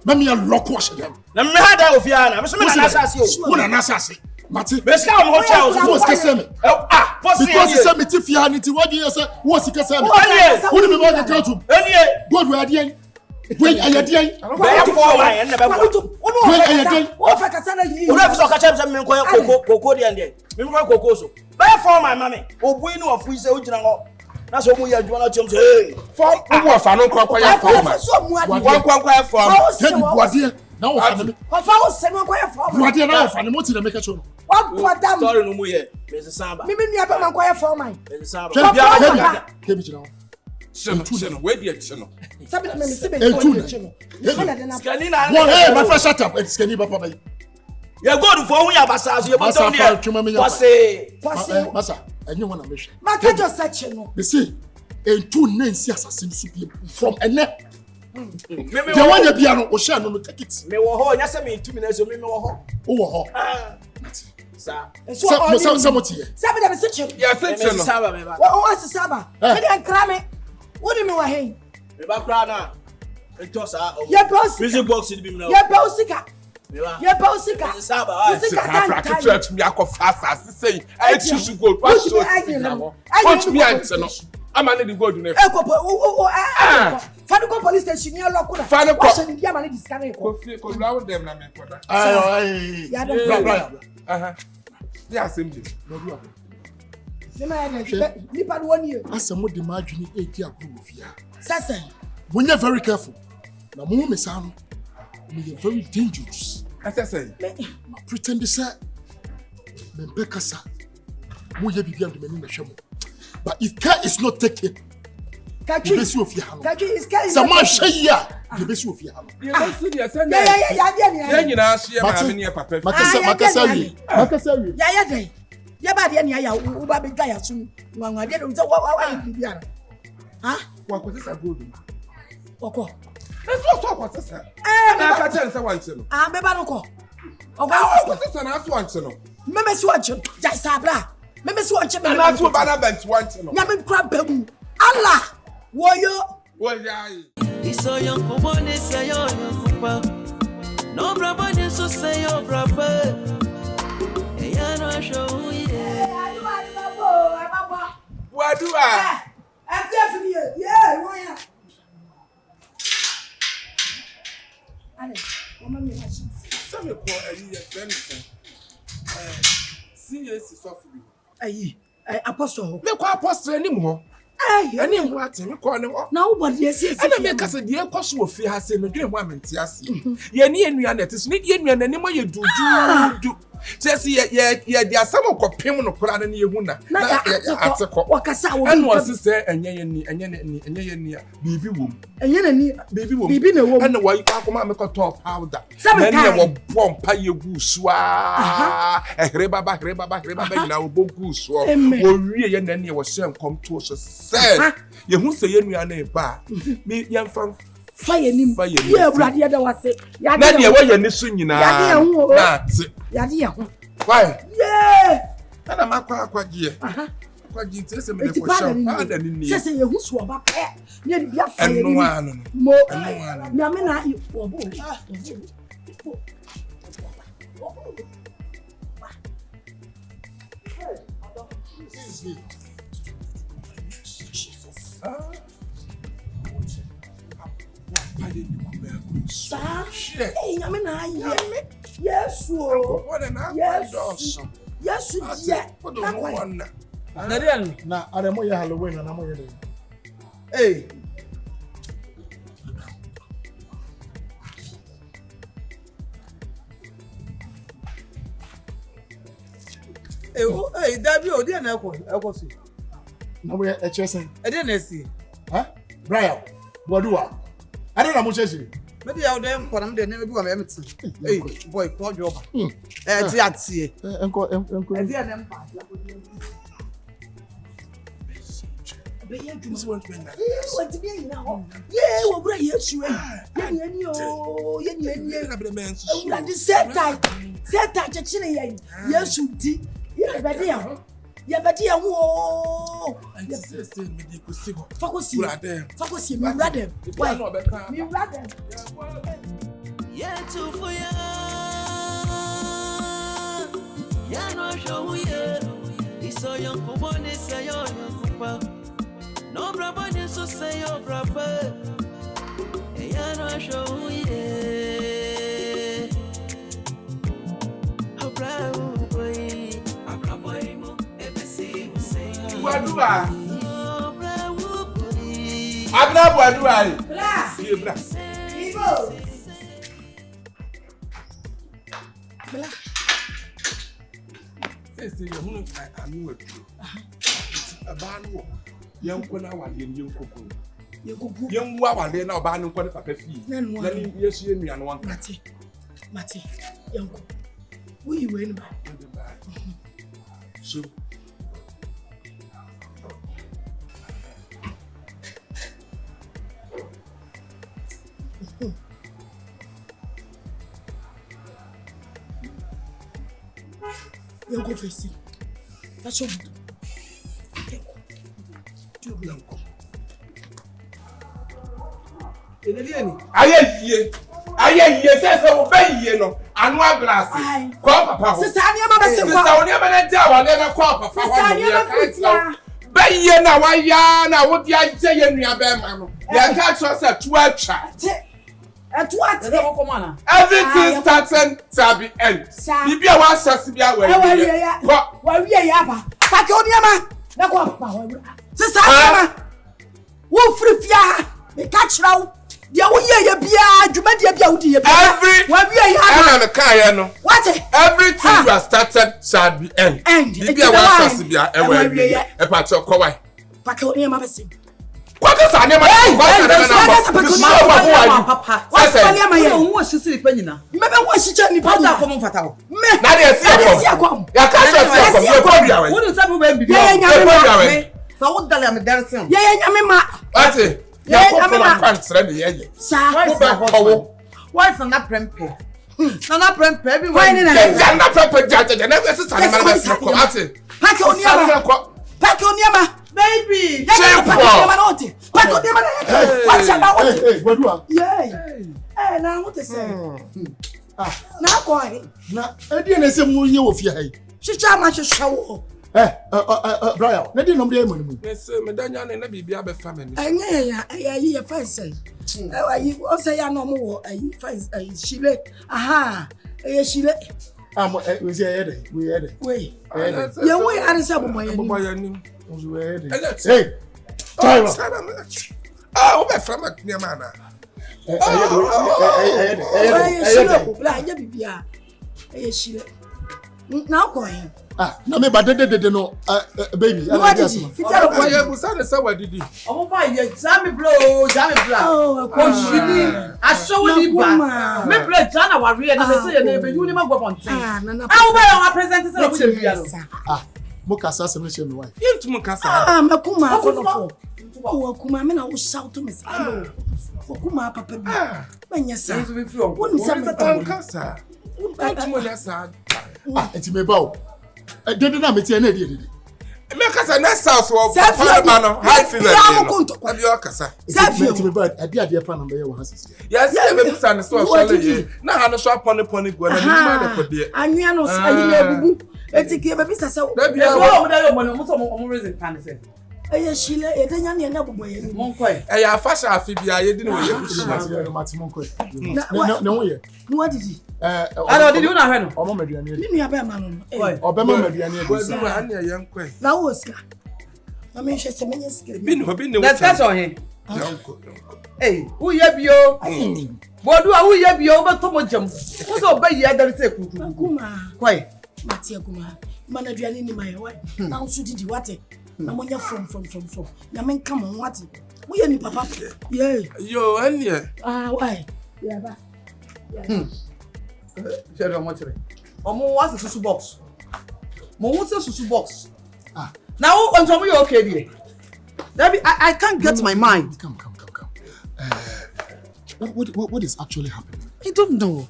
Let me lock wash them. Na me ha da ofiana. Me so me na asase o. Who na assassin? Mati. Me ska mo ho cha o so. What's the Posse. because he said me tifia niti what do you say? What's the same? Enie. Who me want to count to? Enie. God we are there. Wait, I am there. Be for my en na be go. O fa kasana yi. Ura fi so ka chem se me nko koko de ande. Me nko koko so. Be for my mama. Obui ni ofu ise o gina ho. Na so mu ya adwuma na chem se hey. Form wo afa no kwa ya form. Wan kwa form. Heavy boade. Now we find me. O fa o se no kwa ya form. Boade now we find me to make sure. Wa bodam. Story no mu ye. Me se samba. Me nua ba man kwa ya form man. Me se samba. Heavy now. Cheno, where the cheno. Sabi me se be Hey, two. cheno. Skani na. One, hey, my friend, shut up. It's Kenny Papa. Ye go for hu ya basa so ye botom dia. Posse. Masa, and you want to mission. Ma ka just cheno. They say, and two names assassin from a net. Me The one you piano, or share no take it. me wo ho nya se me 2 minutes so me wo ho. Oh, Sa. somebody here. Sabi da me se cheno. Yeah, think Me se cheno. samba me ba. O wa se saba. Me dey kra me. Woni me wa hen. Me ba kra na. Ento sa. Ye boss. Music box ni bi me na. Ye ba usika. Me ba. Ye ba usika. Me se samba. Usika Afra kan. church me akofasa say I choose gold. What show? Watch me and cheno. I'm an the gold na. Fadu ko police station ni lock na. Fadu ko. Wa se ni dia ma ni discount ko. Ko lawo dem na me koda. Aye. Ya don. The assembly. Se ma ya ni pa do woni e. Asamo de ma adwini eti agro ofia. Sasa. When you're very careful. Na mo me sa no. Me very dangerous. I say. Ma pretend say me bekasa. Mo ye bibi am de mani na hwemo. But if care is not taken, Kachi. Besi ofie ha no. Kachi is care. Sama hwehia, de besi ofie ha no. Yeah, you know, she am papa. Makasa wi. Ya dey. Ya ba de na ya wo ba be ga ya sun. Nwanwa de do wa bibia. Ha? Wa ko sesa go bi. Oko. Let's talk about sesa. Na ka tell say wan no. Ah, me ba no ko. Oko sesa na so wan no. Me so wan. Ja sabra. Me so wan me. Na so ba na bent wan no. Ya me kra bamu. Allah. Woyo. Woyai. Iso young woman is a young papa. No brabani so say your brother. I no show you. What do I? I'm definitely yeah, why? Ale, mama me ha shi. Some call a year friend. See is softly. Ayi, apostle. Me call apostle anymore. Any what me call him. Now what yes. And I make us a dear cost of fear has no dream woman tiasi. Ye ni enu na tis ni enu na ni mo ye do. Just ye there some of pim no kura na ye hu na. Na ateko. Wakasa wo. And was say enye ni bibi wom. Enye na ni bibi wom. Bibi na wom. And why akoma me ko top powder. Na ye wo bom pa ye gu so a. Hreba na wo bogu so. Wo wie ye na ni wo shem come to so say. Ye hu say ye nua na ba. Me yemfa fire nim. Ye awurade ya da wase. Na de wo ye ni so nyina. Na ti. Yade ya ho. Why? Yeah. Ana makwagie. Kwagie tese me ko shop ada ni ni. Sese ye hu so ba pe. Ne di bia fire nim. Mo. Na me na wo bo. Shit. Hey, I'm in a yes, what an yes, yes, yeah. Na aremo ya Halloween na mo ye. Hey. Hey, Dabi o dia na ekosi. Na mo ye echesen. E dia na si. Ha? Brian, Bodua. I don't know much as you. Maybe out there for them, they never do a method. Hey, boy, call your ati. Uncle. This one to me. What to be now? Yeah, we're going to yes, you. And the set time, chilling. Yes, you did. Yeah, but yeah. Yeah, but yeah, whoa. And this is me the possible. Focus you, me rather. Why? Me rather. Yeah, too for ya. Yeah, no show ya. This so young woman is a young papa. No brabani so say your brother. Yeah, no show ya. Wadua. Abna Wadua. Blast. Blast. People. Say you I knew it. A ban young kona wali young cocoa. Young wawale na ban kona papa fee. Then yes you me and one Mati. Young. We win. So you go face. That's all. Aye, say obey no. Anu glass. Call papa. Sister Anya ba se kwa. Sister Anya ba na dia wa na call papa. Sister Anya ba Beye na wa ya na wo dia je ye nua be ma no. Ya ka cho say to atwa. Everything starting to be end. Bibi a wa assess bia wa ya. Wa wie ya ba. Pa ke oniama. Na ko papa wa. Sister Anya wo free fia. Me ka kira wo. Dia wo ye bia, dwuma dia bia wo di ye bia. Every wa wie ya ba. the car, no. What? Everything you have started shall be end. Bibi a wa sase bia e wa wi. E pa cho ko wai. Pake oni ma bese. What is an name? Papa. What's the name? Who was she penina? Maybe what she tell me Papa come fata. Na dey see akọ. Ya ka see akọ. You go bia we. Who do say baby? Yeah. So what dale am dancing? Yeah, nyame ma. What? Ya ko from pants ready ye. Sa. What's on that prempe? Nana prempe everywhere. Why na? Ja na prempe ja na we say na ma se ko. Ati. Pake oni ma. Pake oni ma. Baby. Hey, what do I? Yeah. Now what is say? Now going. Now, I didn't say more you of your head. She shall much a show. Brian, I didn't know the money. Yes, Madame, and I be a family. I hear first say. You also say no more. I find she let. Aha. She let. We said, we had it. Wait. Yeah, we had some boy. Hey, Kyeiwaa. Ah, we from near mana. Now going. Na me badede no baby. What did you? I busane say what did you? Oh boy, you jam blow. Oh, I show you ba. Me blow jana warrior na say your name you never go on thing. I will present say Mokasa se me she me wife. Yentu mokasa. Makuma for. Oh, kuma me na wo shout to me say no. Kuma papa bi. Banya sa. Wonu say me kasa. Yentu mo ya sa. Enti me ba o. Dede na me tie na dey. Me kasa na house wo papa man no high fever. Abi o kasa. Enti me ba ade pa na be wo hasisi. Yes, me bisa na so ye. Na ha no so apone go na me ma de pode. Anwia no ayi na bubu. Eti ke baby sasa. Na bia wo da yo mo reason kan say. Eye shile e denya ne na bobo ye. Monkoi. E ya fashion afi bia ye di no ye kushi. Na mati monkoi. Na wo ye. No what did you? Ado did you na hwe no? Omo maduane ye. Ni nua ba ma no. Obema maduane ye. Gwazi ma anya ye nkoi. Na wo ska. Na me hwe se menye ska. Bi ne Let's catch on him. Yanko. Hey, who ye bio? Bodu a who ye bio be to mo jam. Wo so ba ye adare se kuku. Kuma. Kwai. Mati aguma. Mana duane ni mai wa. Na wo so didi wate. Na monya from. Na men come on wate. Wo ye ni papa. Yeah. Yo, anya. Why? Yeah ba. Share your motor. Omo was the susu box. Mo want the susu box. Now on some you okay there. David, I can't get my mind. Come. What is actually happening? I don't know.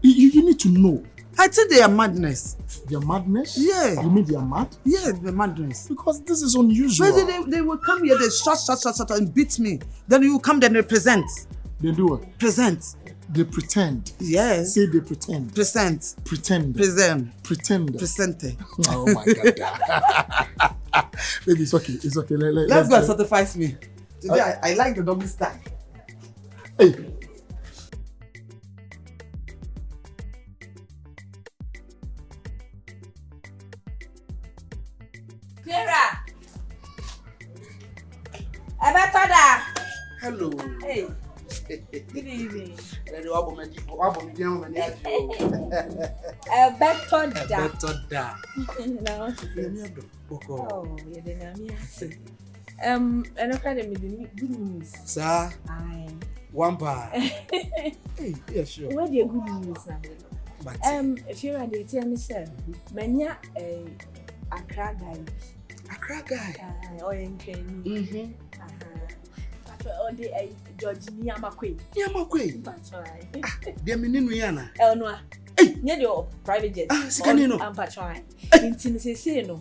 You need to know. I think they are madness. Their madness? Yeah. You mean they are mad? Yeah, the madness. Because this is unusual. But they will come here, they shut and beat me. Then you come, then they present. They do what? Present. They pretend. Yes. Say they pretend. Present. Pretend. Present. Pretend. Presente. Oh my God. Baby, it's okay. It's okay. Let's go and sacrifice me. Today, I like the doggy style. Hey. Clara. Abatada. Hello. Hey. Good evening. Betoda. Oh, you didn't mean and okay, good news. Sir. Aye. One bar. Hey, yeah, sure. What do you good news? If you're ready, tell me, sir. Manya a Accra guy. Accra guy. Or in Kenny. Or the George Niamakwe. That's right. Dear Mininiana. Elnoa. Near your private jet. Sicanino. I'm patrolling. Say no.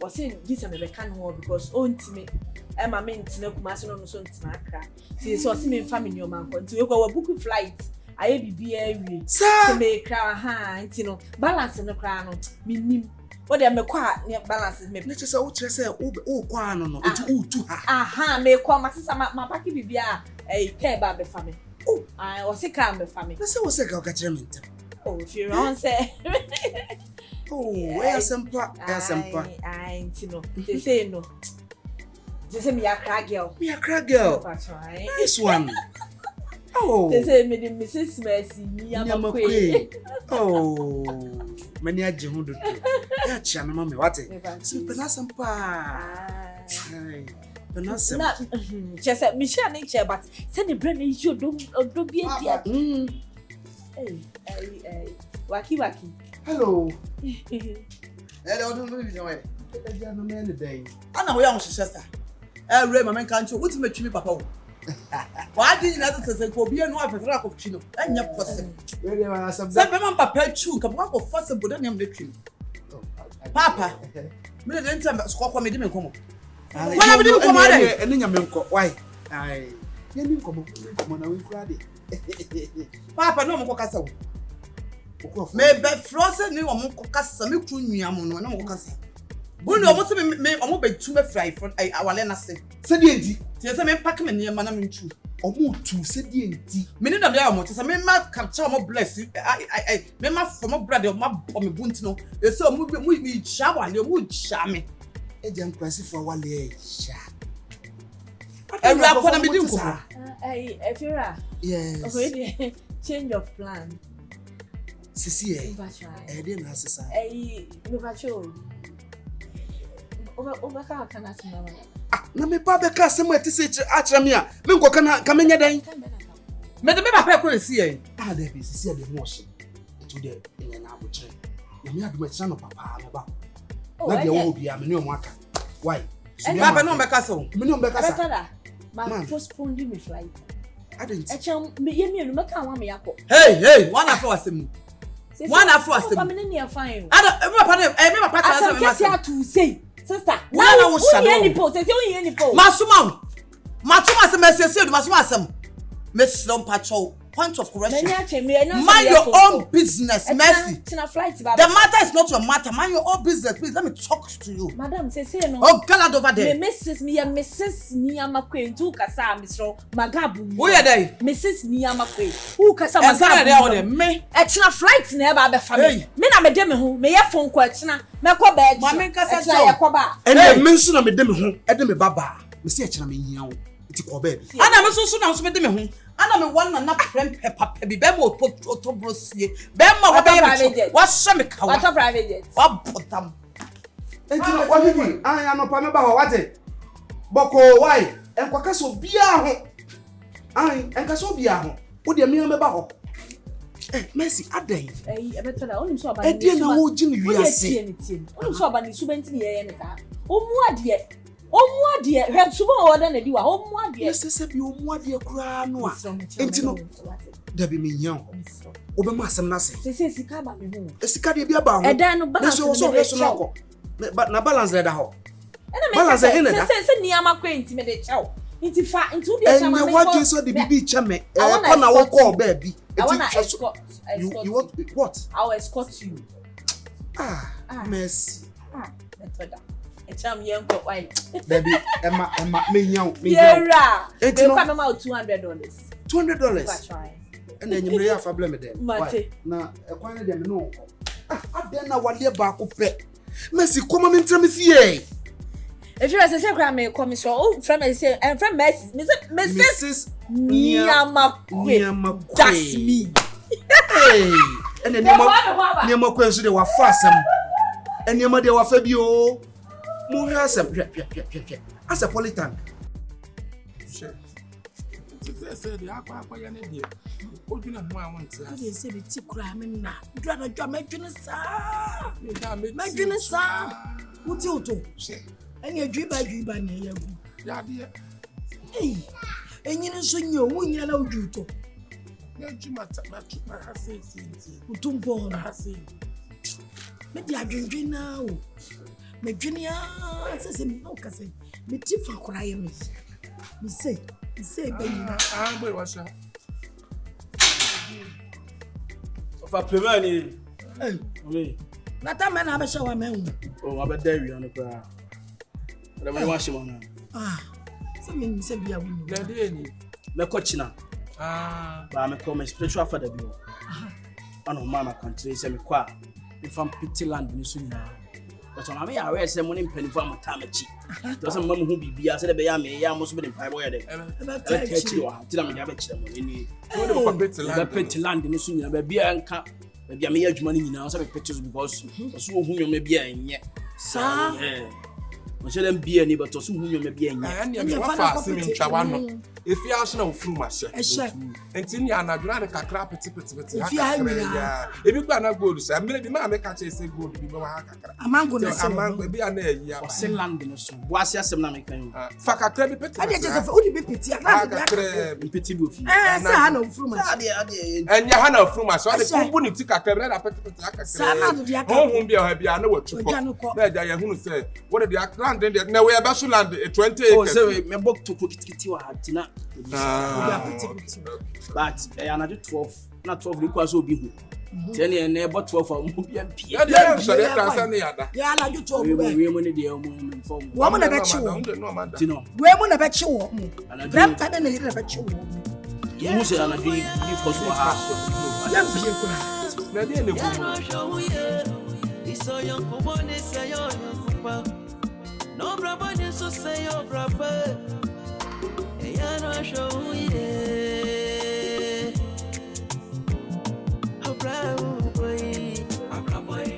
Was saying this and the can war because own to me. Emma meant no Kumasi on son to Accra. She saw me family your man. To go a book of flight. I be every to make crown hand, you know, balance in the crown. Meaning. What they make quite near balances me. Let us all say, oh, quano, it's too high. Aha, may call my sister, my packy be a care about the family. Oh, I was a calm the family. Let's say, what's a catchment. Oh, if you're on, say, oh, where's some part? I, you know, they say no. They say me a crack girl. Me a crack girl. That's right. This one. Oh. They say me the Mrs. Mercy Nyamakwe. Oh. Many a jehundo. Ya chama mama wate. Si penasam pa. Penasam. Na chese me share na chair but say the brain is you do be dia. Hey. Waki. Hello. Hello, don't know you way. Eja no me day. Ana we am hwehwesa. Ray mama kan cho wuti metwimi papa wo. Why did you not say ko bia no afefra ko twi no? Anya possible. We dey wan asam. Say be man papa twu ka ko possible don am de twi. Papa. Me dey ntem ko me di me komo. Wala me di me komo dey. Eni nya me nko. Why? Ai. Ye ni nko mo na we kura de. Papa no mo ko kasa wo. Me be frozen ni o mo ko kasa me kru nua mo no na mo ko kasa. Buni o mo se me o mo be tu me fry from awale na se. Se di enti. Ti se me pack me niam na me ntu. O mo tu se di enti. Me ni na me ya mo ti se me ma capture mo bless. Me ma for mo brother ma bo me bunti no. E se o mo mi cha wale o mo cha me. Eja nkwasi fo wale e sha. Every akona me di nko. Efira. Yes. Okay, change of plan. Sisi e. Dey na sisa. Me bacho. Oba kana sima mama. Na me ba be ka asem ati se achira me a me nko kana ka menya dan. Me de be ba pa ko esi e. Ah dey be sisi e dey mo hye. To dey enya na abotre. Na me aduma chira no papa me ba. Na dey wo bia me ne o mo aka. Why? Papa no be ka so. Me ne o be ka sa. Better ma postpone me flight. I didn't. Echam me yemi enu maka wa me yakọ. Hey, one after asem. One after asem. Papa me ne fine. Ada me papa ta asem me ma. Asem to say. Sister, now wo shadow. Any post, say you any post. Masuma asem asem do masuma asem. Me slum patrol. Point of correction. Mind your own business, Mercy. The matter is not your matter. Mind your own business. Please let me talk to you. Madam, say no. Oh, girl over there. Mrs. Niyamakwe, tu kasa Mr. Magabu. Who are they? Mrs. Niyamakwe. Who kasa Magabu? Me. Echina flight never be family. Me na me dem ho. Me ye phone ko echina. Me ko ba echi. Mama kasa ye ko ba. And me nso na me dem ho. E dem me baba. Me se echina me hia wo. Iti ko ba bi. Ana me so na so me dem ho. Ana me one na prem papa be mo otobrosie be ma wa be wa hye me kawa what private jet wa botam enti no wa bibi anya no pa me ba ho wate boko why enkwaka so bia ho an enka so bia ho wo de me ba ho Mercy adan e beto da onim so aba e de na wo gine wiase onim so aba ni subenti ni ye ne ta Omuade he subo order na di wa omuade sese bi omuade kura no a enti no da bi me hia wo be ma asem na se sese sika ba me ho sika de bi aba ho edan no balance so no na balance le da ho balance he ne da sese niama kwenti me de chao nti fa nti obi chama me and what you so the bibi chame ko na wo call baby I want to escort you want what I'll escort you Mercy better da echam yen ko why baby Emma me hia yeah enti no kwa me $200 That's right and then you may have a blame them na ekwan de me no aden na wale ba ko pe Mercy come me ntram fie if you say kra me come so oh friend me say and friend Mrs. Niyamakwe that's me hey and then Niyamakwe so de wa fa asem and Niyama de wa fa bi o mu hwa asem as a politan say the akwa ya ne die oduna ho a wonte I dey say be ti kura me na dua na dua medwene sa wuti oto anya dwiba na ya gu ya de enyin so nyo wo nyina na odwu to na juma ha say utumpo na me di adwendwe na o medwene a sese me no kase me ti fa kura ya me say baby boy washa of premier ni me nata me na be shawa me o abeda wi an kra da me washi mo na so me say bia wu na de ni me ko china ba me ko me spiritual father bi o ana mama country say me kwa me fam pity land ni so nyina But I'm aware someone in penny from a tamachi. Doesn't mamma who be I said, I may almost been in five where they catch you. Tell me, I bet them in the land in the soon, baby, and cap. Maybe I may have money now, some pictures because who you may be in yet. Sir, I shouldn't be any but to whom you may be in yet. If you are no through my share, and Tinia and I grant a crap if you cannot go to say, maybe my catch a good I'm going to be a year. Send London, so what's your American? Fuck a credit, I just only be pity. I'm pity with you. And you had no through my son. I wouldn't take a credit. I won't be a happy. I know what you who say. What are the Atlantic? Now we are about to land 20 acres. My book to put it to her. But another 12, not 12 because will be 10 and neighbor 12 or movie and P. Yeah, I like 12 women from woman. I bet you, women, I bet you, and grandpa, and I bet you. You say, I'm a big no brother, so say your brother. Yano show ye. How proud boy,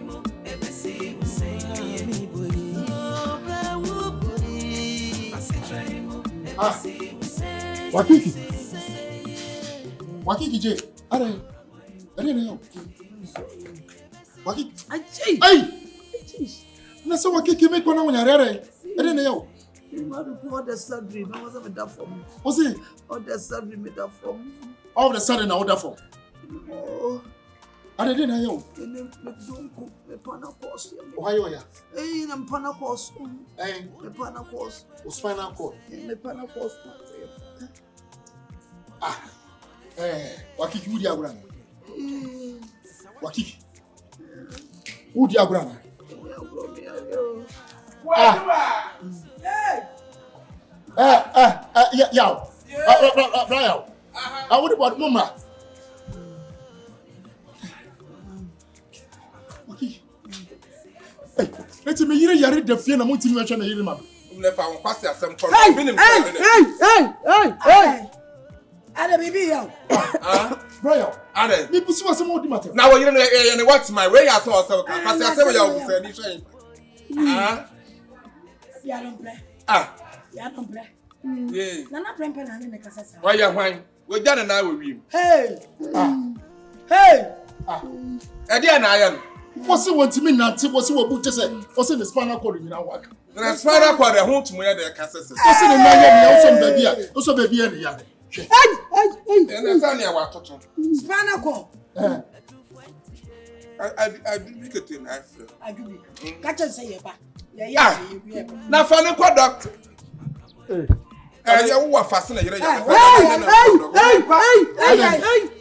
mo. Ebesi we say me boy. Oh proud boy. Asitrai mo. Ebesi we say. Wakiki je. Are na yo. Wakiki. Ai. Na so wakiki me kona wonyare. Are na yo. All the surgery, I wasn't with that form. What's it? All the surgery made that form. All of a sudden, I order for. Oh, I didn't know. And then don't cook the panacos. Why are you? Eh, I'm panacos. Eh, the panacos. or spinal cord. The panacos. Ah, Wakiki, who diagram? Wakiki, who diagram? Yeah. Brian. I would about Mama. Okay. Hey, let's me hear you read the fear and motivation to hear him. Left our pass some Hey! Ada baby yo. Brian. Ada. Me pursue some more matter. Now you know what's my way I saw so pass you say Ya don't play. Ya don't play. Yeah. Nana prempe na me kasa sa. Why you wine? We jana na we. Hey. Hey. Ede na ayan. What's it want to me now? What's it what just say? What's in the spinal cord in our work? The spinal cord the home to me the kasa. What's in the man also baby any ya. Hey. And that's only our touch. Spinal cord. I do make it in Africa. I do. Catch and say ba. Yeah. Na fa ne kwa doctor. You were fascinated. Hey!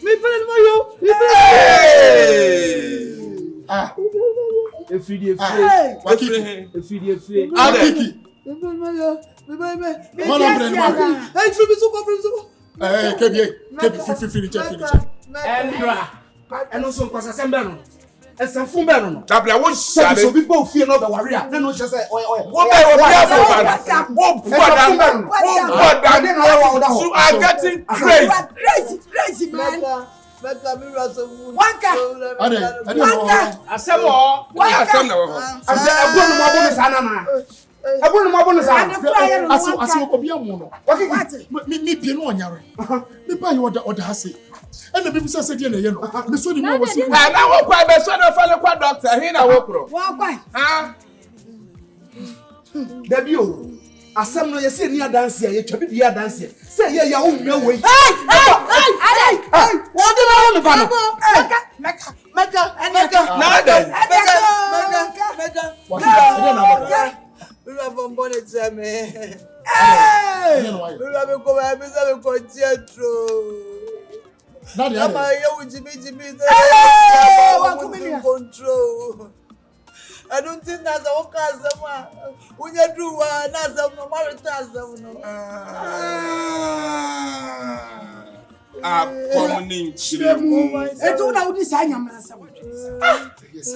Me put it more yo. If you and also because assembly. And some fun better. Dabla won share. So people fear not the warrior. Then no just say what you are getting crazy man. And the people say you know. The so the was now quite be so no follow kwa doctor here na wo pro. Debio asem no yesi ni dance ye twa bi dance say ye ya wo nwa we Hey what do you want me Meka control. I don't think that's a customer. When you do that's a normal coming. It's all out this I am. Yes.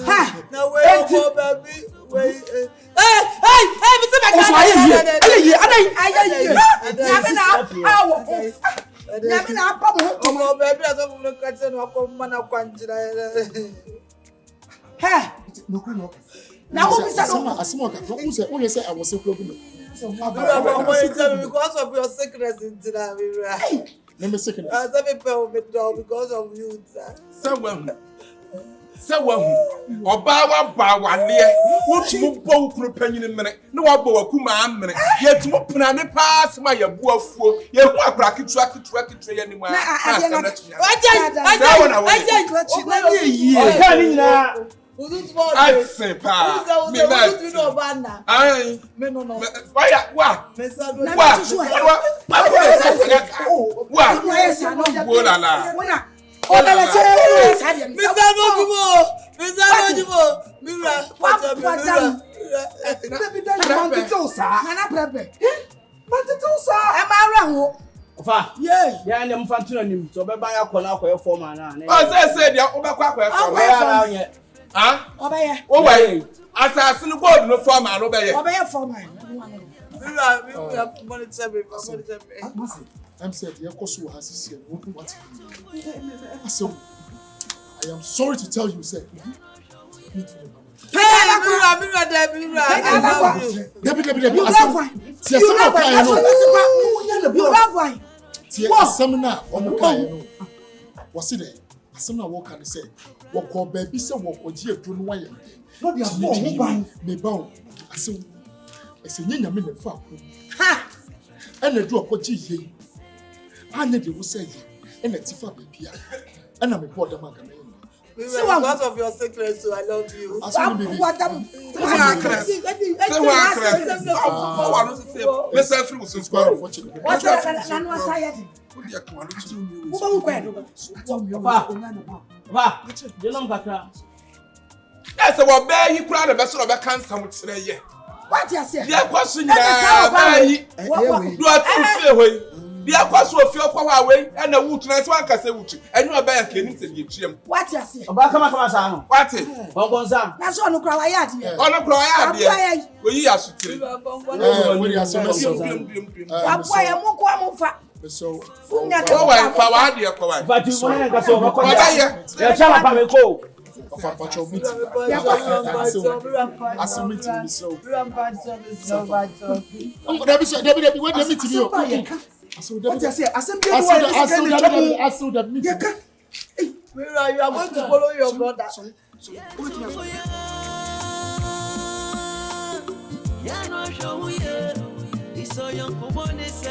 Now wait, baby. Wait. Hey, Mr. Because of your sickness in today. Number second. Because of you, sɛ wahu ɔbaa waba waleɛ wotumu bɔ wo kunu panyin mmene ne wabɔ wakuma amene yɛtumu pena ne paa sema yɛbu afuo yɛhu akora ketewa yɛ nimu I'm said, I am sorry to tell you, sir. Because of your sickness, so I love you. What you say? Yeah, question. Dia kwaso ofio kwa we na wutu na so ankase wutu enyu oba ya kenim se yetwiem what you say oba kama sa no what bongonza na so no kra wa ya de ono kra ya de oyi ya sutire we ya so apwa ya mu kwa mu fa so funya de wa fa wa de kwa wa but you want to go kwa ya chala pa me ko what you say? You are going to follow your brother. Yeah, no show you. It's so young, come on, it's